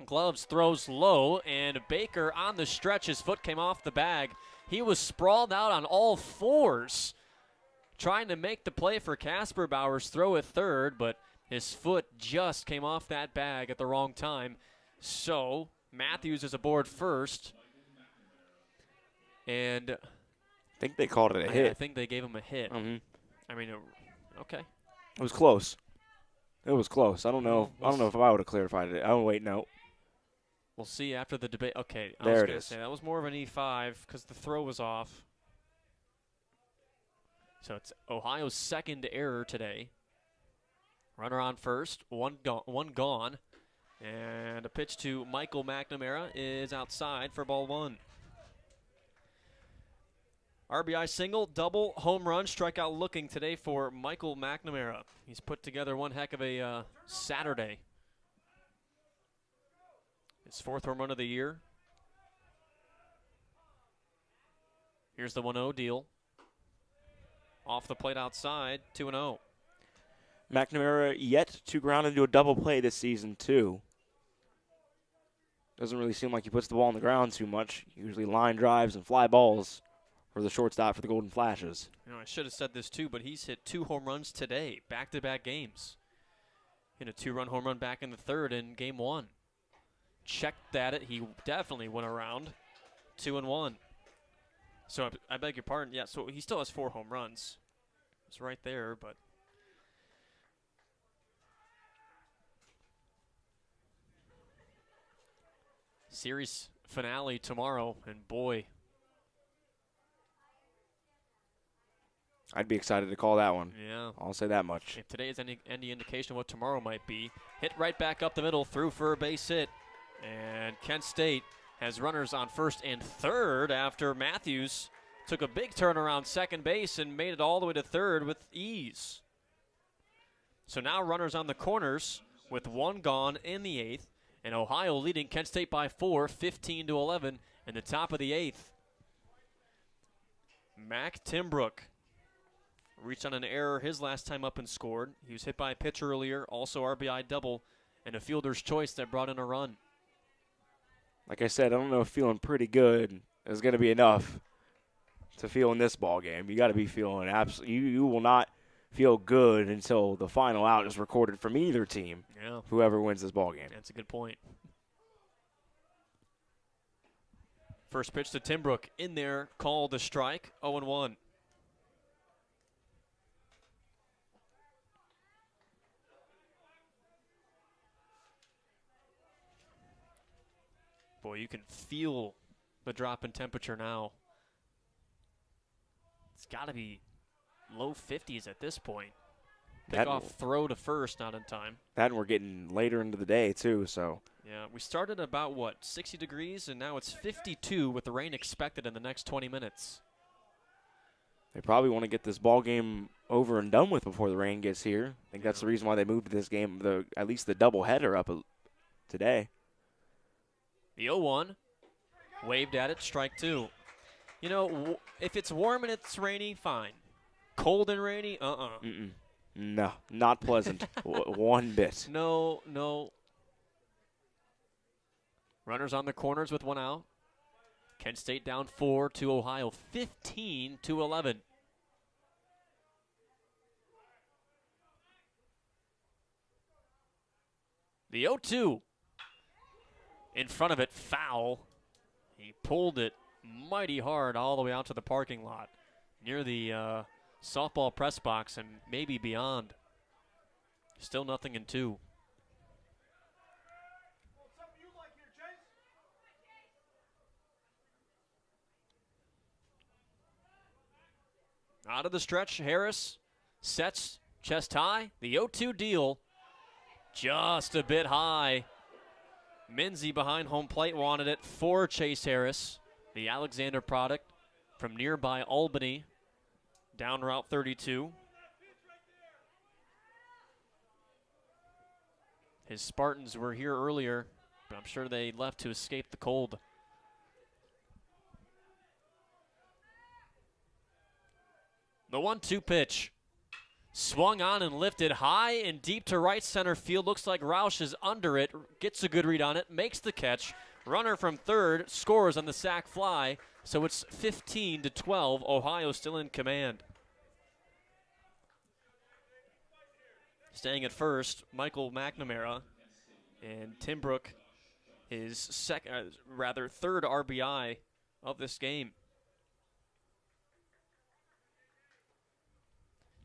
Gloves throws low, and Baker on the stretch. His foot came off the bag. He was sprawled out on all fours, trying to make the play for Casper Bauer's throw at third, but his foot just came off that bag at the wrong time. So Matthews is aboard first. And I think they called it a hit. I think they gave him a hit. Mm-hmm. I mean, okay. It was close. It was close. I don't know. I don't know if I would have clarified it. Oh wait, no. We'll see after the debate. Okay, I there was it going to is. say that was more of an E5 because the throw was off. So it's Ohio's second error today. Runner on first, one gone. And a pitch to Michael McNamara is outside for ball one. RBI single, double, home run, strikeout looking today for Michael McNamara. He's put together one heck of a Saturday. His fourth home run of the year. Here's the 1-0 deal. Off the plate outside, 2-0. McNamara yet to ground into a double play this season, too. Doesn't really seem like he puts the ball on the ground too much. Usually line drives and fly balls for the shortstop for the Golden Flashes. You know, I should have said this too, but he's hit 2 home runs today, back-to-back games. Hit a 2-run home run back in the third in game 1. Checked at it. He definitely went around. 2-1. So I beg your pardon. Yeah, so he still has 4 home runs. It's right there, but series finale tomorrow, and boy, I'd be excited to call that one. Yeah. I'll say that much. If today is any indication of what tomorrow might be, hit right back up the middle, through for a base hit. And Kent State has runners on first and third after Matthews took a big turn around second base and made it all the way to third with ease. So now runners on the corners with 1 gone in the 8th. And Ohio leading Kent State by 4, 15-11 in the top of the 8th. Mac Timbrook reached on an error his last time up and scored. He was hit by a pitch earlier, also RBI double, and a fielder's choice that brought in a run. Like I said, I don't know if feeling pretty good is going to be enough to feel in this ball game. You got to be feeling absolutely. You will not feel good until the final out is recorded from either team. Yeah. Whoever wins this ball game. That's a good point. First pitch to Timbrook in there, called a strike, 0-1. Boy, you can feel the drop in temperature now. It's got to be low 50s at this point. Pickoff throw to first, not in time. That, and we're getting later into the day, too, so. Yeah, we started about, 60 degrees, and now it's 52 with the rain expected in the next 20 minutes. They probably want to get this ball game over and done with before the rain gets here. I think that's the reason why they moved this game, at least the doubleheader up today. The 0-1, waved at it, strike 2. You know, if it's warm and it's rainy, fine. Cold and rainy, Mm-mm. No, not pleasant. One bit. No. Runners on the corners with 1 out. Kent State down 4 to Ohio, 15-11. The 0-2. In front of it, foul. He pulled it mighty hard all the way out to the parking lot near the softball press box and maybe beyond. Still nothing in 2. Out of the stretch, Harris sets chest high. The 0-2 deal just a bit high. Minzy behind home plate wanted it for Chase Harris, the Alexander product from nearby Albany, down Route 32. His Spartans were here earlier, but I'm sure they left to escape the cold. The 1-2 pitch. Swung on and lifted high and deep to right center field. Looks like Roush is under it. Gets a good read on it. Makes the catch. Runner from third scores on the sac fly. So it's 15-12. Ohio still in command. Staying at first, Michael McNamara. And Timbrook, his third RBI of this game.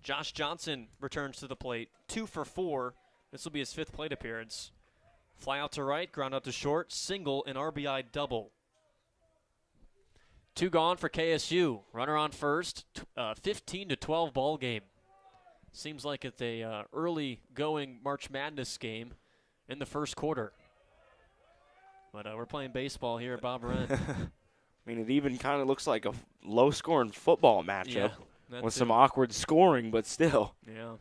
Josh Johnson returns to the plate, 2 for 4 This will be his 5th plate appearance. Fly out to right, ground out to short, single, and RBI double. 2 gone for KSU. Runner on first, 15-12 ball game. Seems like it's a early going March Madness game in the first quarter. But we're playing baseball here at Bob Wren. I mean, it even kind of looks like a low-scoring football matchup with some awkward scoring, but still. Yeah.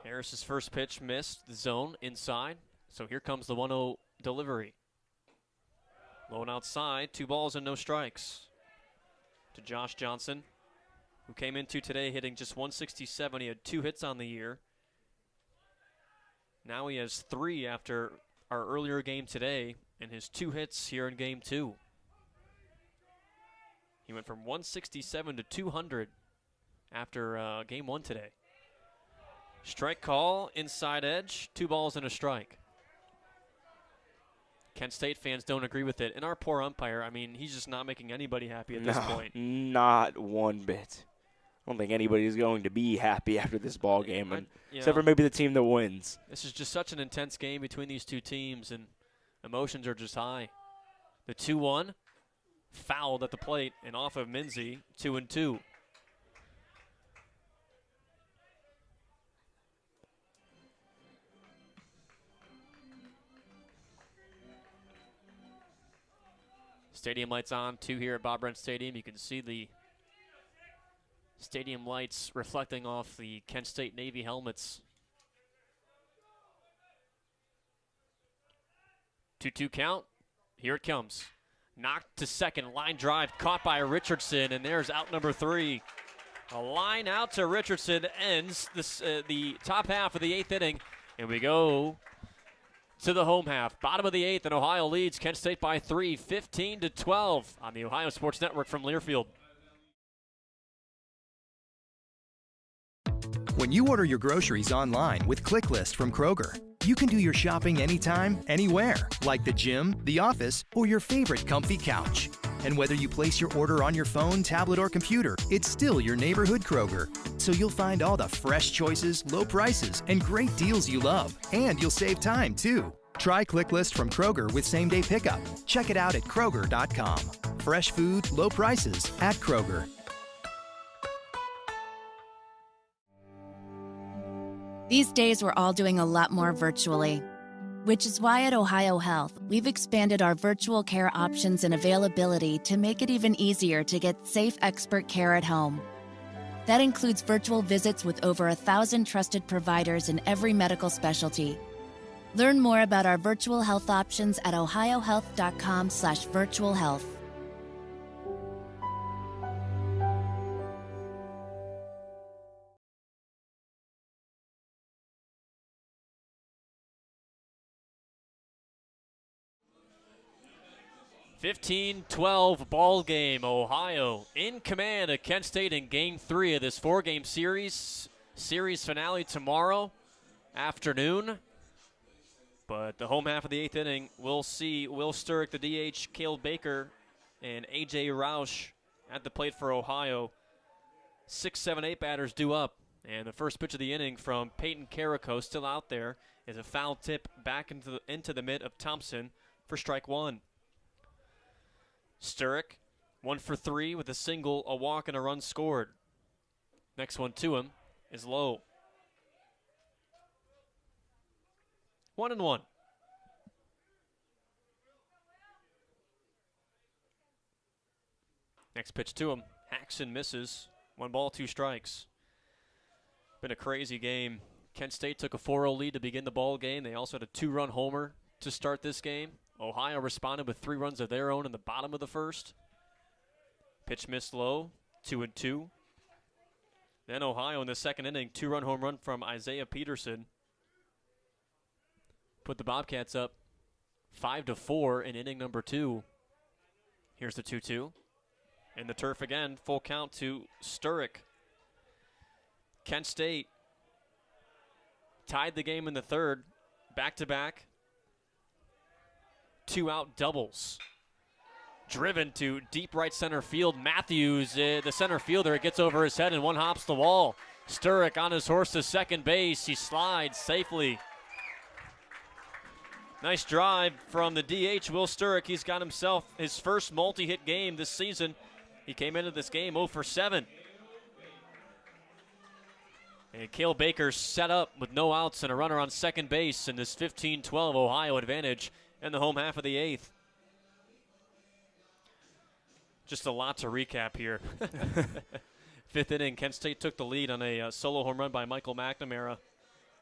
Harris's first pitch missed the zone inside. So here comes the 1-0 delivery. Low and outside, 2 balls and no strikes. To Josh Johnson, who came into today hitting just 167. He had 2 hits on the year. Now he has 3 after our earlier game today, and his 2 hits here in game 2. He went from 167 to 200 after game 1 today. Strike call, inside edge, 2 balls and a strike. Kent State fans don't agree with it. And our poor umpire, I mean, he's just not making anybody happy at this point. Not one bit. I don't think anybody's going to be happy after this ball game, except for maybe the team that wins. This is just such an intense game between these 2 teams, and emotions are just high. The 2-1, fouled at the plate and off of Minzy, 2-2. Stadium lights on, 2 here at Bob Wren Stadium. You can see the stadium lights reflecting off the Kent State Navy helmets. 2-2 count. Here it comes. Knocked to second, line drive, caught by Richardson, and there's out number 3. A line out to Richardson ends this, the top half of the 8th inning, and we go to the home half. Bottom of the 8th, and Ohio leads Kent State by 3, 15-12 on the Ohio Sports Network from Learfield. When you order your groceries online with ClickList from Kroger, you can do your shopping anytime, anywhere, like the gym, the office, or your favorite comfy couch. And whether you place your order on your phone, tablet, or computer, it's still your neighborhood Kroger. So you'll find all the fresh choices, low prices, and great deals you love. And you'll save time, too. Try ClickList from Kroger with same-day pickup. Check it out at Kroger.com. Fresh food, low prices at Kroger. These days, we're all doing a lot more virtually, which is why at Ohio Health, we've expanded our virtual care options and availability to make it even easier to get safe expert care at home. That includes virtual visits with over 1,000 trusted providers in every medical specialty. Learn more about our virtual health options at ohiohealth.com/virtual health. (15-12) ball game. Ohio in command of Kent State in Game 3 of this 4-game series. Series finale tomorrow afternoon. But the home half of the 8th inning, we'll see Will Sturrock, the DH, Caleb Baker, and A.J. Roush at the plate for Ohio. 6, 7, 8 batters due up. And the first pitch of the inning from Peyton Carrico, still out there, is a foul tip back into the mitt of Thompson for strike 1. Sturrock, 1 for 3 with a single, a walk, and a run scored. Next one to him is low. 1-1. Next pitch to him. Haxon misses. 1 ball, 2 strikes. Been a crazy game. Kent State took a 4-0 lead to begin the ball game. They also had a 2-run homer to start this game. Ohio responded with 3 runs of their own in the bottom of the first. Pitch missed low, 2-2. Then Ohio in the second inning, 2-run home run from Isaiah Peterson. Put the Bobcats up 5-4 in inning number 2. Here's the 2-2. And the turf again, full count to Sturrock. Kent State tied the game in the third, back-to-back. 2-out doubles. Driven to deep right center field. Matthews, the center fielder, it gets over his head and one hops the wall. Sturrock on his horse to second base. He slides safely. Nice drive from the DH, Will Sturrock. He's got himself his first multi-hit game this season. He came into this game 0 for 7. And Cale Baker set up with no outs and a runner on second base in this 15-12 Ohio advantage in the home half of the 8th. Just a lot to recap here. 5th inning, Kent State took the lead on a solo home run by Michael McNamara.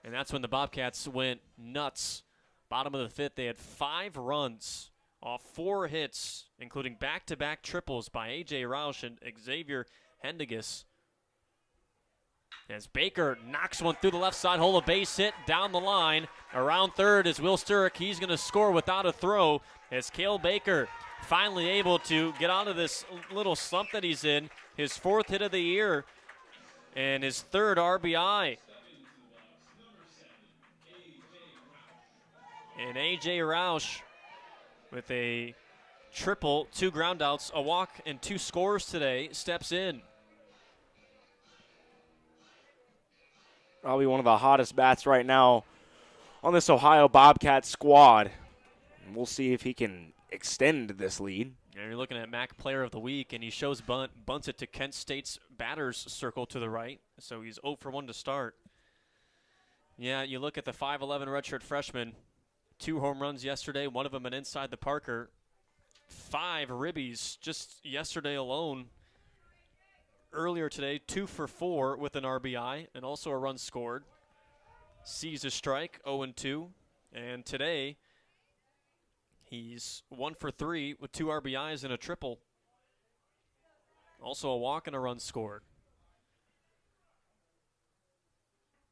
And that's when the Bobcats went nuts. Bottom of the 5th, they had 5 runs off 4 hits, including back-to-back triples by A.J. Roush and Xavier Hendigas. As Baker knocks one through the left side hole, a base hit down the line. Around third is Will Sturrock. He's going to score without a throw as Cale Baker finally able to get out of this little slump that he's in. His 4th hit of the year and his 3rd RBI. And A.J. Roush with a triple, 2 groundouts, a walk, and 2 scores today steps in. Probably one of the hottest bats right now on this Ohio Bobcats squad. And we'll see if he can extend this lead. And you're looking at MAC Player of the Week, and he shows bunts it to Kent State's batter's circle to the right. So he's 0 for 1 to start. Yeah, you look at the 5'11 redshirt freshman. 2 home runs yesterday, one of them an inside the Parker. 5 ribbies just yesterday alone. Earlier today, 2 for 4 with an RBI and also a run scored. Sees a strike, 0-2. And today, he's 1 for 3 with 2 RBIs and a triple. Also a walk and a run scored.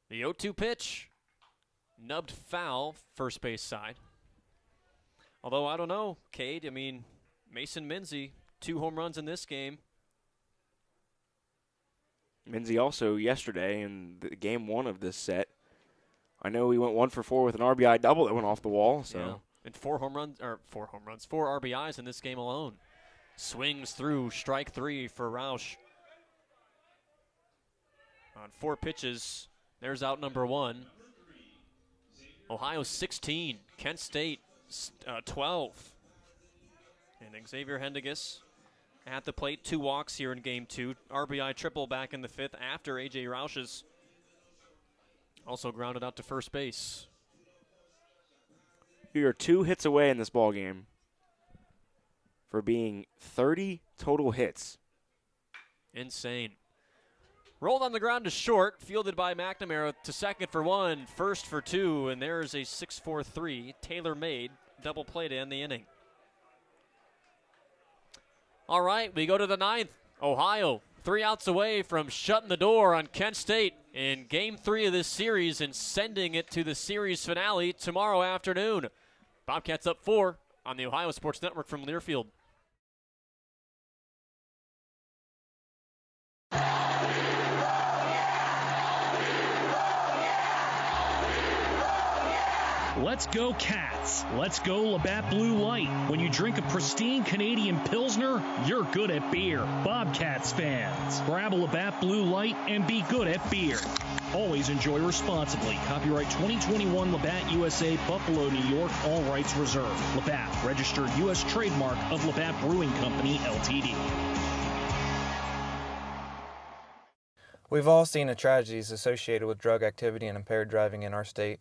The 0-2 pitch. Nubbed foul, first base side. Although, I don't know, Cade. I mean, Mason Minzy, 2 home runs in this game. Minzy also yesterday in the game 1 of this set. I know he went 1 for 4 with an RBI double that went off the wall. So, yeah. And 4 RBIs in this game alone. Swings through, strike 3 for Roush. On 4 pitches, there's out number 1. Ohio 16, Kent State 12. And Xavier Hendigas at the plate, 2 walks here in game 2. RBI triple back in the 5th after A.J. Roush's also grounded out to first base. We are 2 hits away in this ball game for being 30 total hits. Insane. Rolled on the ground to short, fielded by McNamara to second for 1, first for 2, and there's a 6-4-3 tailor-made double play to end the inning. All right, we go to the 9th. Ohio, 3 outs away from shutting the door on Kent State in Game 3 of this series and sending it to the series finale tomorrow afternoon. Bobcats up 4 on the Ohio Sports Network from Learfield. Let's go Cats. Let's go Labatt Blue Light. When you drink a pristine Canadian Pilsner, you're good at beer. Bobcats fans, grab a Labatt Blue Light and be good at beer. Always enjoy responsibly. Copyright 2021 Labatt USA, Buffalo, New York. All rights reserved. Labatt, registered U.S. trademark of Labatt Brewing Company, Ltd. We've all seen the tragedies associated with drug activity and impaired driving in our state.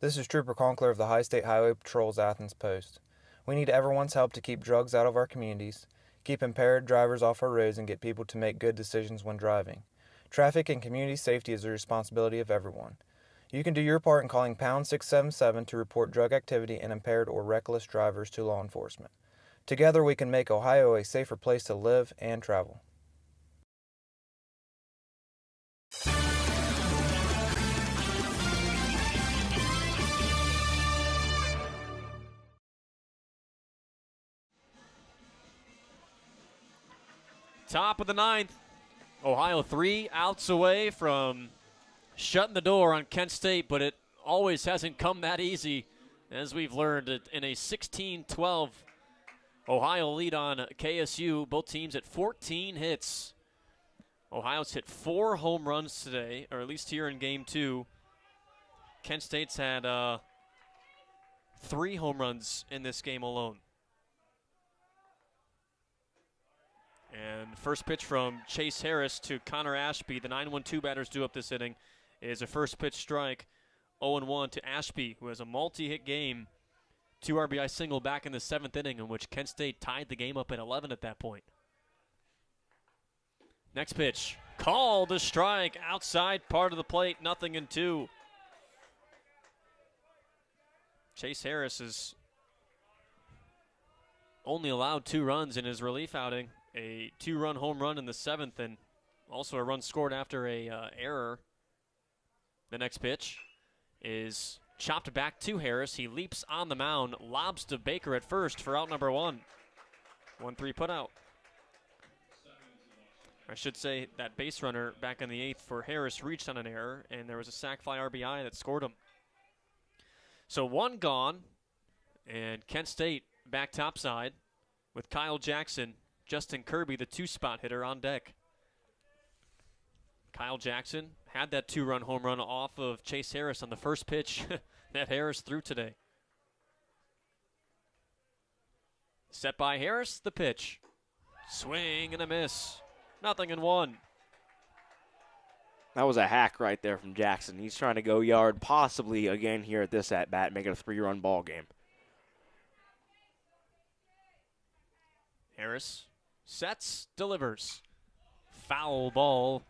This is Trooper Conkler of the High State Highway Patrol's Athens Post. We need everyone's help to keep drugs out of our communities, keep impaired drivers off our roads, and get people to make good decisions when driving. Traffic and community safety is the responsibility of everyone. You can do your part in calling pound 677 to report drug activity and impaired or reckless drivers to law enforcement. Together we can make Ohio a safer place to live and travel. Top of the 9th. Ohio 3 outs away from shutting the door on Kent State, but it always hasn't come that easy, as we've learned in a 16-12 Ohio lead on KSU. Both teams at 14 hits. Ohio's hit 4 home runs today, or at least here in Game 2. Kent State's had 3 home runs in this game alone. And first pitch from Chase Harris to Connor Ashby. The 9-1-2 batters due up this inning is a first pitch strike. 0-1 to Ashby, who has a multi-hit game. 2 RBI single back in the 7th inning, in which Kent State tied the game up at 11 at that point. Next pitch, called a strike outside part of the plate, 0-2. Chase Harris has only allowed 2 runs in his relief outing. A 2-run home run in the 7th, and also a run scored after a error. The next pitch is chopped back to Harris. He leaps on the mound, lobs to Baker at first for out number 1. 1-3 put out. I should say that base runner back in the 8th for Harris reached on an error, and there was a sac fly RBI that scored him. So 1 gone, and Kent State back topside with Kyle Jackson, Justin Kirby, the 2-spot hitter, on deck. Kyle Jackson had that 2-run home run off of Chase Harris on the first pitch that Harris threw today. Set by Harris, the pitch. Swing and a miss. 0-1. That was a hack right there from Jackson. He's trying to go yard, possibly again here at this at-bat, make it a 3-run ball game. Harris sets, delivers. Foul ball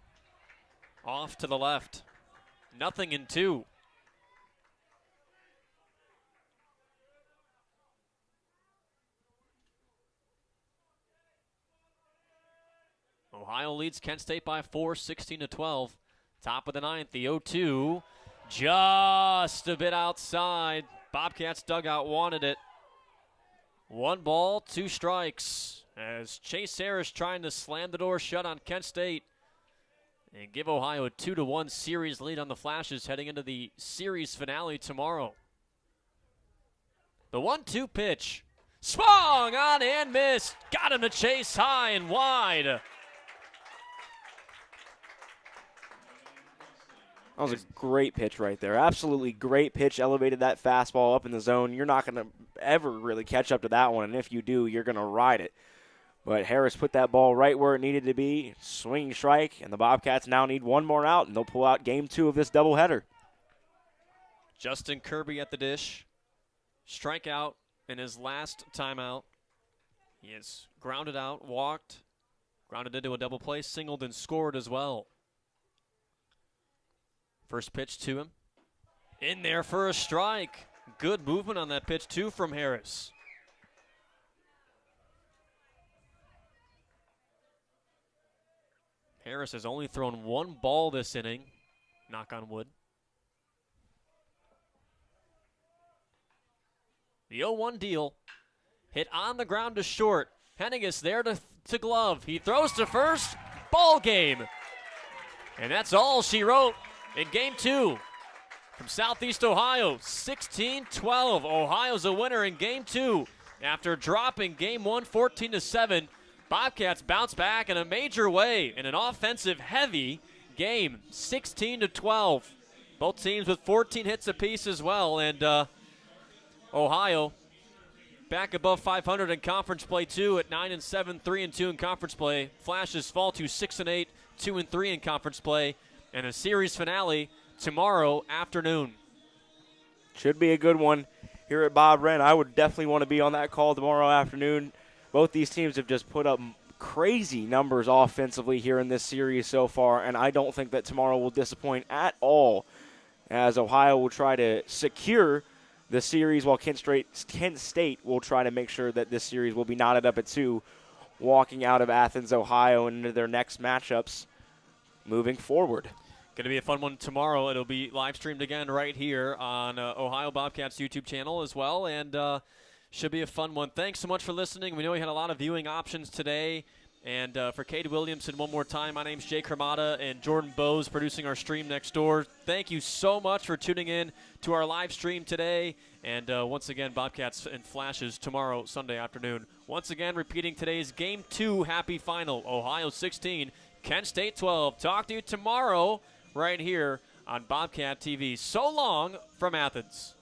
off to the left. 0-2. Ohio leads Kent State by 4, 16-12. Top of the 9th, the 0-2. Just a bit outside. Bobcats dugout wanted it. 1 ball, 2 strikes. As Chase Harris trying to slam the door shut on Kent State and give Ohio a 2-1 series lead on the Flashes heading into the series finale tomorrow. The 1-2 pitch. Swung on and missed. Got him to Chase high and wide. That was a great pitch right there. Absolutely great pitch. Elevated that fastball up in the zone. You're not going to ever really catch up to that one, and if you do, you're going to ride it. But Harris put that ball right where it needed to be. Swinging strike, and the Bobcats now need 1 more out, and they'll pull out Game 2 of this doubleheader. Justin Kirby at the dish. Strikeout in his last timeout. He is grounded out, walked, grounded into a double play, singled, and scored as well. First pitch to him. In there for a strike. Good movement on that pitch, too, from Harris. Harris has only thrown 1 ball this inning. Knock on wood. The 0-1 deal. Hit on the ground to short. Henniges there to glove. He throws to first. Ball game. And that's all she wrote in Game 2 from Southeast Ohio. 16-12. Ohio's a winner in Game 2 after dropping Game 1 14-7. Bobcats bounce back in a major way in an offensive-heavy game. 16-12. Both teams with 14 hits apiece as well. And Ohio back above 500 in conference play, too, at 9-7, 3-2 in conference play. Flashes fall to 6-8, 2-3 in conference play. And a series finale tomorrow afternoon. Should be a good one here at Bob Wren. I would definitely want to be on that call tomorrow afternoon. Both these teams have just put up crazy numbers offensively here in this series so far, and I don't think that tomorrow will disappoint at all, as Ohio will try to secure the series while Kent State will try to make sure that this series will be knotted up at 2, walking out of Athens, Ohio, and into their next matchups moving forward. Going to be a fun one tomorrow. It'll be live streamed again right here on Ohio Bobcats YouTube channel as well, and should be a fun one. Thanks so much for listening. We know we had a lot of viewing options today. And for Cade Williamson, one more time, my name's Jake Ramada, and Jordan Bowes producing our stream next door. Thank you so much for tuning in to our live stream today. And once again, Bobcats and Flashes tomorrow, Sunday afternoon. Once again, repeating today's Game 2 happy final. Ohio 16, Kent State 12. Talk to you tomorrow right here on Bobcat TV. So long from Athens.